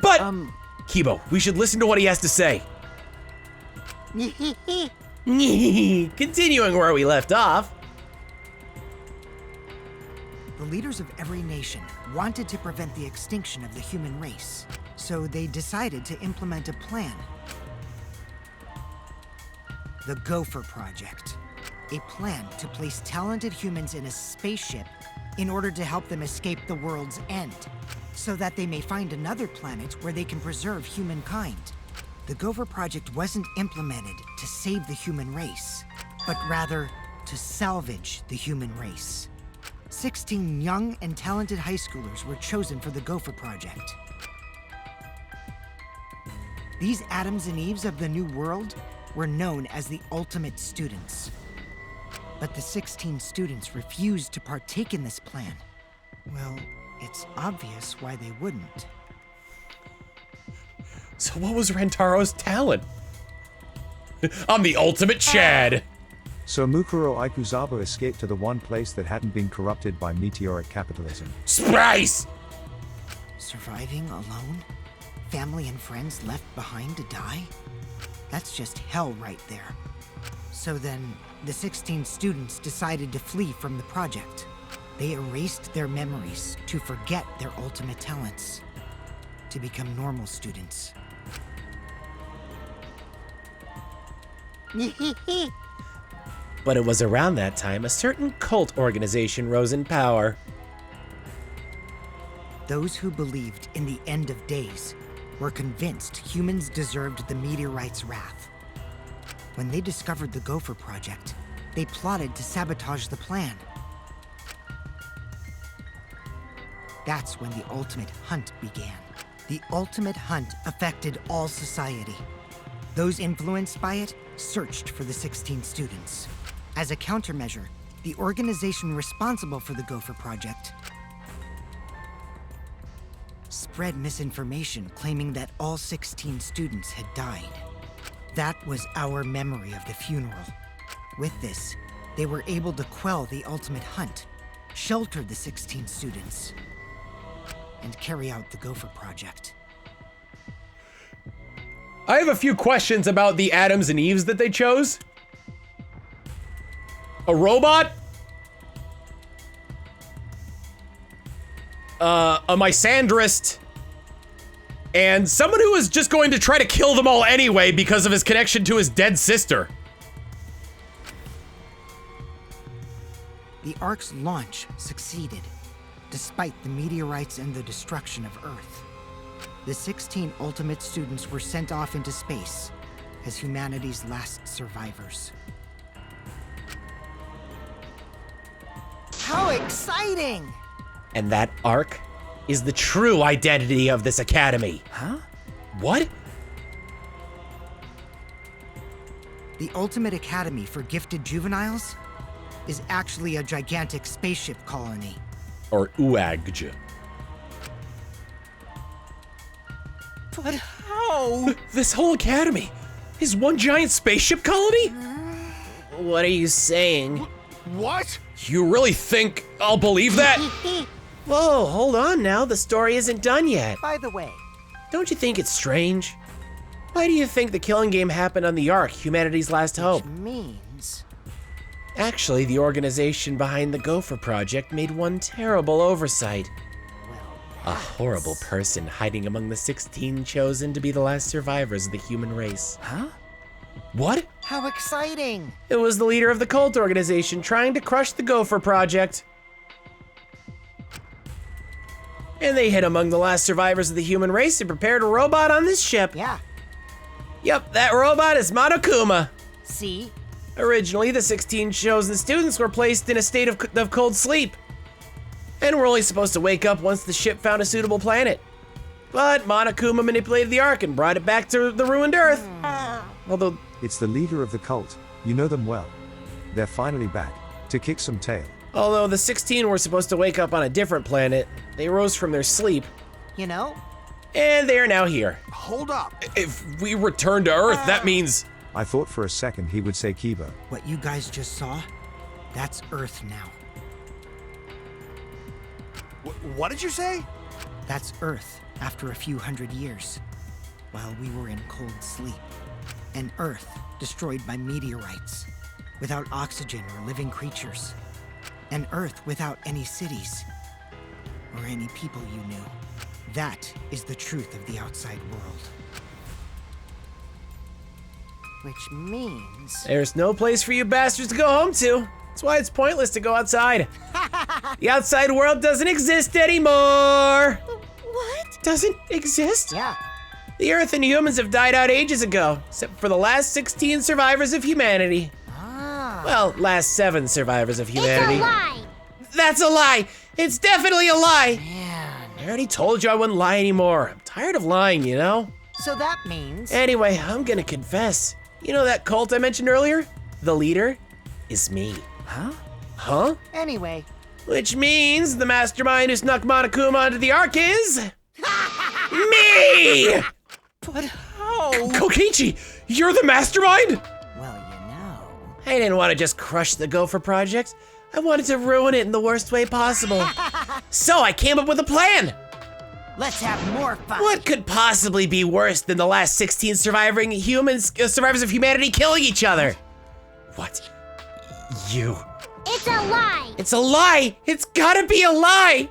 But Kibo, we should listen to what he has to say. Continuing where we left off. The leaders of every nation wanted to prevent the extinction of the human race, so they decided to implement a plan. The Gopher Project. A plan to place talented humans in a spaceship in order to help them escape the world's end, so that they may find another planet where they can preserve humankind. The Gopher Project wasn't implemented to save the human race, but rather to salvage the human race. 16 young and talented high schoolers were chosen for the Gopher Project. These Adams and Eves of the New World were known as the ultimate students. But the 16 students refused to partake in this plan. Well, it's obvious why they wouldn't. So what was Rantaro's talent? I'm the ultimate Chad. So Mukuro Aikuzawa escaped to the one place that hadn't been corrupted by meteoric capitalism. Space! Surviving alone? Family and friends left behind to die? That's just hell right there. So then, the 16 students decided to flee from the project. They erased their memories to forget their ultimate talents, to become normal students. But it was around that time a certain cult organization rose in power. Those who believed in the end of days were convinced humans deserved the meteorite's wrath. When they discovered the Gopher Project, they plotted to sabotage the plan. That's when the ultimate hunt began. The ultimate hunt affected all society. Those influenced by it searched for the 16 students. As a countermeasure, the organization responsible for the Gopher Project spread misinformation claiming that all 16 students had died. That was our memory of the funeral. With this, they were able to quell the ultimate hunt, shelter the 16 students, and carry out the Gopher Project. I have a few questions about the Adams and Eves that they chose. A robot? A misandrist? And someone who was just going to try to kill them all anyway because of his connection to his dead sister. The Ark's launch succeeded, despite the meteorites and the destruction of Earth. The 16 ultimate students were sent off into space as humanity's last survivors. How exciting! And that Ark is the true identity of this academy. Huh? What? The Ultimate Academy for Gifted Juveniles is actually a gigantic spaceship colony. Or UAGJ. But how? This whole academy is one giant spaceship colony? What are you saying? What? You really think I'll believe that? Whoa, hold on now. The story isn't done yet. By the way, Don't you think it's strange? Why do you think the killing game happened on the Ark, humanity's last hope? which means... Actually, the organization behind the Gopher Project made one terrible oversight. A horrible person hiding among the 16 chosen to be the last survivors of the human race. Huh? What? How exciting! It was the leader of the cult organization trying to crush the Gopher Project. And they hid among the last survivors of the human race and prepared a robot on this ship. Yeah. Yep, that robot is Monokuma. See? Originally, the 16 chosen students were placed in a state of cold sleep, and were only supposed to wake up once the ship found a suitable planet. But Monokuma manipulated the Ark and brought it back to the ruined Earth. Although... It's the leader of the cult. You know them well. They're finally back to kick some tail. Although the 16 were supposed to wake up on a different planet, they rose from their sleep, You know? and they are now here. Hold up. If we return to Earth, that means... I thought for a second he would say Kiba. What you guys just saw? That's Earth now. What did you say? That's Earth after a few hundred years, while we were in cold sleep. An Earth destroyed by meteorites, without oxygen or living creatures. An Earth without any cities, or any people you knew. That is the truth of the outside world. Which means... There's no place for you bastards to go home to. That's why it's pointless to go outside. The outside world doesn't exist anymore. What? Doesn't exist? Yeah. The Earth and humans have died out ages ago, except for the last 16 survivors of humanity. Ah. Well, last 7 survivors of humanity. It's a lie! That's a lie! It's definitely a lie! Man. I already told you I wouldn't lie anymore. I'm tired of lying, you know? So that means... Anyway, I'm gonna confess. You know that cult I mentioned earlier? The leader is me. Huh? Huh? Anyway. Which means the mastermind who snuck Monokuma onto the Ark is... me! But how? Kokichi, you're the mastermind? Well, you know... I didn't want to just crush the Gopher Project. I wanted to ruin it in the worst way possible. So I came up with a plan. Let's have more fun. What could possibly be worse than the last 16 survivors of humanity killing each other? What? You. It's a lie. It's a lie. It's gotta be a lie.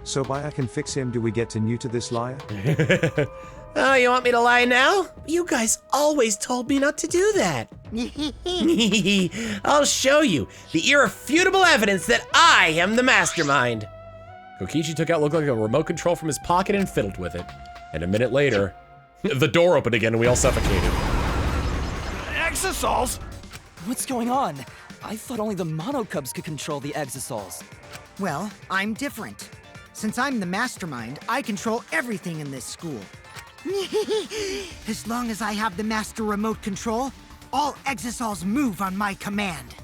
So by I can fix him, do we get to neuter this liar? Oh, you want me to lie now? You guys always told me not to do that. I'll show you the irrefutable evidence that I am the mastermind. Kokichi took out what looked like a remote control from his pocket and fiddled with it. And a minute later, the door opened again and we all suffocated. Exosols? What's going on? I thought only the monokubs could control the exosols. Well, I'm different. Since I'm the mastermind, I control everything in this school. As long as I have the master remote control, all exosols move on my command.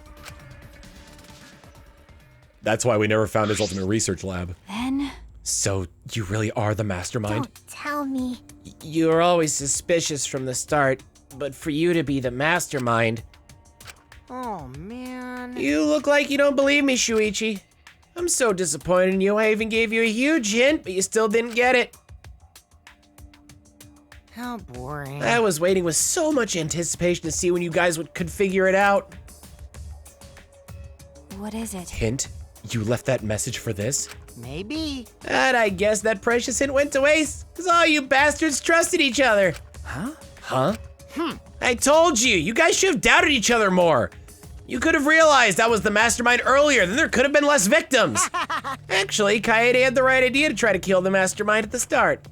That's why we never found his ultimate research lab. Then? So, you really are the mastermind? Don't tell me. You were always suspicious from the start, but for you to be the mastermind... Oh, man. You look like you don't believe me, Shuichi. I'm so disappointed in you. I even gave you a huge hint, but you still didn't get it. How boring. I was waiting with so much anticipation to see when you guys could figure it out. What is it? Hint? You left that message for this? Maybe. And I guess that precious hint went to waste, because all you bastards trusted each other. Huh? Huh? I told you, you guys should have doubted each other more. You could have realized I was the mastermind earlier, then there could have been less victims. Actually, Kaede had the right idea to try to kill the mastermind at the start.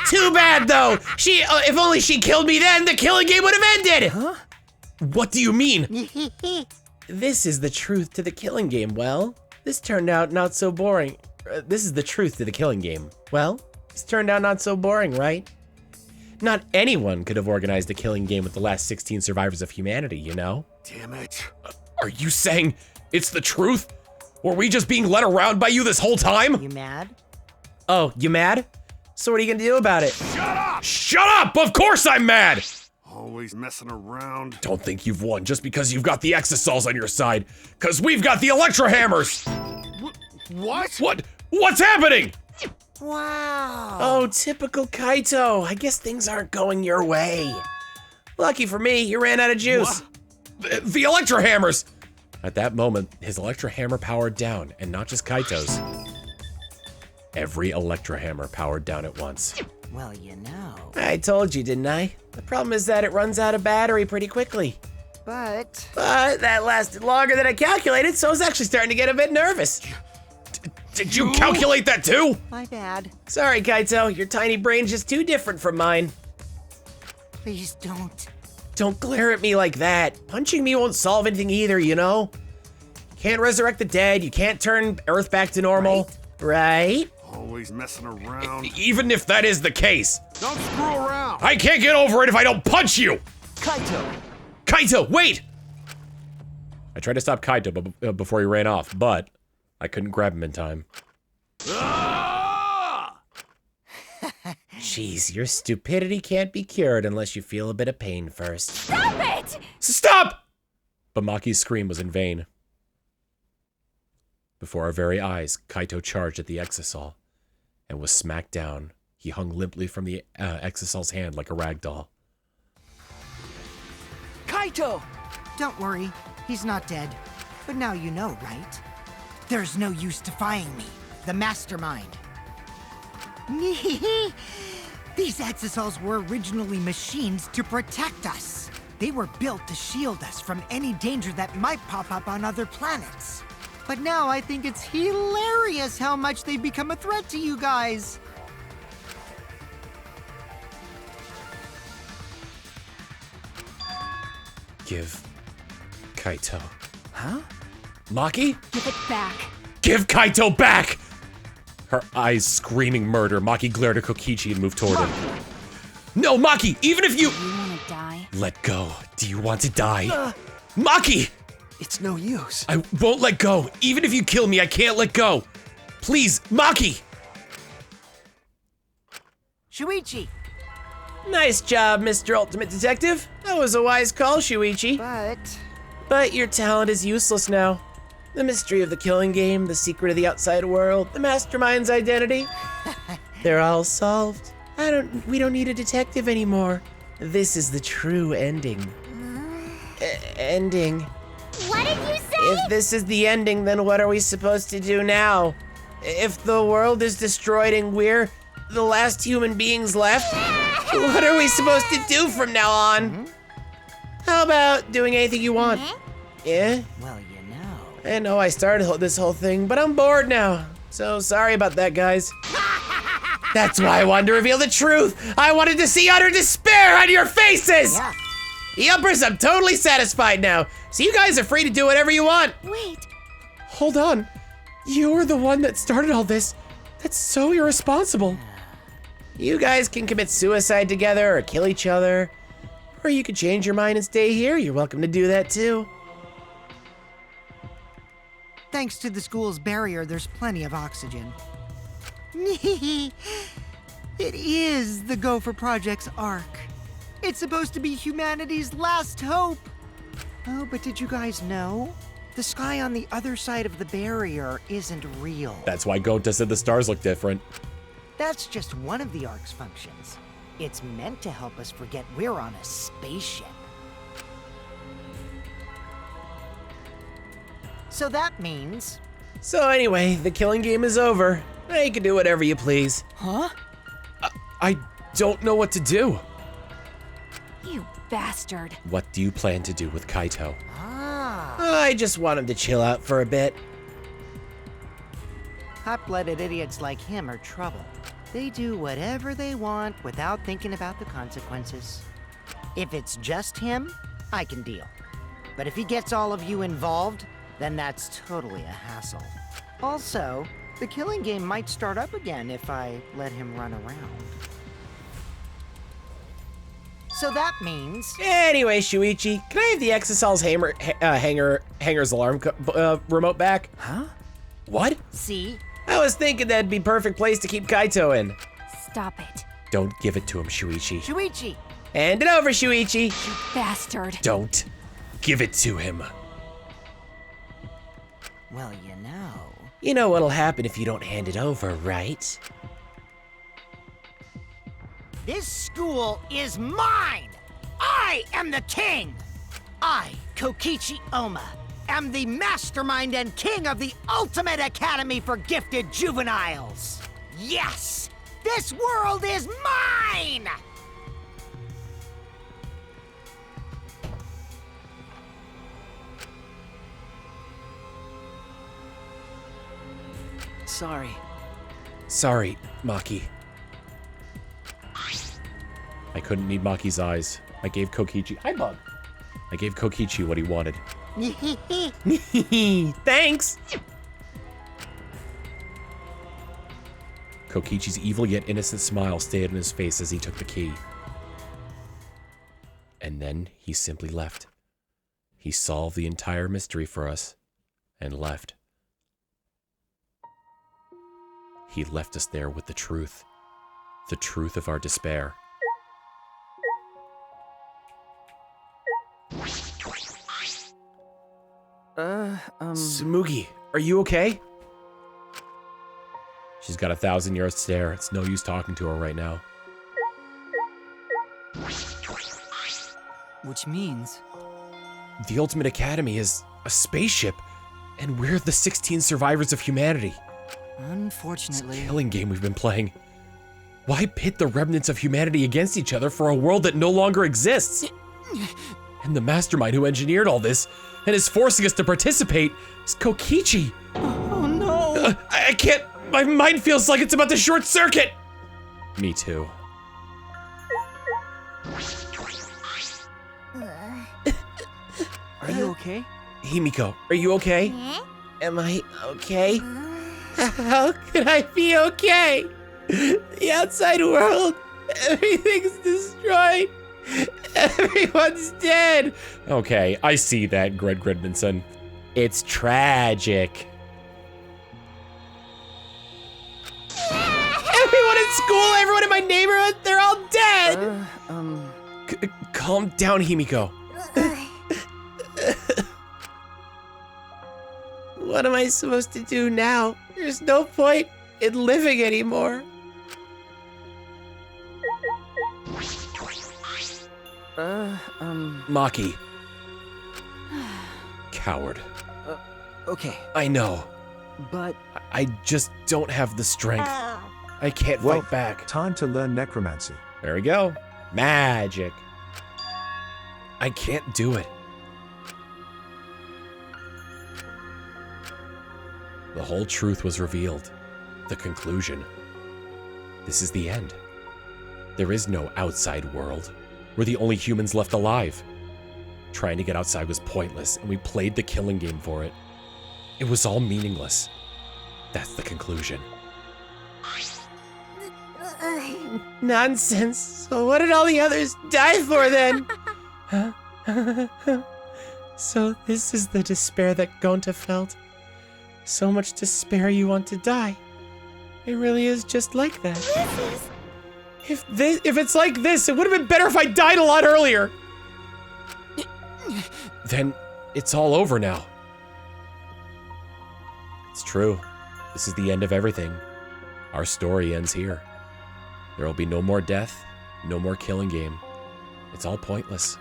Too bad though, if only she killed me then, the killing game would have ended. Huh? What do you mean? This is the truth to the killing game. Well, this turned out not so boring. This is the truth to the killing game. Well, this turned out not so boring, right? Not anyone could have organized a killing game with the last 16 survivors of humanity, you know? Damn it. Are you saying it's the truth? Were we just being led around by you this whole time? You mad? Oh, you mad? So what are you gonna do about it? Shut up! Shut up! Of course I'm mad! Always messing around. Don't think you've won just because you've got the exosols on your side. Cause we've got the electro hammers! What? What's happening? Wow. Oh, typical Kaito. I guess things aren't going your way. Lucky for me, you ran out of juice. The electro hammers! At that moment, his electro hammer powered down, and not just Kaito's. Every electro hammer powered down at once. Well, you know. I told you, didn't I? The problem is that it runs out of battery pretty quickly. But that lasted longer than I calculated, so I was actually starting to get a bit nervous. Did you calculate that too? my bad. Sorry, Kaito, your tiny brain's just too different from mine. Please don't. Don't glare at me like that. Punching me won't solve anything either, you know? Can't resurrect the dead, you can't turn Earth back to normal. Right? Always messing around. Even if that is the case. Don't screw around. I can't get over it if I don't punch you! Kaito! Kaito, wait! I tried to stop Kaito before he ran off, but I couldn't grab him in time. Jeez, your stupidity can't be cured unless you feel a bit of pain first. Stop it! Stop! But Maki's scream was in vain. Before our very eyes, Kaito charged at the exosol and was smacked down. He hung limply from the exosol's hand like a rag doll. Kaito! Don't worry, he's not dead. But now you know, right? There's no use defying me, the mastermind. These exosols were originally machines to protect us. They were built to shield us from any danger that might pop up on other planets. But now I think it's hilarious how much they've become a threat to you guys. Give Kaito. Huh? Maki? Give it back. Give Kaito back! Her eyes screaming murder, Maki glared at Kokichi and moved toward him. No, Maki, even if you... You wanna die? Let go. Do you want to die? Maki! It's no use. I won't let go. Even if you kill me, I can't let go. Please, Maki! Shuichi! Nice job, Mr. Ultimate Detective. That was a wise call, Shuichi. But your talent is useless now. The mystery of the killing game, the secret of the outside world, the mastermind's identity. They're all solved. We don't need a detective anymore. This is the true ending. Ending. What did you say? If this is the ending, then what are we supposed to do now? If the world is destroyed and we're the last human beings left, what are we supposed to do from now on? How about doing anything you want? Yeah? Well, you know. I know I started this whole thing, but I'm bored now. So sorry about that, guys. That's why I wanted to reveal the truth. I wanted to see utter despair on your faces. Yeah. Yuppers, I'm totally satisfied now. So you guys are free to do whatever you want. Wait, Hold on. You were the one that started all this. That's so irresponsible. You guys can commit suicide together or kill each other. Or you could change your mind and stay here. You're welcome to do that too. Thanks to the school's barrier, there's plenty of oxygen. It is the Gopher Project's arc. It's supposed to be humanity's last hope. Oh, but did you guys know? The sky on the other side of the barrier isn't real. That's why Gonta said the stars look different. That's just one of the arc's functions. It's meant to help us forget we're on a spaceship. So that means... So anyway, the killing game is over. Now you can do whatever you please. Huh? I don't know what to do. you bastard. What do you plan to do with Kaito? I just want him to chill out for a bit. Hot-blooded idiots like him are trouble. They do whatever they want without thinking about the consequences. If it's just him, I can deal. But if he gets all of you involved, then that's totally a hassle. Also, the killing game might start up again if I let him run around. So that means... Anyway, Shuichi, can I have the Exosol's hanger's alarm remote back? Huh? What? See? I was thinking that'd be perfect place to keep Kaito in. Stop it, Don't give it to him, Shuichi. Shuichi! Hand it over, Shuichi. bastard. Don't give it to him. Well, you know... You know what'll happen if you don't hand it over, right? This school is mine! I am the king! I, Kokichi Oma, am the mastermind and king of the ultimate academy for gifted juveniles! Yes! This world is mine! Sorry. Sorry, Maki. I couldn't need Maki's eyes. I gave Kokichi... Hi, Bug. I gave Kokichi what he wanted. Thanks. Kokichi's evil yet innocent smile stayed on his face as he took the key. And then he simply left. He solved the entire mystery for us and left. He left us there with the truth of our despair. Smugi, are you okay? She's got a 1,000-yard stare. It's no use talking to her right now. Which means... The Ultimate Academy is a spaceship, and we're the 16 survivors of humanity. Unfortunately... It's a killing game we've been playing. Why pit the remnants of humanity against each other for a world that no longer exists? And the mastermind who engineered all this and is forcing us to participate is Kokichi. Oh no! I can't... My mind feels like it's about to short circuit! Me too. Are you okay? Himiko, are you okay? Huh? Am I okay? How could I be okay? The outside world, everything's destroyed. Everyone's dead. Okay, I see that, Gred Gridmanson. It's tragic. Everyone in school, everyone in my neighborhood, they're all dead. Calm down, Himiko. What am I supposed to do now? There's no point in living anymore. Maki. Coward. Okay. I know. But... I just don't have the strength. I can't fight back. Time to learn necromancy. There we go. Magic. I can't do it. The whole truth was revealed. The conclusion. This is the end. There is no outside world. We're the only humans left alive. Trying to get outside was pointless, and we played the killing game for it. It was all meaningless. That's the conclusion. Nonsense. So what did all the others die for then? So this is the despair that Gonta felt. So much despair you want to die. It really is just like that. If it's like this, it would have been better if I died a lot earlier. Then it's all over now. It's true. This is the end of everything. Our story ends here. There will be no more death, no more killing game. It's all pointless.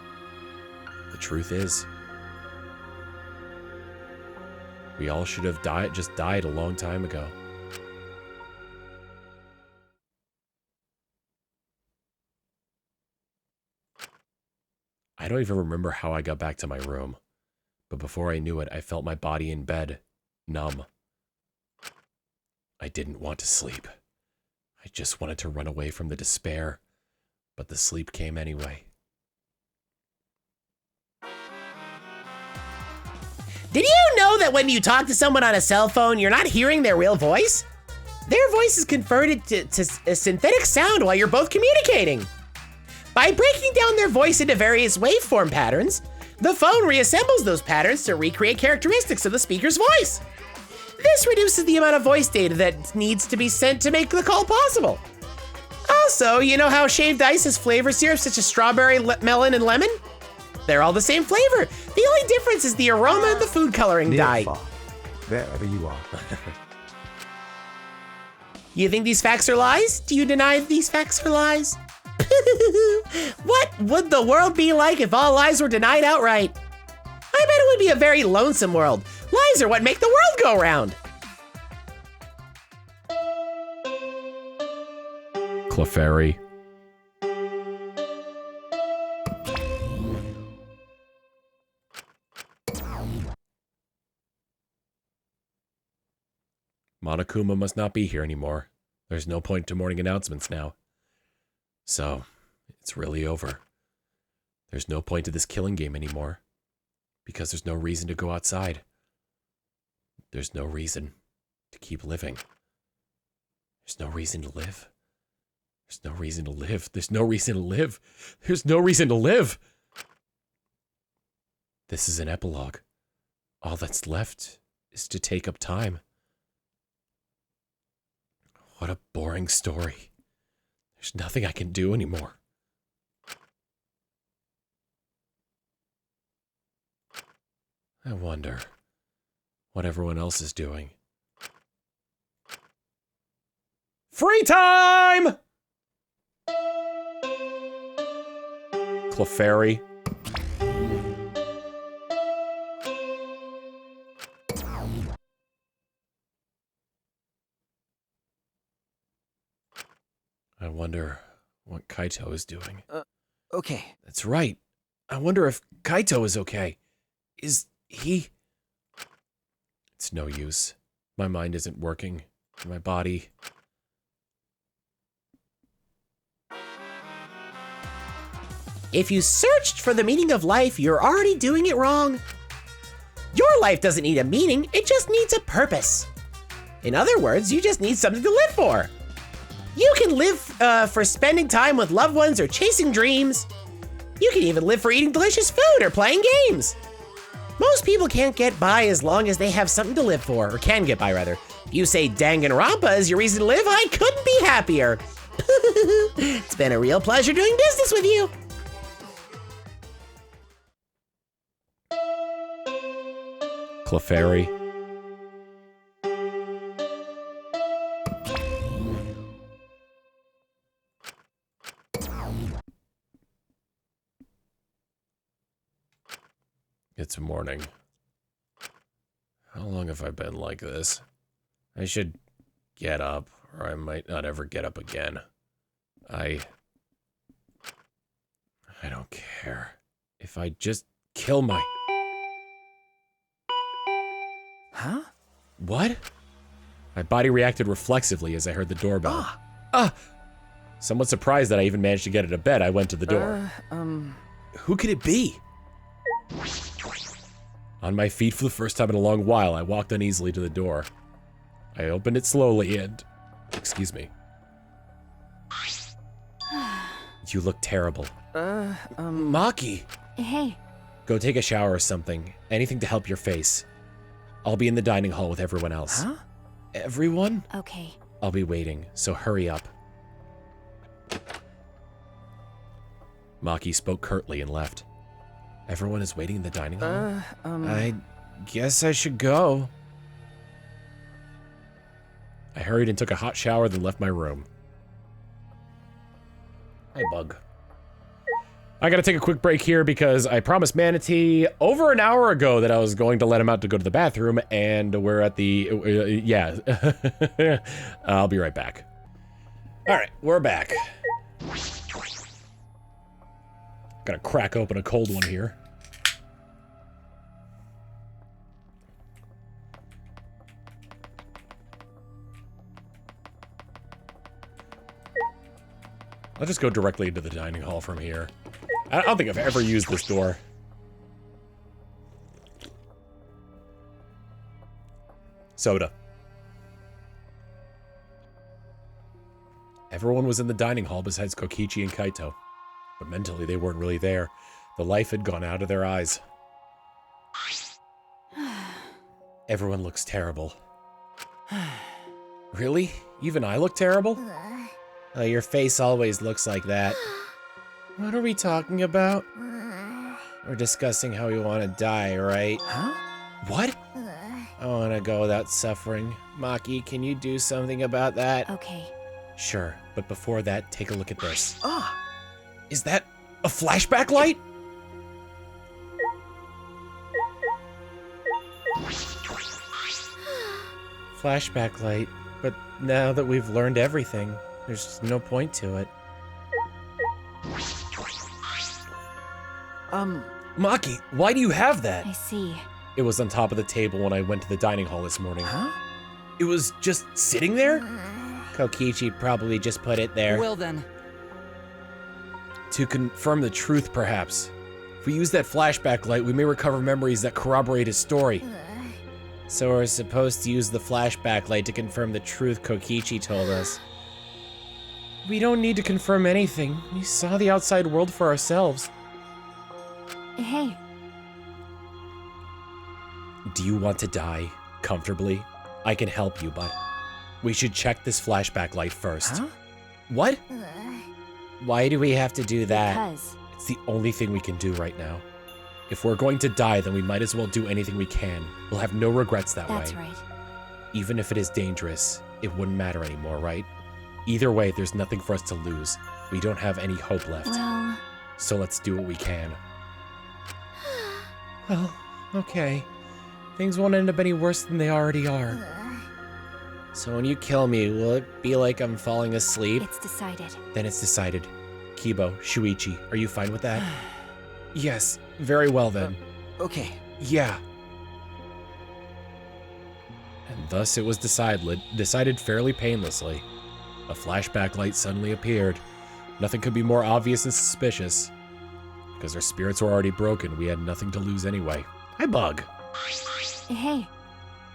The truth is, we all should have died a long time ago. I don't even remember how I got back to my room, but before I knew it, I felt my body in bed, numb. I didn't want to sleep. I just wanted to run away from the despair, but the sleep came anyway. Did you know that when you talk to someone on a cell phone, you're not hearing their real voice? Their voice is converted to a synthetic sound while you're both communicating. By breaking down their voice into various waveform patterns, the phone reassembles those patterns to recreate characteristics of the speaker's voice. This reduces the amount of voice data that needs to be sent to make the call possible. Also, you know how shaved ice has flavor syrups such as strawberry, melon, and lemon? They're all the same flavor. The only difference is the aroma and the food coloring dye. Far, wherever you are. You think these facts are lies? Do you deny these facts are lies? What would the world be like if all lies were denied outright? I bet it would be a very lonesome world. Lies are what make the world go round. Clefairy. Monokuma must not be here anymore. There's no point to morning announcements now. So, it's really over. There's no point to this killing game anymore. Because there's no reason to go outside. There's no reason to keep living. There's no reason to live. There's no reason to live. There's no reason to live. There's no reason to live. This is an epilogue. All that's left is to take up time. What a boring story. There's nothing I can do anymore. I wonder what everyone else is doing. Free time! Clefairy. I wonder what Kaito is doing. Okay. That's right. I wonder if Kaito is okay. Is he... It's no use. My mind isn't working. My body... If you searched for the meaning of life, you're already doing it wrong. Your life doesn't need a meaning, it just needs a purpose. In other words, you just need something to live for. You can live for spending time with loved ones or chasing dreams. You can even live for eating delicious food or playing games. Most people can't get by as long as they have something to live for, or can get by rather. You say Danganronpa is your reason to live, I couldn't be happier. It's been a real pleasure doing business with you. Clefairy. It's morning. How long have I been like this? I should get up, or I might not ever get up again. I don't care. If I just kill my... Huh? What? My body reacted reflexively as I heard the doorbell. Somewhat surprised that I even managed to get out of bed, I went to the door. Who could it be? On my feet for the first time in a long while, I walked uneasily to the door. I opened it slowly and... Excuse me. You look terrible. Maki! Hey. Go take a shower or something. Anything to help your face. I'll be in the dining hall with everyone else. Huh? Everyone? Okay. I'll be waiting, so hurry up. Maki spoke curtly and left. Everyone is waiting in the dining hall? I guess I should go. I hurried and took a hot shower, then left my room. Hi, Bug. I gotta take a quick break here because I promised Manatee over an hour ago that I was going to let him out to go to the bathroom, and we're at the... yeah. I'll be right back. Alright, we're back. Gotta crack open a cold one here. I'll just go directly into the dining hall from here. I don't think I've ever used this door. Soda. Everyone was in the dining hall besides Kokichi and Kaito. But mentally, they weren't really there. The life had gone out of their eyes. Everyone looks terrible. Really? Even I look terrible? Your face always looks like that. What are we talking about? We're discussing how we want to die, right? Huh? What? I want to go without suffering. Maki, can you do something about that? Okay. Sure, but before that, take a look at this. Ah! Is that a flashback light? Flashback light, but now that we've learned everything, there's no point to it. Maki, why do you have that? I see. It was on top of the table when I went to the dining hall this morning. Huh? It was just sitting there? Kokichi probably just put it there. Well then. To confirm the truth, perhaps. If we use that flashback light, we may recover memories that corroborate his story. So we're supposed to use the flashback light to confirm the truth Kokichi told us. We don't need to confirm anything. We saw the outside world for ourselves. Hey. Do you want to die comfortably? I can help you, but we should check this flashback light first. Huh? What? Why do we have to do that? Because. It's the only thing we can do right now. If we're going to die, then we might as well do anything we can. We'll have no regrets that way. That's right. Even if it is dangerous, it wouldn't matter anymore, right? Either way, there's nothing for us to lose. We don't have any hope left. Well... So let's do what we can. Well, okay. Things won't end up any worse than they already are. So when you kill me, will it be like I'm falling asleep? It's decided. Then it's decided. Kibo, Shuichi, are you fine with that? Yes, very well then. Okay. Yeah. And thus it was decided fairly painlessly. A flashback light suddenly appeared. Nothing could be more obvious and suspicious. Because our spirits were already broken, we had nothing to lose anyway. Hi, Bug. Hey.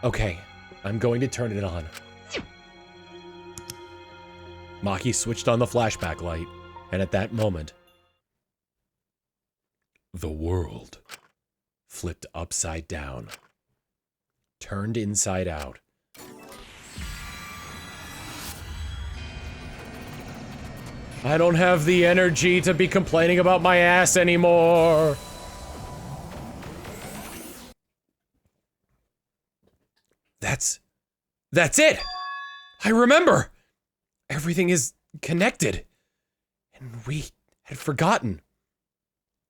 Okay, I'm going to turn it on. Maki switched on the flashback light, and at that moment, the world flipped upside down, turned inside out. I don't have the energy to be complaining about my ass anymore. That's it! I remember! Everything is connected. And we had forgotten.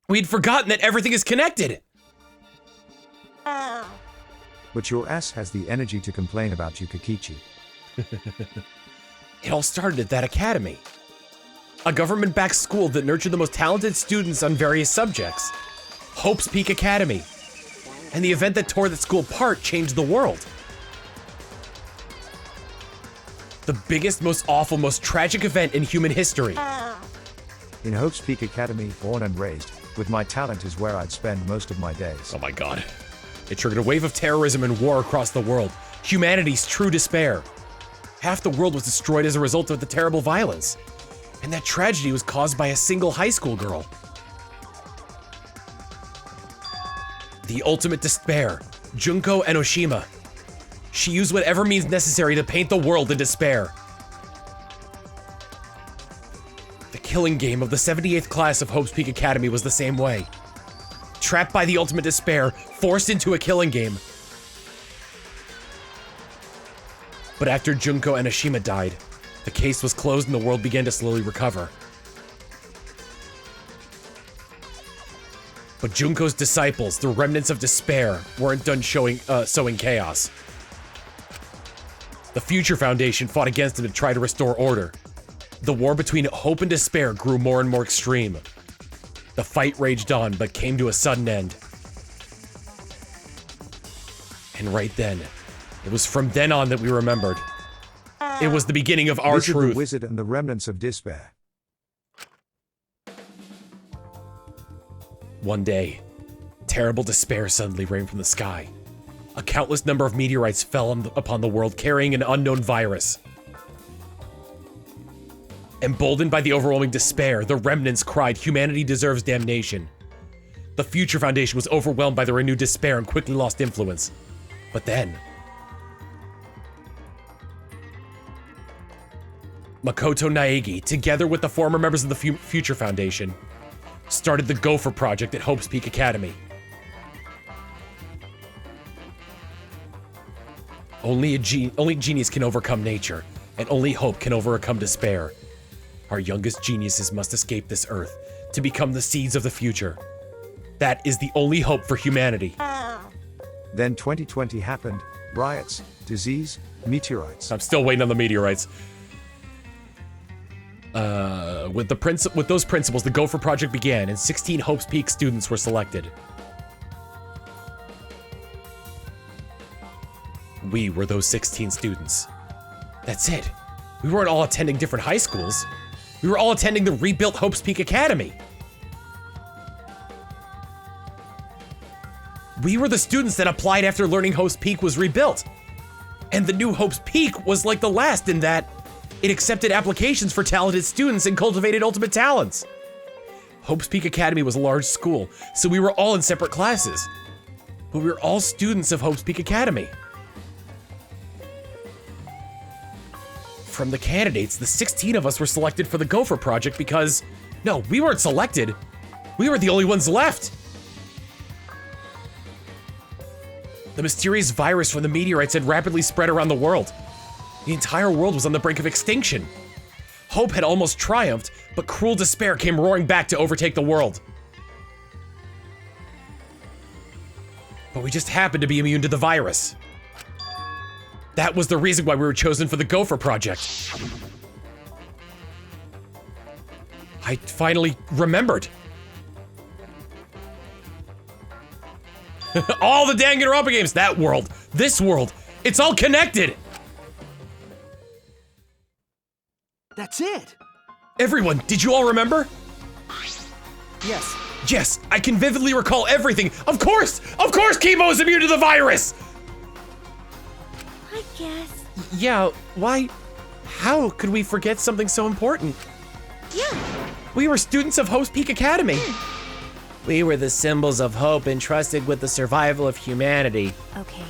We'd forgotten that everything is connected. But your ass has the energy to complain about you, Kokichi. It all started at that academy. A government-backed school that nurtured the most talented students on various subjects. Hope's Peak Academy. And the event that tore that school apart changed the world. The biggest, most awful, most tragic event in human history. In Hope's Peak Academy, born and raised, with my talent is where I'd spend most of my days. Oh my god. It triggered a wave of terrorism and war across the world. Humanity's true despair. Half the world was destroyed as a result of the terrible violence. And that tragedy was caused by a single high school girl. The ultimate despair, Junko Enoshima. She used whatever means necessary to paint the world in despair. The killing game of the 78th class of Hope's Peak Academy was the same way. Trapped by the ultimate despair, forced into a killing game. But after Junko Enoshima died, the case was closed and the world began to slowly recover. But Junko's disciples, the remnants of despair, weren't done sowing chaos. The Future Foundation fought against him to try to restore order. The war between hope and despair grew more and more extreme. The fight raged on, but came to a sudden end. And right then, it was from then on that we remembered. It was the beginning of our Wizard truth. The Wizard and the Remnants of Despair. One day, terrible despair suddenly rained from the sky. A countless number of meteorites fell upon the world carrying an unknown virus. Emboldened by the overwhelming despair, the remnants cried, "Humanity deserves damnation." The Future Foundation was overwhelmed by the renewed despair and quickly lost influence. But then, Makoto Naegi, together with the former members of the Future Foundation, started the Gopher Project at Hope's Peak Academy. Only genius can overcome nature, and only hope can overcome despair. Our youngest geniuses must escape this earth to become the seeds of the future. That is the only hope for humanity. Then 2020 happened. Riots, disease, meteorites. I'm still waiting on the meteorites. With those principles, the Gopher Project began, and 16 Hope's Peak students were selected. We were those 16 students. That's it. We weren't all attending different high schools. We were all attending the rebuilt Hope's Peak Academy. We were the students that applied after learning Hope's Peak was rebuilt. And the new Hope's Peak was like the last in that it accepted applications for talented students and cultivated ultimate talents. Hope's Peak Academy was a large school, so we were all in separate classes. But we were all students of Hope's Peak Academy. From the candidates, the 16 of us were selected for the Gopher Project because, no, we weren't selected. We were the only ones left. The mysterious virus from the meteorites had rapidly spread around the world. The entire world was on the brink of extinction. Hope had almost triumphed, but cruel despair came roaring back to overtake the world. But we just happened to be immune to the virus. That was the reason why we were chosen for the Gopher Project. I finally remembered. All the Danganronpa games, that world, this world, it's all connected. That's it. Everyone, did you all remember? Yes. Yes, I can vividly recall everything. Of course, Kibo is immune to the virus. I guess. Yeah, why? How could we forget something so important? Yeah. We were students of Hope's Peak Academy. We were the symbols of hope entrusted with the survival of humanity. Okay,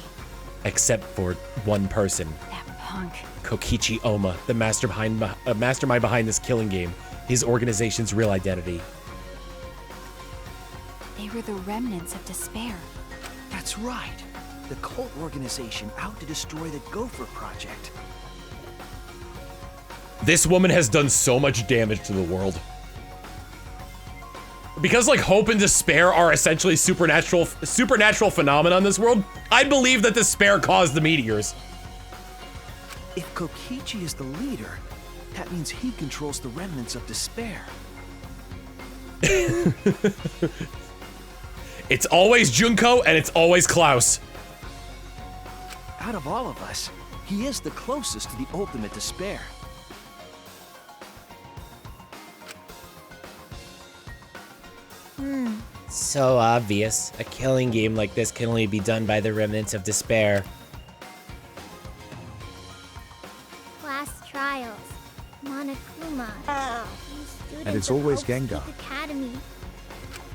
Except for one person, that punk. Kokichi Oma, the mastermind behind this killing game, his organization's real identity. They were the remnants of despair. That's right. The cult organization out to destroy the Gopher Project. This woman has done so much damage to the world. because like hope and despair are essentially supernatural phenomena in this world, I believe that despair caused the meteors. If Kokichi is the leader, that means he controls the remnants of despair. It's always Junko and it's always Klaus. Out of all of us, he is the closest to the ultimate despair. So obvious. A killing game like this can only be done by the remnants of despair. Class trials. Monokuma. And it's always Gengar. Academy.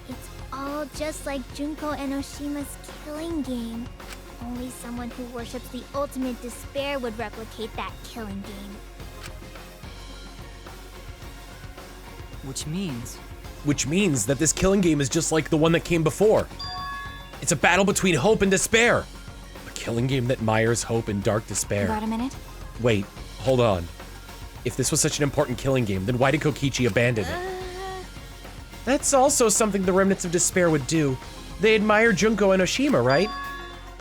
It's all just like Junko Enoshima's killing game. Only someone who worships the ultimate despair would replicate that killing game. Which means that this killing game is just like the one that came before. It's a battle between hope and despair. A killing game that mires hope and dark despair. Got a minute? Wait, hold on. If this was such an important killing game, then why did Kokichi abandon it? That's also something the remnants of despair would do. They admire Junko Enoshima, right?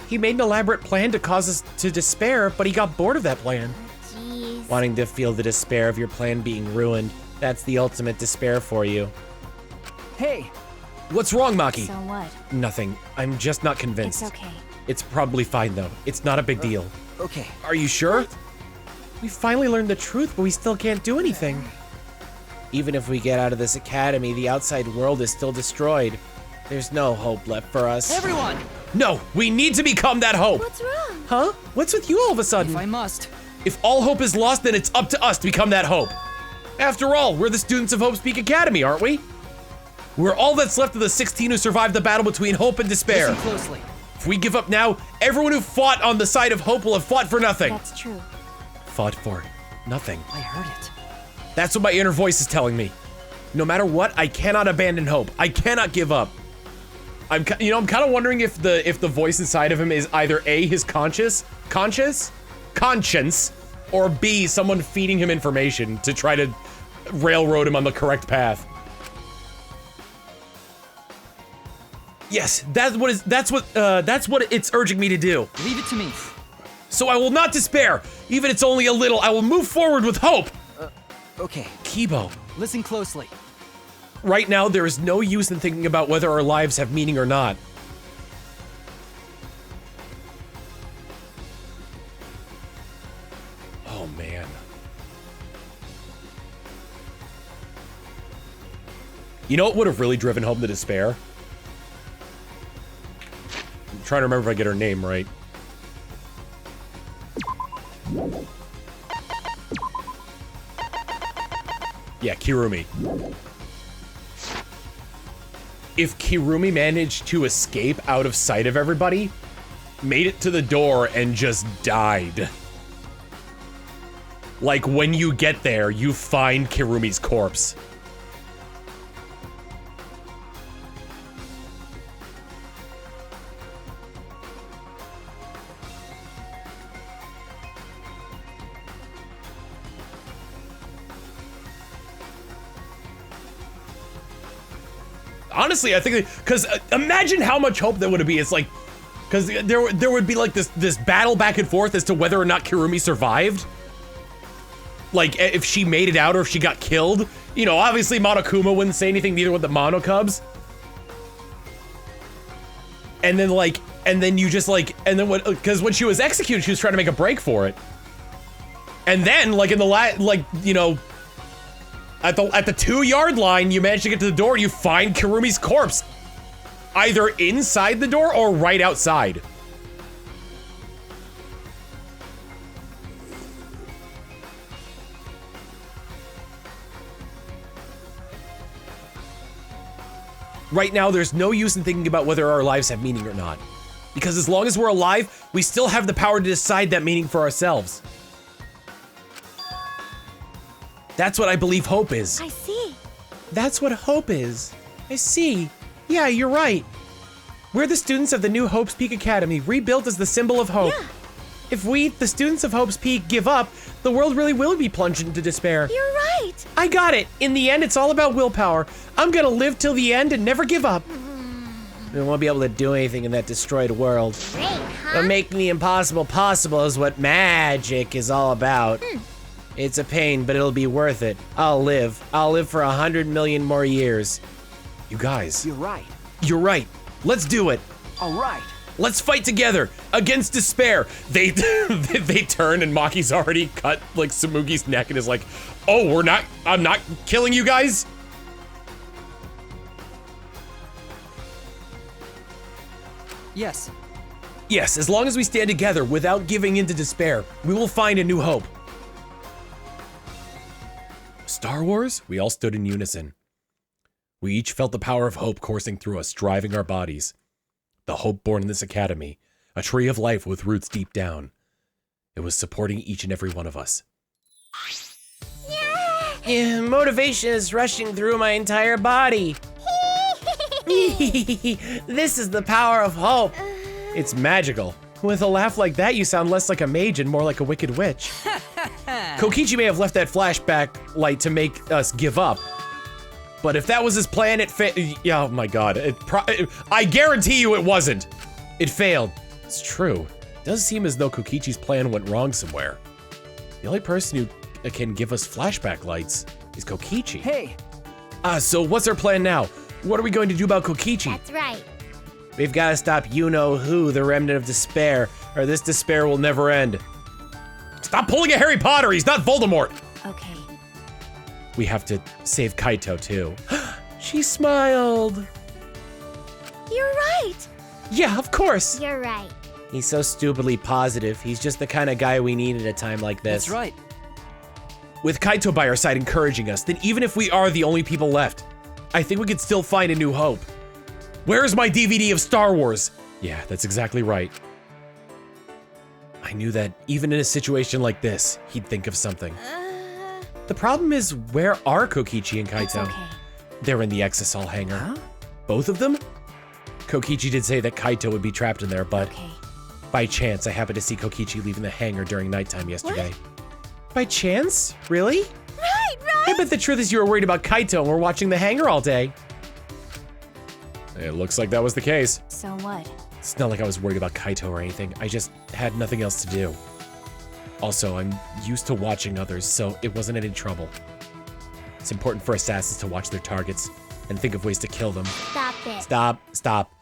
He made an elaborate plan to cause us to despair, but he got bored of that plan. Jeez. Wanting to feel the despair of your plan being ruined. That's the ultimate despair for you. Hey! What's wrong, Maki? So what? Nothing. I'm just not convinced. It's okay. It's probably fine, though. It's not a big deal. Okay. Are you sure? We finally learned the truth, but we still can't do anything. Even if we get out of this academy, the outside world is still destroyed. There's no hope left for us. Everyone! No, we need to become that hope. What's wrong? Huh? What's with you all of a sudden? If I must. If all hope is lost, then it's up to us to become that hope. After all, we're the students of Hope's Peak Academy, aren't we? We're all that's left of the 16 who survived the battle between hope and despair. Listen closely. If we give up now, everyone who fought on the side of hope will have fought for nothing. That's true. Fought for nothing. I heard it. That's what my inner voice is telling me. No matter what, I cannot abandon hope. I cannot give up. I'm kind of wondering if the voice inside of him is either A, his conscience, or B, someone feeding him information to try to railroad him on the correct path. Yes, that's what it's urging me to do. Leave it to me. So I will not despair, even if it's only a little. I will move forward with hope. Okay. Kibo. Listen closely. Right now, there is no use in thinking about whether our lives have meaning or not. Oh, man. You know what would have really driven home the despair? I'm trying to remember if I get her name right. Yeah, Kirumi. If Kirumi managed to escape out of sight of everybody, made it to the door and just died. Like when you get there, you find Kirumi's corpse. Honestly, I think because imagine how much hope there would be. It's like, because there would be like this battle back and forth as to whether or not Kirumi survived. Like if she made it out or if she got killed. You know, obviously Monokuma wouldn't say anything, neither would the monokubs. And then you just like, and then what? Because when she was executed, she was trying to make a break for it. And then like in the at the 2-yard line, you manage to get to the door, you find Kirumi's corpse. Either inside the door or right outside. Right now, there's no use in thinking about whether our lives have meaning or not. Because as long as we're alive, we still have the power to decide that meaning for ourselves. That's what I believe hope is. I see. That's what hope is. I see. Yeah, you're right. We're the students of the new Hope's Peak Academy, rebuilt as the symbol of hope. Yeah. If we, the students of Hope's Peak, give up, the world really will be plunged into despair. You're right. I got it. In the end, it's all about willpower. I'm gonna live till the end and never give up. We won't be able to do anything in that destroyed world. Great, huh? But making the impossible possible is what magic is all about. It's a pain, but it'll be worth it. I'll live. I'll live for 100 million more years. You guys. You're right. You're right. Let's do it. All right. Let's fight together against despair. They they turn and Maki's already cut like Samugi's neck and is like, oh, I'm not killing you guys. Yes. Yes, as long as we stand together without giving in to despair, we will find a new hope. Star Wars? We all stood in unison. We each felt the power of hope coursing through us, driving our bodies. The hope born in this academy, a tree of life with roots deep down. It was supporting each and every one of us. Yeah, motivation is rushing through my entire body. This is the power of hope. It's magical. With a laugh like that, you sound less like a mage and more like a wicked witch. Kokichi may have left that flashback light to make us give up. But if that was his plan, oh my god. I guarantee you it wasn't. It failed. It's true. It does seem as though Kokichi's plan went wrong somewhere. The only person who can give us flashback lights is Kokichi. Hey! So what's our plan now? What are we going to do about Kokichi? That's right. We've got to stop you-know-who, the remnant of despair, or this despair will never end. Stop pulling a Harry Potter, he's not Voldemort! Okay. We have to save Kaito, too. She smiled. You're right. Yeah, of course. You're right. He's so stupidly positive. He's just the kind of guy we need at a time like this. That's right. With Kaito by our side encouraging us, then even if we are the only people left, I think we could still find a new hope. Where's my DVD of Star Wars? Yeah, that's exactly right. I knew that even in a situation like this, he'd think of something. The problem is, where are Kokichi and Kaito? It's okay. They're in the Exisal hangar. Huh? Both of them? Kokichi did say that Kaito would be trapped in there, but by chance, I happened to see Kokichi leaving the hangar during nighttime yesterday. What? By chance? Really? Right! I bet the truth is you were worried about Kaito and were watching the hangar all day. It looks like that was the case. So what? It's not like I was worried about Kaito or anything. I just had nothing else to do. Also, I'm used to watching others, so it wasn't any trouble. It's important for assassins to watch their targets and think of ways to kill them. Stop it. Stop.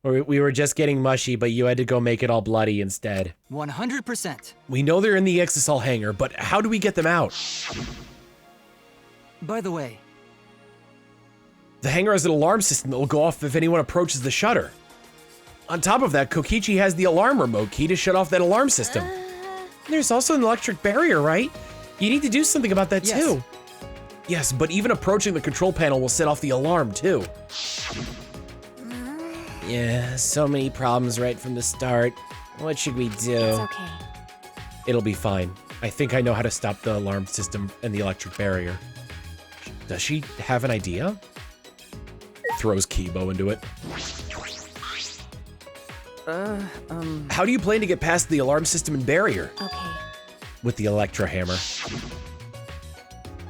We were just getting mushy, but you had to go make it all bloody instead. 100%. We know they're in the Exisal hangar, but how do we get them out? By the way, the hangar has an alarm system that will go off if anyone approaches the shutter. On top of that, Kokichi has the alarm remote key to shut off that alarm system. There's also an electric barrier, right? You need to do something about that too. Yes, but even approaching the control panel will set off the alarm too. Yeah, so many problems right from the start. What should we do? It's okay. It'll be fine. I think I know how to stop the alarm system and the electric barrier. Does she have an idea? Throws Kibo into it. How do you plan to get past the alarm system and barrier? Okay. With the Electro Hammer.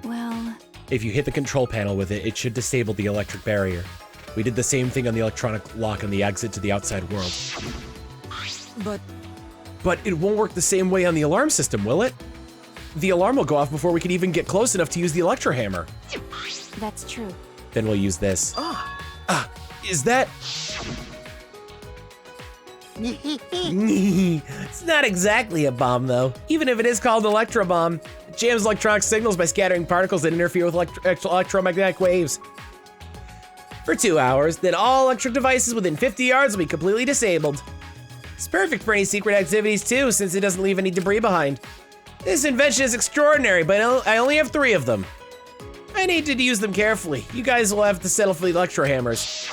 Well... If you hit the control panel with it, it should disable the electric barrier. We did the same thing on the electronic lock on the exit to the outside world. But it won't work the same way on the alarm system, will it? The alarm will go off before we can even get close enough to use the Electro Hammer. That's true. Then we'll use this. Is that... It's not exactly a bomb, though. Even if it is called an electro bomb, it jams electronic signals by scattering particles that interfere with electromagnetic waves. For 2 hours, then all electric devices within 50 yards will be completely disabled. It's perfect for any secret activities, too, since it doesn't leave any debris behind. This invention is extraordinary, but I only have 3 of them. I need to use them carefully. You guys will have to settle for the electro hammers.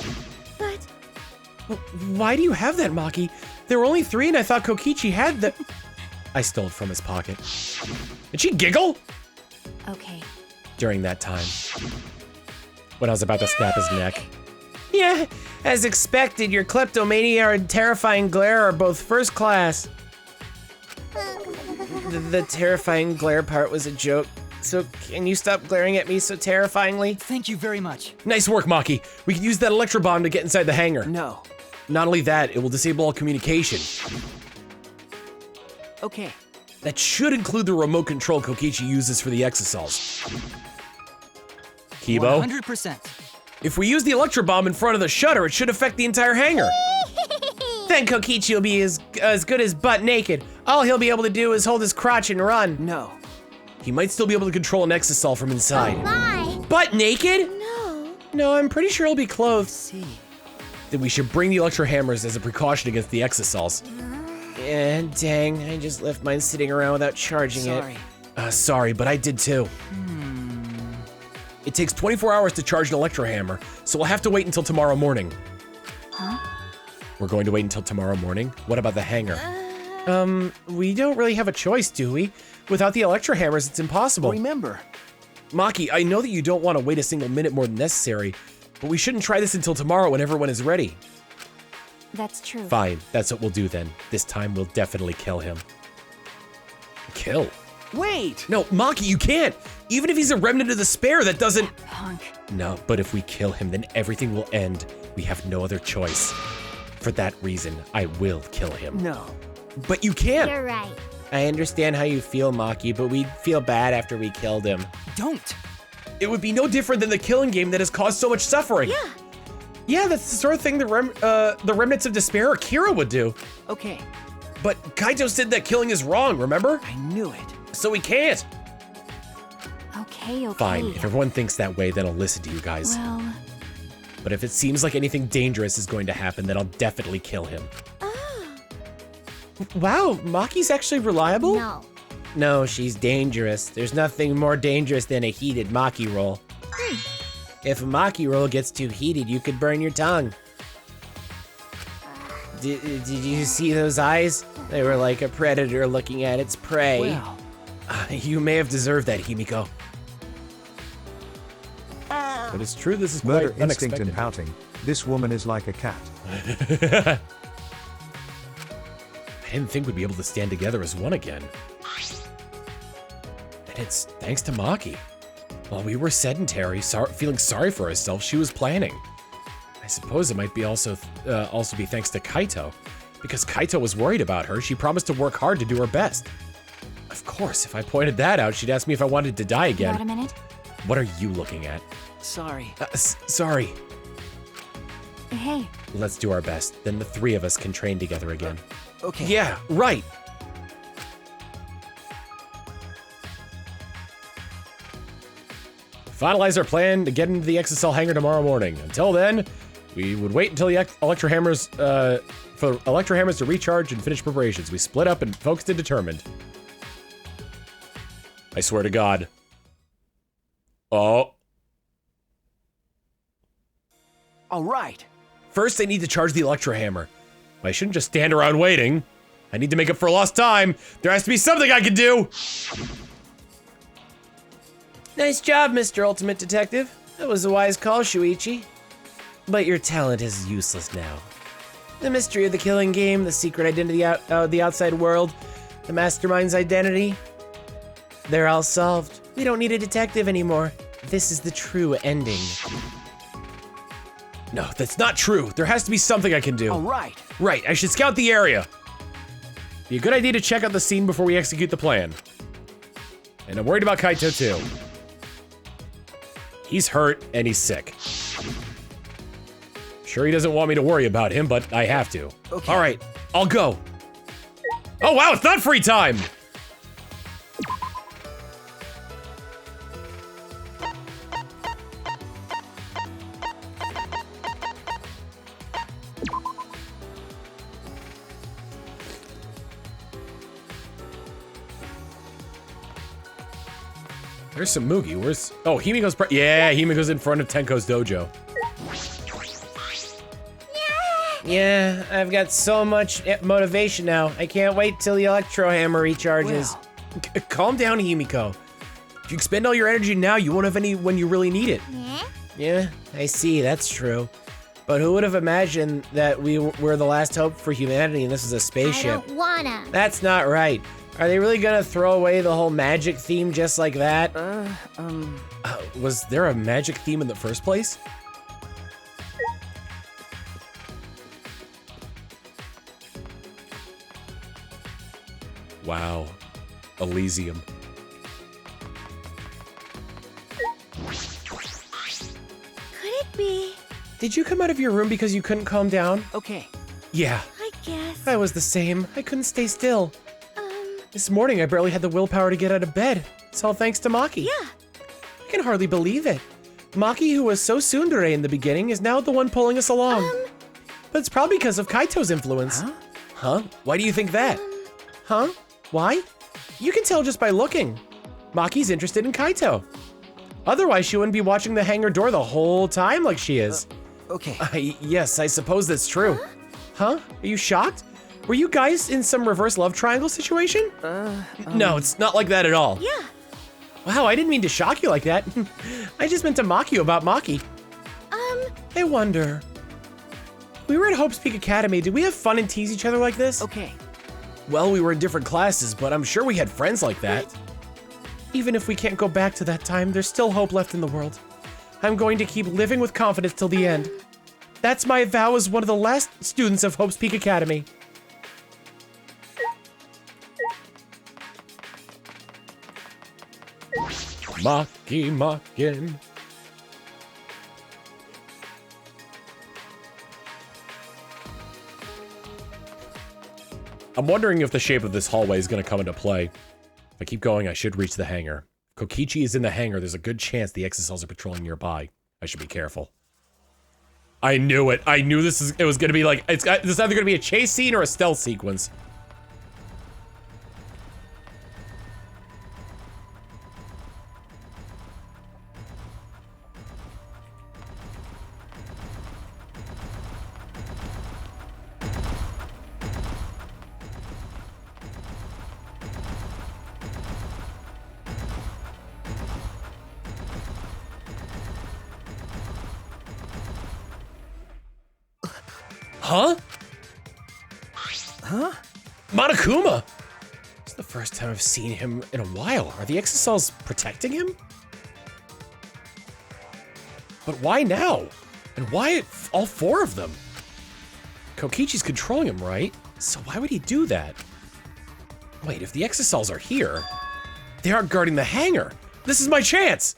But... Why do you have that, Maki? There were only 3 and I thought Kokichi had the... I stole it from his pocket. Did she giggle? Okay. During that time. When I was about to snap his neck. Yeah, as expected, your kleptomania and terrifying glare are both first class. The terrifying glare part was a joke. So can you stop glaring at me so terrifyingly? Thank you very much. Nice work, Maki. We can use that electro bomb to get inside the hangar. No. Not only that, it will disable all communication. Okay. That should include the remote control Kokichi uses for the exosols. Kibo? 100%. If we use the electro bomb in front of the shutter, it should affect the entire hangar. Then Kokichi will be as good as butt naked. All he'll be able to do is hold his crotch and run. No. He might still be able to control an exosol from inside. Why? Butt naked? No. No, I'm pretty sure he'll be clothed. See. Then we should bring the electro hammers as a precaution against the exosols. Yeah, dang, I just left mine sitting around without charging Sorry. it. Sorry, but I did too. It takes 24 hours to charge an electro hammer, so we'll have to wait until tomorrow morning. Huh? We're going to wait until tomorrow morning? What about the hangar? We don't really have a choice, do we? Without the electro hammers, it's impossible. Remember. Maki, I know that you don't want to wait a single minute more than necessary, but we shouldn't try this until tomorrow when everyone is ready. That's true. Fine, that's what we'll do then. This time we'll definitely kill him. Kill? Wait! No, Maki, you can't! Even if he's a remnant of despair, that doesn't— Punk. No, but if we kill him, then everything will end. We have no other choice. For that reason, I will kill him. No. But you can't! You're right. I understand how you feel, Maki, but we'd feel bad after we killed him. Don't! It would be no different than the killing game that has caused so much suffering. Yeah. Yeah, that's the sort of thing the remnants of despair or Kira would do. Okay. But Kaito said that killing is wrong, remember? I knew it. So we can't. Okay. Fine, if everyone thinks that way, then I'll listen to you guys. Well, But if it seems like anything dangerous is going to happen, then I'll definitely kill him. Wow, Maki's actually reliable? No. No, she's dangerous. There's nothing more dangerous than a heated Maki roll. If a Maki roll gets too heated, you could burn your tongue. Did you see those eyes? They were like a predator looking at its prey. Well. You may have deserved that, Himiko. But it's true, this is quite Murder instinct unexpected. and pouting. This woman is like a cat. I didn't think we'd be able to stand together as one again. And it's thanks to Maki. While we were sedentary, feeling sorry for ourselves, she was planning. I suppose it might be also be thanks to Kaito. Because Kaito was worried about her, she promised to work hard to do her best. Of course, if I pointed that out, she'd ask me if I wanted to die again. wait a minute. What are you looking at? Sorry. Sorry. Hey. Let's do our best. Then the three of us can train together again. Okay. Yeah, right. Finalize our plan to get into the exocell hangar tomorrow morning. Until then, we would wait until the electro hammers to recharge and finish preparations. We split up and focused and determined. I swear to God. Oh. All right. First, I need to charge the electro hammer. I shouldn't just stand around waiting. I need to make up for lost time. There has to be something I can do. Nice job, Mr. Ultimate Detective. That was a wise call, Shuichi. But your talent is useless now. The mystery of the killing game, the secret identity of the outside world, the mastermind's identity, they're all solved. We don't need a detective anymore. This is the true ending. No, that's not true. There has to be something I can do. All right. Right, I should scout the area. Be a good idea to check out the scene before we execute the plan. And I'm worried about Kaito too. He's hurt and he's sick. Sure, he doesn't want me to worry about him, but I have to. Okay. All right, I'll go. Oh wow, it's not free time. There's some Mugi. Where's... Oh, Himiko's... Yeah, Himiko's in front of Tenko's dojo. Yeah, I've got so much motivation now. I can't wait till the electro hammer recharges. Well. Calm down, Himiko. If you expend all your energy now, you won't have any when you really need it. Yeah, I see, that's true. But who would have imagined that we were the last hope for humanity and this is a spaceship? I don't wanna. That's not right. Are they really gonna throw away the whole magic theme just like that? Was there a magic theme in the first place? Wow. Elysium. Could it be? Did you come out of your room because you couldn't calm down? Okay. Yeah. I guess. I was the same. I couldn't stay still. This morning I barely had the willpower to get out of bed. It's all thanks to Maki. Yeah. I can hardly believe it. Maki, who was so tsundere in the beginning, is now the one pulling us along. But it's probably because of Kaito's influence. Huh? Huh? Why do you think that? Huh? Why? You can tell just by looking. Maki's interested in Kaito. Otherwise, she wouldn't be watching the hangar door the whole time like she is. Okay. Yes, I suppose that's true. Huh? Are you shocked? Were you guys in some reverse love triangle situation? No, it's not like that at all. Yeah. Wow, I didn't mean to shock you like that. I just meant to mock you about Maki. I wonder. We were at Hope's Peak Academy. Did we have fun and tease each other like this? Okay. Well, we were in different classes, but I'm sure we had friends like that. Right. Even if we can't go back to that time, there's still hope left in the world. I'm going to keep living with confidence till the end. That's my vow as one of the last students of Hope's Peak Academy. Maki Makin. I'm wondering if the shape of this hallway is going to come into play. If I keep going, I should reach the hangar. If Kokichi is in the hangar, there's a good chance the exocells are patrolling nearby. I should be careful. I knew it. I knew it was going to be like, this is either going to be a chase scene or a stealth sequence. Huh? Huh? Monokuma! It's the first time I've seen him in a while. Are the exocells protecting him? But why now? And why all four of them? Kokichi's controlling him, right? So why would he do that? Wait, if the exocells are here, they aren't guarding the hangar. This is my chance!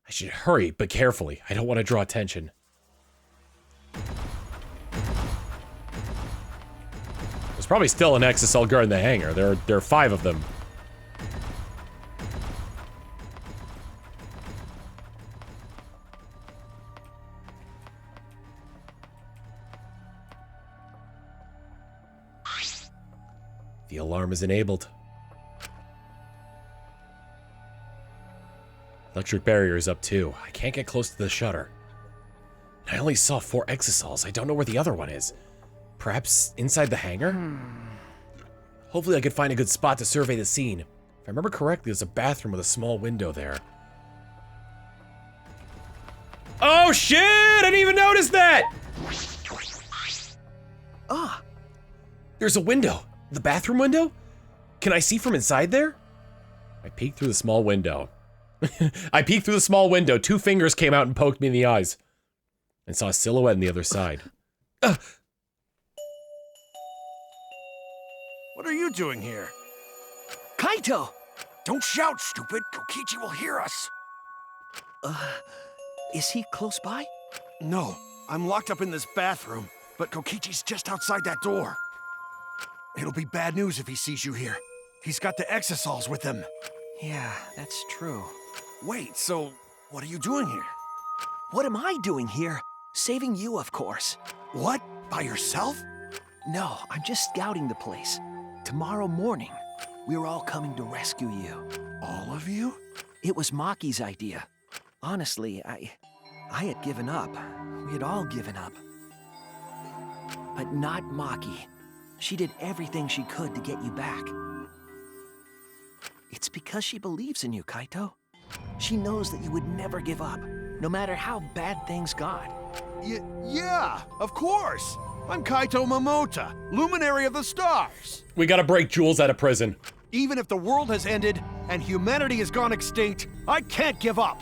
I should hurry, but carefully. I don't want to draw attention. There's probably still an exocell guarding the hangar. There are 5 of them. The alarm is enabled. Electric barrier is up too. I can't get close to the shutter. I only saw 4 exocells. I don't know where the other one is. Perhaps inside the hangar? Hopefully I could find a good spot to survey the scene. If I remember correctly, there's a bathroom with a small window there. Oh shit! I didn't even notice that! Ah! There's a window. The bathroom window? Can I see from inside there? I peeked through the small window. I peeked through the small window. 2 fingers came out and poked me in the eyes. And saw a silhouette on the other side. What are you doing here? Kaito! Don't shout, stupid. Kokichi will hear us. Is he close by? No, I'm locked up in this bathroom, but Kokichi's just outside that door. It'll be bad news if he sees you here. He's got the exocells with him. Yeah, that's true. Wait, so what are you doing here? What am I doing here? Saving you, of course. What? By yourself? No, I'm just scouting the place. Tomorrow morning, we're all coming to rescue you. All of you? It was Maki's idea. Honestly, I had given up. We had all given up. But not Maki. She did everything she could to get you back. It's because she believes in you, Kaito. She knows that you would never give up, no matter how bad things got. Yeah, of course. I'm Kaito Momota, Luminary of the Stars. We gotta break Jules out of prison. Even if the world has ended and humanity has gone extinct, I can't give up.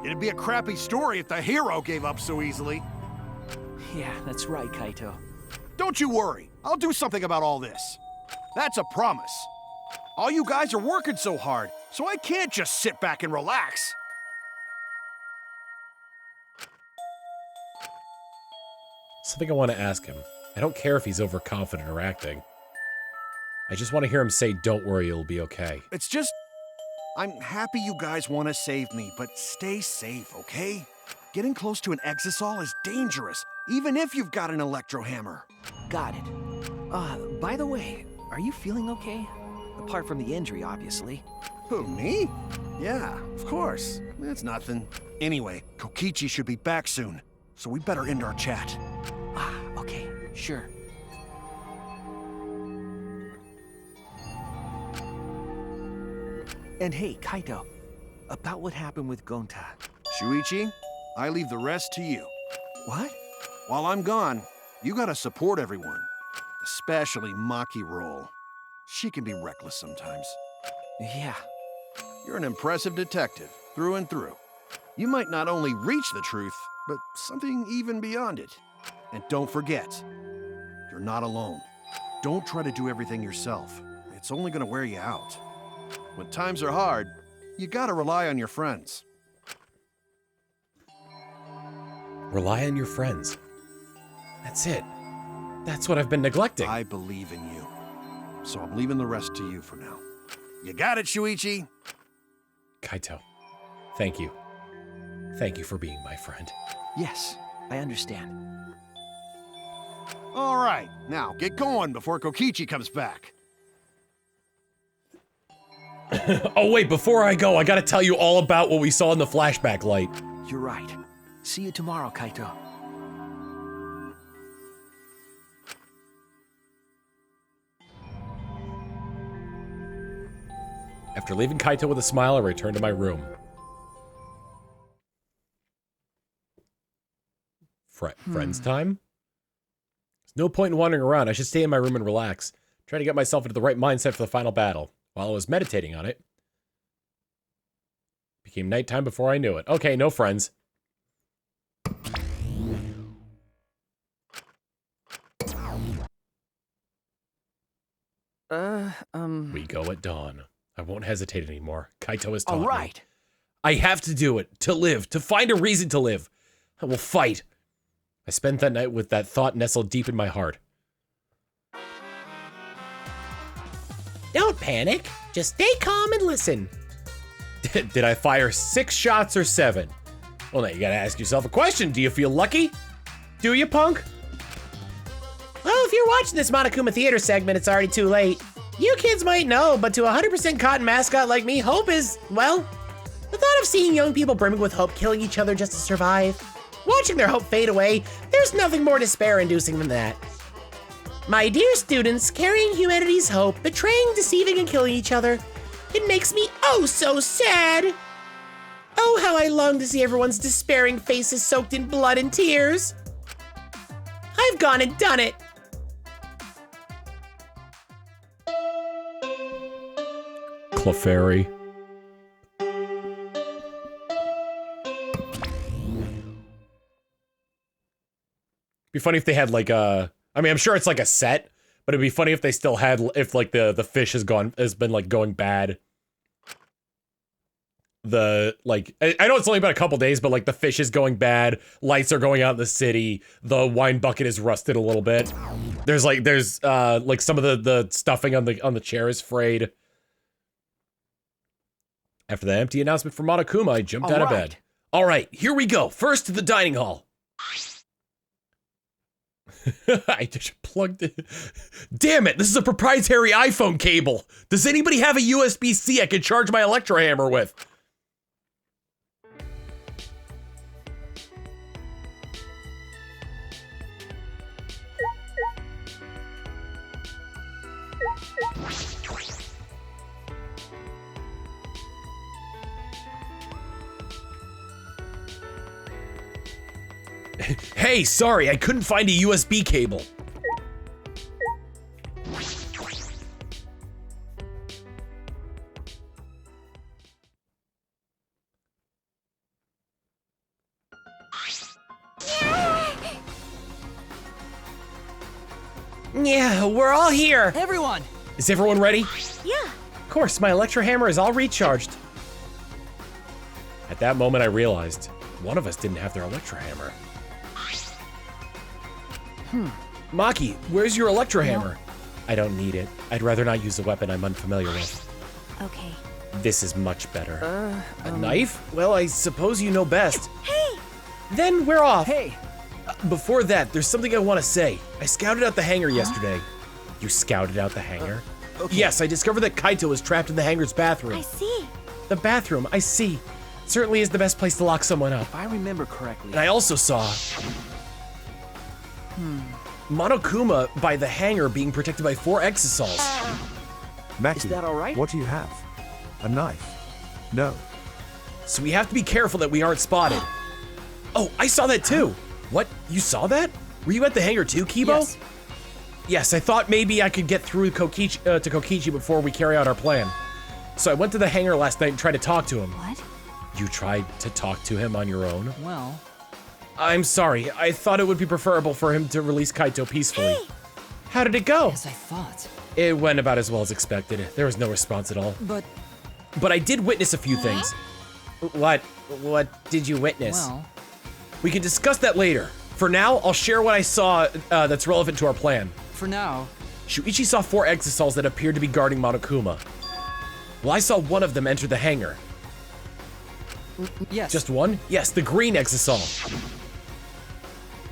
It'd be a crappy story if the hero gave up so easily. Yeah, that's right, Kaito. Don't you worry. I'll do something about all this. That's a promise. All you guys are working so hard, so I can't just sit back and relax. Something I want to ask him. I don't care if he's overconfident or acting. I just want to hear him say, "Don't worry, it'll be okay." It's just, I'm happy you guys want to save me, but stay safe, okay? Getting close to an Exisol is dangerous, even if you've got an electro hammer. Got it. By the way, are you feeling okay? Apart from the injury, obviously. Who, me? Yeah, of course. It's nothing. Anyway, Kokichi should be back soon, so we better end our chat. Okay, sure. And hey, Kaito, about what happened with Gonta. Shuichi, I leave the rest to you. What? While I'm gone, you gotta support everyone. Especially Maki Roll. She can be reckless sometimes. Yeah. You're an impressive detective, through and through. You might not only reach the truth, but something even beyond it. And don't forget, you're not alone. Don't try to do everything yourself. It's only gonna wear you out. When times are hard, you gotta rely on your friends. Rely on your friends. That's it. That's what I've been neglecting. I believe in you. So I'm leaving the rest to you for now. You got it, Shuichi? Kaito, thank you. Thank you for being my friend. Yes, I understand. All right, now get going before Kokichi comes back. Oh wait, before I go, I gotta tell you all about what we saw in the flashback light. You're right. See you tomorrow, Kaito. After leaving Kaito with a smile, I returned to my room. Friends time? There's no point in wandering around. I should stay in my room and relax. Try to get myself into the right mindset for the final battle. While I was meditating on it, it became nighttime before I knew it. Okay, no friends. We go at dawn. I won't hesitate anymore. Kaito has taught me. I have to do it. To live. To find a reason to live. I will fight. I spent that night with that thought nestled deep in my heart. Don't panic. Just stay calm and listen. Did I fire 6 shots or 7? Well, now you gotta ask yourself a question. Do you feel lucky? Do you, punk? Well, if you're watching this Monokuma Theater segment, it's already too late. You kids might know, but to a 100% cotton mascot like me, hope is, well, the thought of seeing young people brimming with hope killing each other just to survive, watching their hope fade away, there's nothing more despair-inducing than that. My dear students, carrying humanity's hope, betraying, deceiving, and killing each other, it makes me oh so sad. Oh, how I long to see everyone's despairing faces soaked in blood and tears. I've gone and done it. Clefairy. Be funny if they had like a, I mean, I'm sure it's like a set, but it'd be funny if they still had, if like the fish has been like going bad. The, like, I know it's only been a couple days, but like the fish is going bad, lights are going out in the city, the wine bucket is rusted a little bit. There's like some of the stuffing on the chair is frayed. After the empty announcement from Monokuma, I jumped out of bed. All right, here we go. First to the dining hall. I just plugged it. Damn it, this is a proprietary iPhone cable. Does anybody have a USB-C I could charge my electro hammer with? Hey, sorry, I couldn't find a USB cable. Yeah, we're all here. Everyone! Is everyone ready? Yeah. Of course, my electro hammer is all recharged. At that moment, I realized one of us didn't have their electro hammer. Maki, where's your electro hammer? I don't need it. I'd rather not use a weapon I'm unfamiliar with. Okay. This is much better. A knife? Well, I suppose you know best. Hey! Then we're off. Hey! Before that, there's something I want to say. I scouted out the hangar yesterday. You scouted out the hangar? Okay. Yes, I discovered that Kaito was trapped in the hangar's bathroom. I see. The bathroom, I see. Certainly is the best place to lock someone up. If I remember correctly. And I also saw Monokuma by the hangar being protected by 4 exosols. Maki, Is that all right? what do you have? A knife? No. So we have to be careful that we aren't spotted. Oh, I saw that too. What? You saw that? Were you at the hangar too, Kibo? Yes. Yes, I thought maybe I could get through Kokichi, to Kokichi before we carry out our plan. So I went to the hangar last night and tried to talk to him. What? You tried to talk to him on your own? Well, I'm sorry. I thought it would be preferable for him to release Kaito peacefully. Hey! How did it go? as I thought. It went about as well as expected. There was no response at all. But I did witness a few things. What did you witness? Well, We can discuss that later. For now, I'll share what I saw that's relevant to our plan. for now, Shuichi saw 4 exosols that appeared to be guarding Monokuma. Well, I saw one of them enter the hangar. yes. Just one? Yes, the green exosol.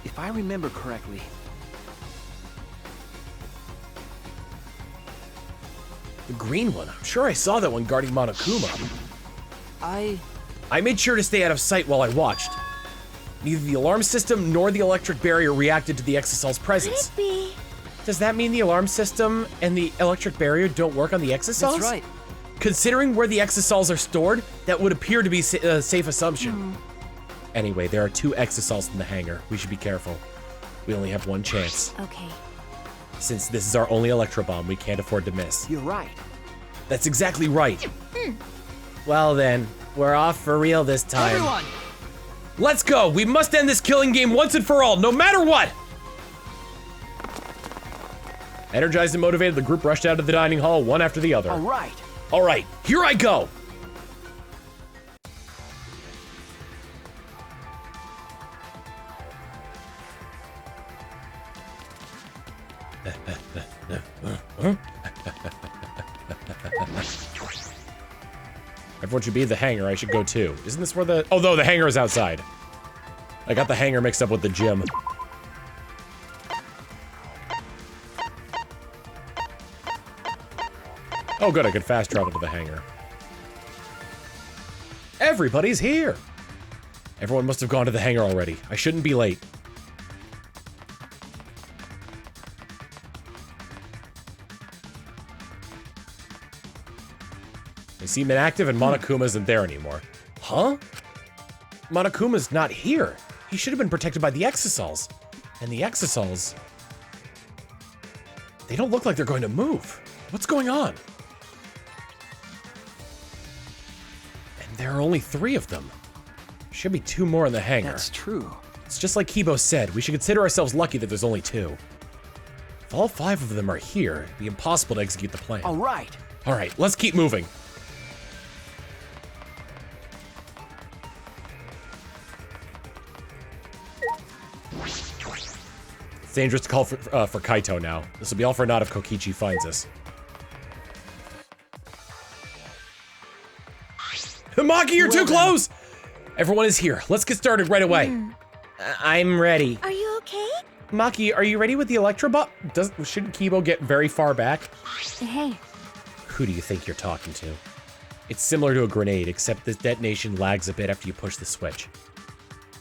If I remember correctly. The green one. I'm sure I saw that one guarding Monokuma. I made sure to stay out of sight while I watched. Neither the alarm system nor the electric barrier reacted to the exosol's presence. Could it be? Does that mean the alarm system and the electric barrier don't work on the exosols? That's right. Considering where the exosols are stored, that would appear to be a safe assumption. Anyway, there are 2 exosols in the hangar. We should be careful. We only have one chance. Okay. Since this is our only electro bomb, we can't afford to miss. You're right. That's exactly right. Well then, we're off for real this time. Everyone! Let's go. We must end this killing game once and for all, no matter what. Energized and motivated, the group rushed out of the dining hall, one after the other. All right. All right, here I go. Everyone should be at the hangar. I should go too. Isn't this where the... Oh, no, the hangar is outside. I got the hangar mixed up with the gym. Oh, good. I could fast travel to the hangar. Everybody's here. Everyone must have gone to the hangar already. I shouldn't be late. They seem inactive and Monokuma isn't there anymore. Huh? Monokuma's not here. He should have been protected by the exosols. And the exosols... They don't look like they're going to move. What's going on? And there are only 3 of them. Should be 2 more in the hangar. That's true. It's just like Kibo said, we should consider ourselves lucky that there's only 2. If all 5 of them are here, it'd be impossible to execute the plan. All right. All right, let's keep moving. It's dangerous to call for Kaito now. This will be all for naught if Kokichi finds us. Maki, you're too close! Everyone is here. Let's get started right away. I'm ready. Are you okay? Maki, are you ready with the electro bot? Shouldn't Kibo get very far back? Hey. Who do you think you're talking to? It's similar to a grenade, except the detonation lags a bit after you push the switch.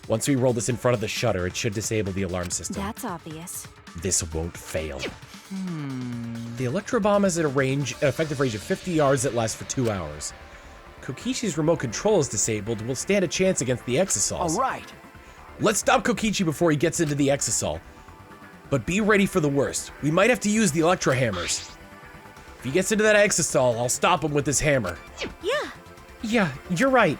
Once we roll this in front of the shutter, it should disable the alarm system. That's obvious. This won't fail. The electro bomb has an effective range of 50 yards that lasts for 2 hours. Kokichi's remote control is disabled. We'll stand a chance against the exosols. All right. Let's stop Kokichi before he gets into the exosol. But be ready for the worst. We might have to use the electro hammers. If he gets into that exosol, I'll stop him with this hammer. Yeah. Yeah, you're right.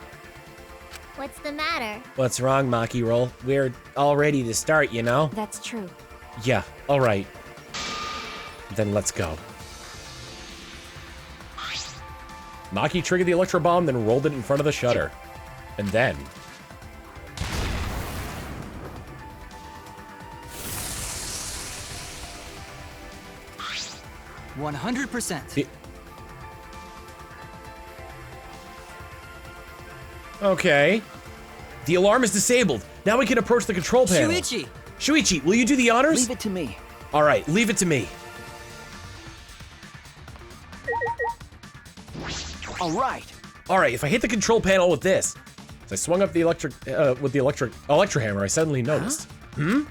What's the matter? What's wrong, Maki Roll? We're all ready to start, you know? That's true. Yeah, all right. Then let's go. Maki triggered the electro bomb, then rolled it in front of the shutter. And then... 100%. Okay. The alarm is disabled. Now we can approach the control panel. Shuichi, will you do the honors? Leave it to me. All right, leave it to me. All right. All right, if I hit the control panel with this, as I swung up the electro hammer, I suddenly noticed. The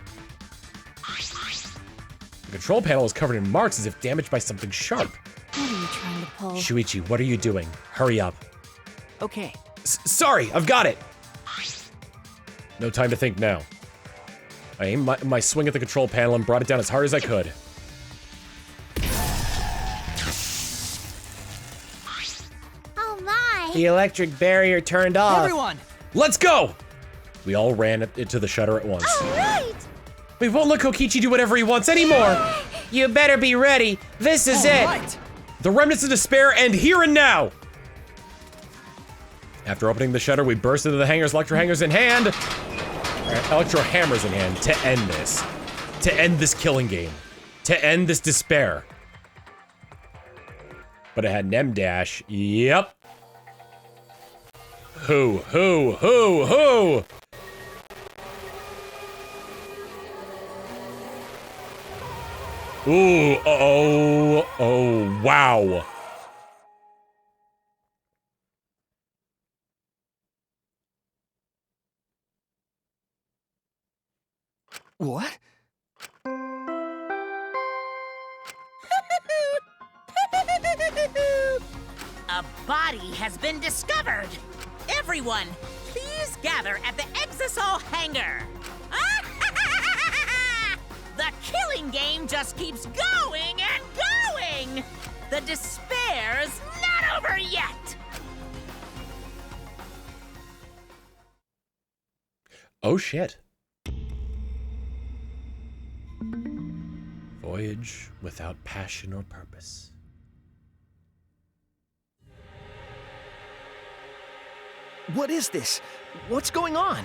control panel is covered in marks as if damaged by something sharp. What are you trying to pull? Shuichi, what are you doing? Hurry up. Okay. Sorry, I've got it. No time to think now. I aimed my swing at the control panel and brought it down as hard as I could. Oh my! The electric barrier turned off. Everyone! Let's go! We all ran into the shutter at once. All right! We won't let Kokichi do whatever he wants anymore! You better be ready. This is it. Right. The remnants of despair end here and now! After opening the shutter, we burst into the hangars, electro hammers in hand, to end this. To end this killing game. To end this despair. But it had an M dash. Yep. Who? Ooh, oh, wow. What? A body has been discovered. Everyone, please gather at the Exisol hangar. The killing game just keeps going and going. The despair's not over yet. Oh shit. Voyage without passion or purpose. What is this? What's going on?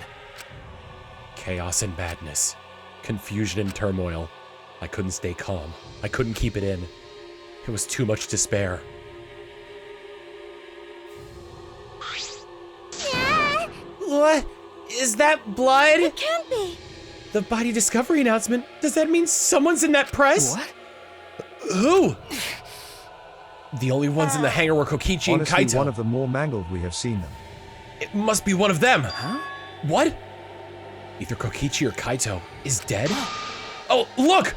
Chaos and madness. Confusion and turmoil. I couldn't stay calm. I couldn't keep it in. It was too much despair. What? Is that blood? It can't be. The body discovery announcement? Does that mean someone's in that press? What? Who? The only ones in the hangar were Kokichi and Honestly, Kaito. one of the more mangled we have seen them. It must be one of them. Huh? What? Either Kokichi or Kaito is dead? Oh, look!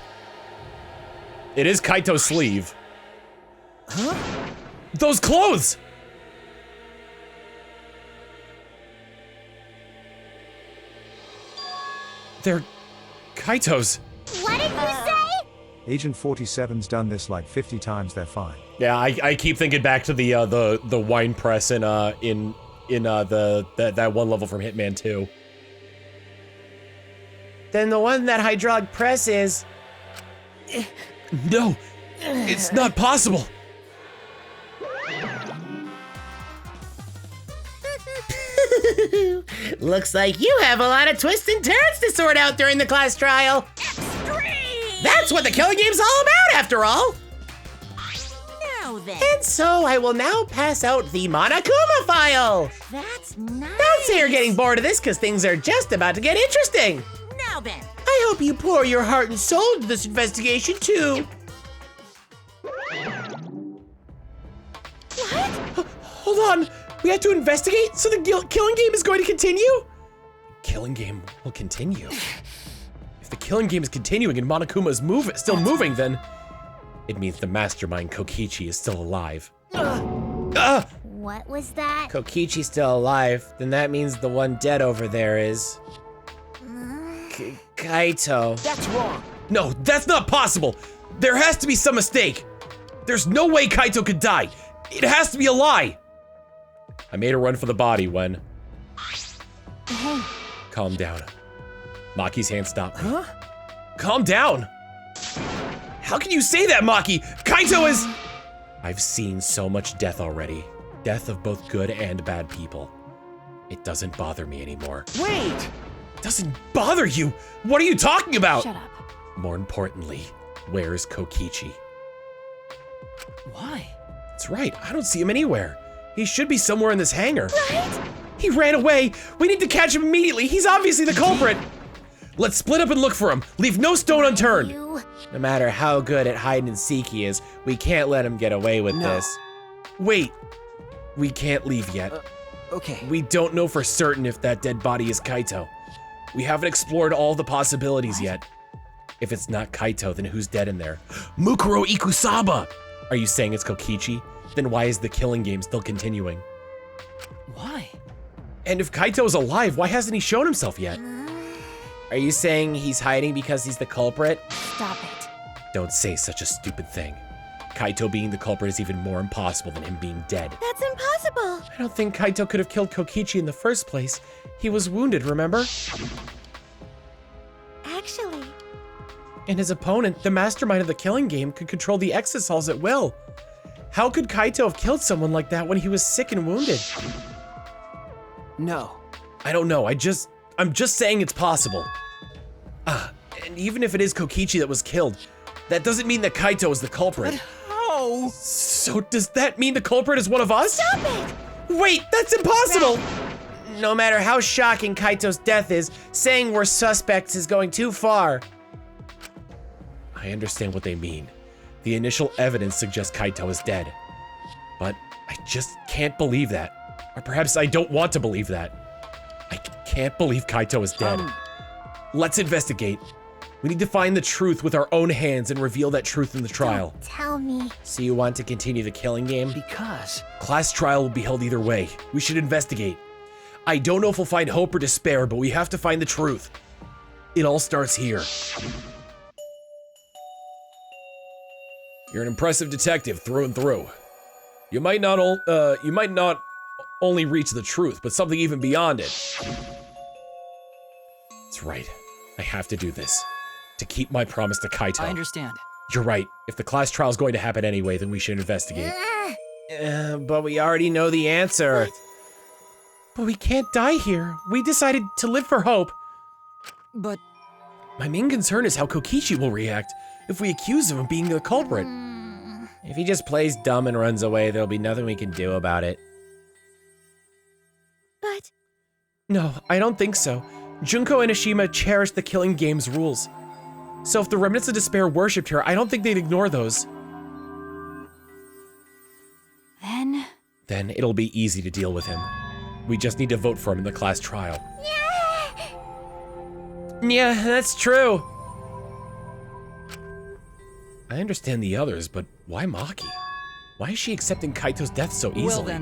It is Kaito's sleeve. Huh? Those clothes! They're Kaito's. What did you say? Agent 47's done this like 50 times, they're fine. Yeah, I keep thinking back to the wine press in that one level from Hitman 2. Then the one that hydraulic press is... No, it's not possible. Looks like you have a lot of twists and turns to sort out during the class trial. Extreme! That's what the killing game's all about, after all. Now then. And so I will now pass out the Monokuma file. That's nice. Don't say you're getting bored of this, because things are just about to get interesting. Now then. I hope you pour your heart and soul into this investigation, too. What? Hold on. We have to investigate, so the killing game is going to continue? Killing game will continue. If the killing game is continuing and Monokuma is still moving, then it means the mastermind Kokichi is still alive. What was that? Kokichi's still alive, then that means the one dead over there is... Kaito. That's wrong. No, that's not possible. There has to be some mistake. There's no way Kaito could die. It has to be a lie. I made a run for the body when... Hey. Calm down. Maki's hand stopped me. Huh? Calm down. How can you say that, Maki? Kaito is... I've seen so much death already. Death of both good and bad people. It doesn't bother me anymore. Wait! It doesn't bother you? What are you talking about? Shut up. More importantly, where's Kokichi? Why? That's right, I don't see him anywhere. He should be somewhere in this hangar. Right? He ran away. We need to catch him immediately. He's obviously the culprit. Let's split up and look for him. Leave no stone unturned. No matter how good at hide and seek he is, we can't let him get away with this. Wait, we can't leave yet. Okay. We don't know for certain if that dead body is Kaito. We haven't explored all the possibilities yet. If it's not Kaito, then who's dead in there? Mukuro Ikusaba! Are you saying it's Kokichi? Then why is the killing game still continuing? Why? And if Kaito is alive, why hasn't he shown himself yet? Are you saying he's hiding because he's the culprit? Stop it. Don't say such a stupid thing. Kaito being the culprit is even more impossible than him being dead. That's impossible. I don't think Kaito could have killed Kokichi in the first place. He was wounded, remember? Actually, And his opponent, the mastermind of the killing game, could control the exosols at will. How could Kaito have killed someone like that when he was sick and wounded? No. I don't know, I'm just saying it's possible. And even if it is Kokichi that was killed, that doesn't mean that Kaito is the culprit. But how? So does that mean the culprit is one of us? stop it! Wait, that's impossible! No matter how shocking Kaito's death is, saying we're suspects is going too far. I understand what they mean. The initial evidence suggests Kaito is dead. But I just can't believe that. Or perhaps I don't want to believe that. I can't believe Kaito is dead. Let's investigate. We need to find the truth with our own hands and reveal that truth in the trial. Don't tell me. So you want to continue the killing game? Because... Class trial will be held either way. We should investigate. I don't know if we'll find hope or despair, but we have to find the truth. It all starts here. You're an impressive detective through and through. You might not only reach the truth, but something even beyond it. That's right. I have to do this. To keep my promise to Kaito. I understand. You're right. If the class trial is going to happen anyway, then we should investigate. But we already know the answer. But we can't die here. We decided to live for hope. But... My main concern is how Kokichi will react if we accuse him of being the culprit. If he just plays dumb and runs away, there'll be nothing we can do about it. But... No, I don't think so. Junko and Enoshima cherished the killing game's rules. So if the remnants of despair worshipped her, I don't think they'd ignore those. Then it'll be easy to deal with him. We just need to vote for him in the class trial. Yeah, that's true. I understand the others, but why Maki? Why is she accepting Kaito's death so easily?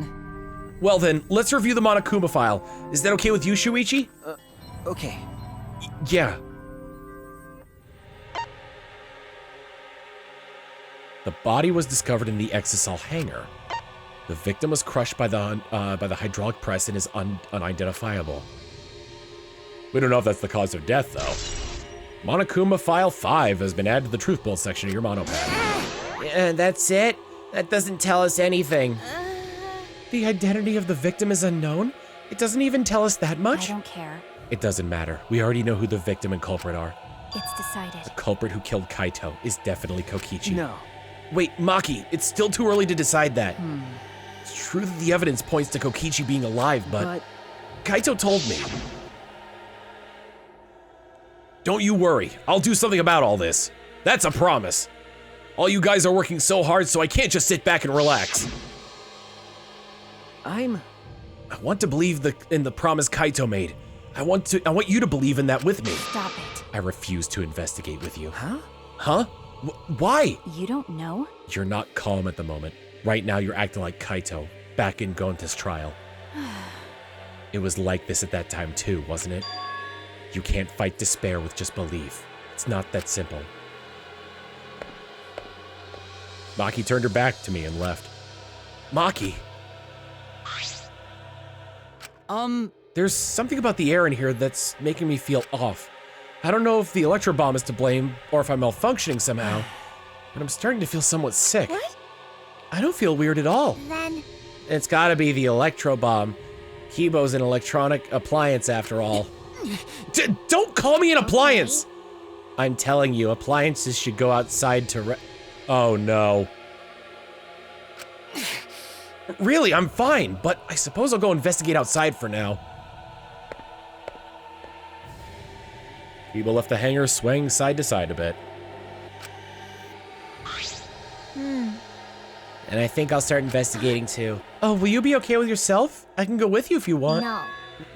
Well then, let's review the Monokuma file. Is that okay with you, Shuichi? Okay. Yeah. The body was discovered in the exosol hangar. The victim was crushed by the hydraulic press and is unidentifiable. We don't know if that's the cause of death, though. Monokuma File 5 has been added to the Truth Build section of your monopad. That's it? That doesn't tell us anything. The identity of the victim is unknown? It doesn't even tell us that much? I don't care. It doesn't matter. We already know who the victim and culprit are. It's decided. The culprit who killed Kaito is definitely Kokichi. No. Wait, Maki, it's still too early to decide that. It's true that the evidence points to Kokichi being alive, but Kaito told me. Don't you worry, I'll do something about all this. That's a promise. All you guys are working so hard, so I can't just sit back and relax. I want to believe in the promise Kaito made. I want you to believe in that with me. Stop it. I refuse to investigate with you. Huh? Huh? Why? You don't know? You're not calm at the moment. Right now you're acting like Kaito, back in Gonta's trial. It was like this at that time too, wasn't it? You can't fight despair with just belief. It's not that simple. Maki turned her back to me and left. Maki! There's something about the air in here that's making me feel off. I don't know if the electro bomb is to blame or if I'm malfunctioning somehow, but I'm starting to feel somewhat sick. What? I don't feel weird at all. Then... It's gotta be the electro bomb. Kibo's an electronic appliance after all. Don't call me an appliance! I'm telling you, appliances should go outside to Oh no. Really, I'm fine, but I suppose I'll go investigate outside for now. Kibo left the hangar swaying side to side a bit. And I think I'll start investigating too. Oh, will you be okay with yourself? I can go with you if you want. No.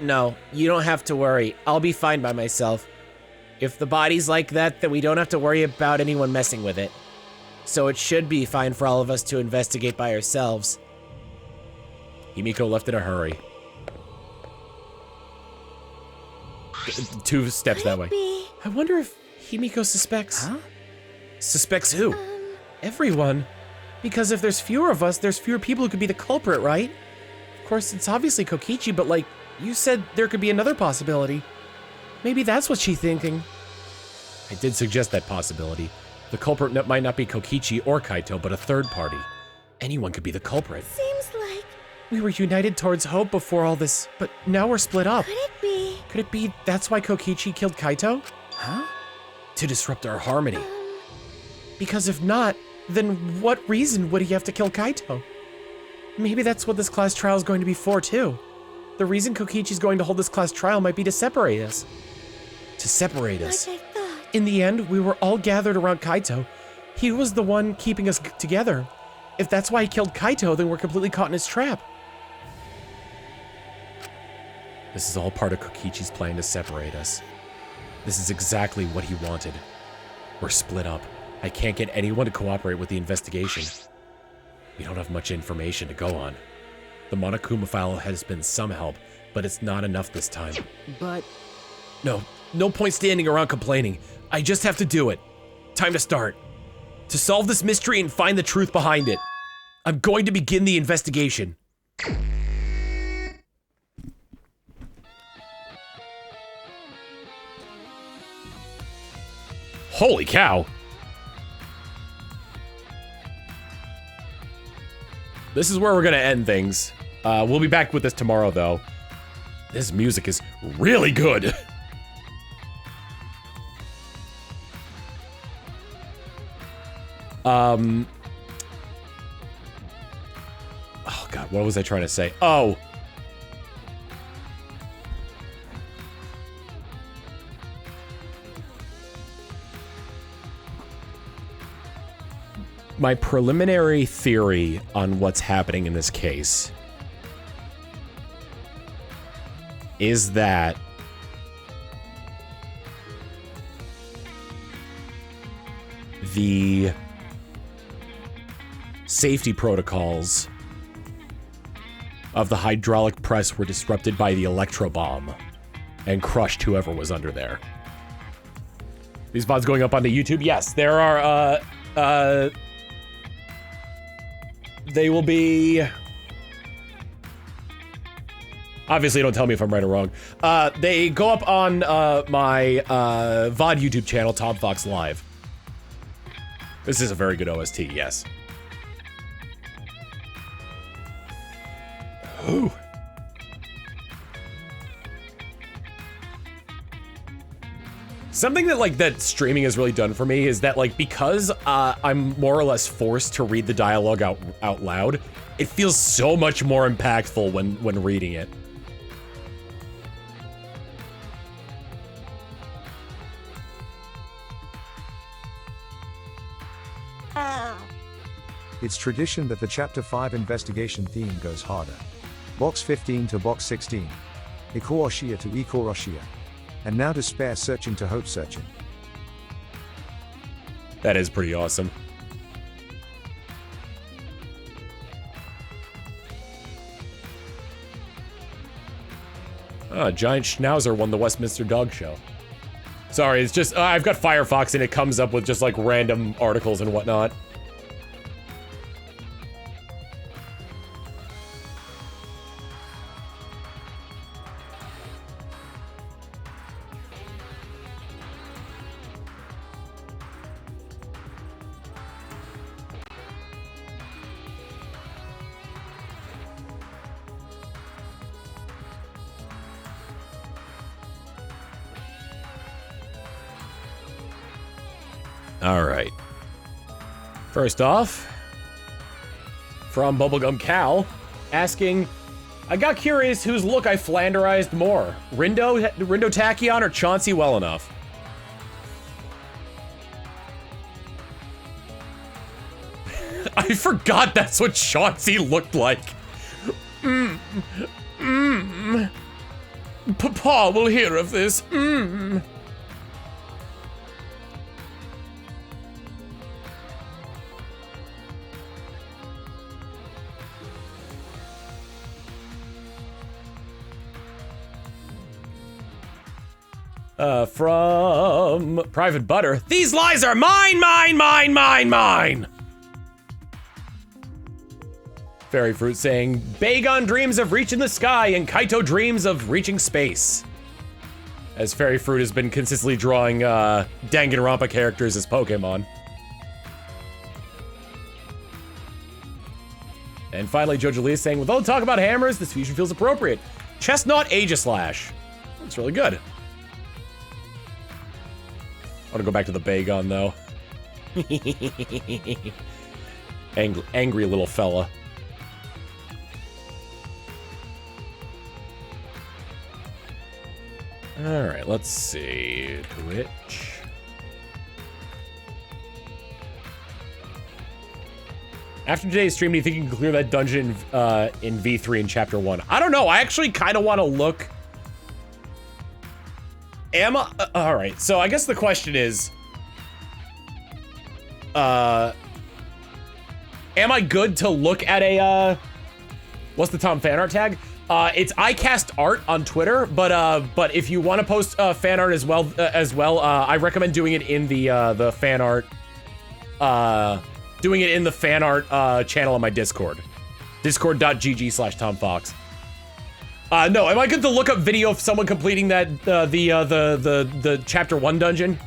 No, you don't have to worry. I'll be fine by myself. If the body's like that, then we don't have to worry about anyone messing with it. So it should be fine for all of us to investigate by ourselves. Himiko left in a hurry. 2 steps that way. I wonder if Himiko suspects... Huh? Suspects who? Everyone. Because if there's fewer of us, there's fewer people who could be the culprit, right? Of course, it's obviously Kokichi, but like, you said there could be another possibility. Maybe that's what she's thinking. I did suggest that possibility. The culprit might not be Kokichi or Kaito, but a third party. Anyone could be the culprit. Seems like... We were united towards hope before all this, but now we're split up. Could it be? Could it be that's why Kokichi killed Kaito? Huh? To disrupt our harmony. Because if not, then what reason would he have to kill Kaito? Maybe that's what this class trial is going to be for, too. The reason Kokichi's going to hold this class trial might be to separate us. To separate us. Like I thought. In the end, we were all gathered around Kaito. He was the one keeping us together. If that's why he killed Kaito, then we're completely caught in his trap. This is all part of Kokichi's plan to separate us. This is exactly what he wanted. We're split up. I can't get anyone to cooperate with the investigation. We don't have much information to go on. The Monokuma file has been some help, but it's not enough this time. But... No point standing around complaining. I just have to do it. Time to start. To solve this mystery and find the truth behind it. I'm going to begin the investigation. Holy cow! This is where we're gonna end things. We'll be back with this tomorrow, though. This music is really good. Oh god, what was I trying to say? Oh! My preliminary theory on what's happening in this case is that the safety protocols of the hydraulic press were disrupted by the electro bomb and crushed whoever was under there. These VODs going up onto YouTube? Yes, there are, they will be... Obviously, don't tell me if I'm right or wrong. They go up on my VOD YouTube channel, Tom Fawkes Live. This is a very good OST, yes. Ooh. Something that, like, that streaming has really done for me is that, like, because I'm more or less forced to read the dialogue out loud, it feels so much more impactful when reading it. It's tradition that the Chapter 5 investigation theme goes harder. Box 15 to Box 16. Iko Oshia to Iko Oshia. And now despair searching to hope searching. That is pretty awesome. Giant Schnauzer won the Westminster Dog Show. Sorry, it's just, I've got Firefox and it comes up with just like random articles and whatnot. All right. First off, from Bubblegum Cal, asking, I got curious whose look I flanderized more, Rindo Tachyon or Chauncey well enough? I forgot that's what Chauncey looked like. Papa will hear of this. From Private Butter. These lies are mine, mine, mine, mine, mine. Fairy Fruit saying, Bagon dreams of reaching the sky and Kaito dreams of reaching space. As Fairy Fruit has been consistently drawing Danganronpa characters as Pokemon. And finally, Jojo Lee is saying, with all the talk about hammers, this fusion feels appropriate. Chestnut Aegislash. It's really good. I want to go back to the Bagon, though. Angry little fella. Alright, let's see. Twitch. After today's stream, do you think you can clear that dungeon in V3 in Chapter 1? I don't know. I actually kind of want to look... all right, so I guess the question is, am I good to look at a, what's the Tom fan art tag? It's iCast Art on Twitter, but if you want to post fan art as well, I recommend doing it in the fan art, doing it in the fan art channel on my Discord, discord.gg/TomFawkes. No, am I good to look up video of someone completing that, the Chapter 1 dungeon?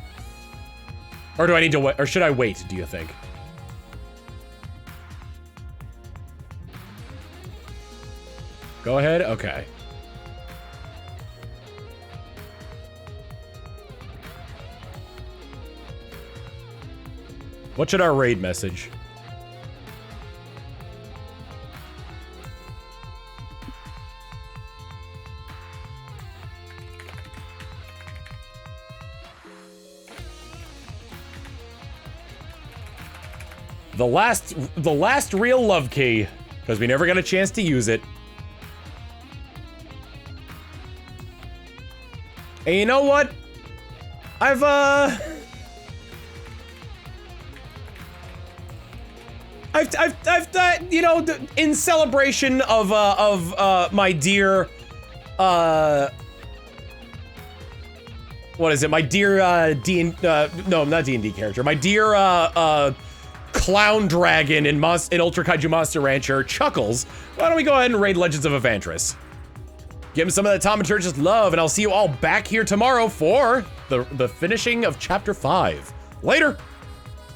Or do I need to wait, or should I wait, do you think? Go ahead, okay. What should our raid message? The last real love key, because we never got a chance to use it. And you know what? I've you know, in celebration of my dear, what is it? My dear, no, not D&D character. My dear, Clown Dragon in Ultra Kaiju Monster Rancher, Chuckles. Why don't we go ahead and raid Legends of Evantris? Give him some of that Thaumaturgist love, and I'll see you all back here tomorrow for the finishing of Chapter 5. Later!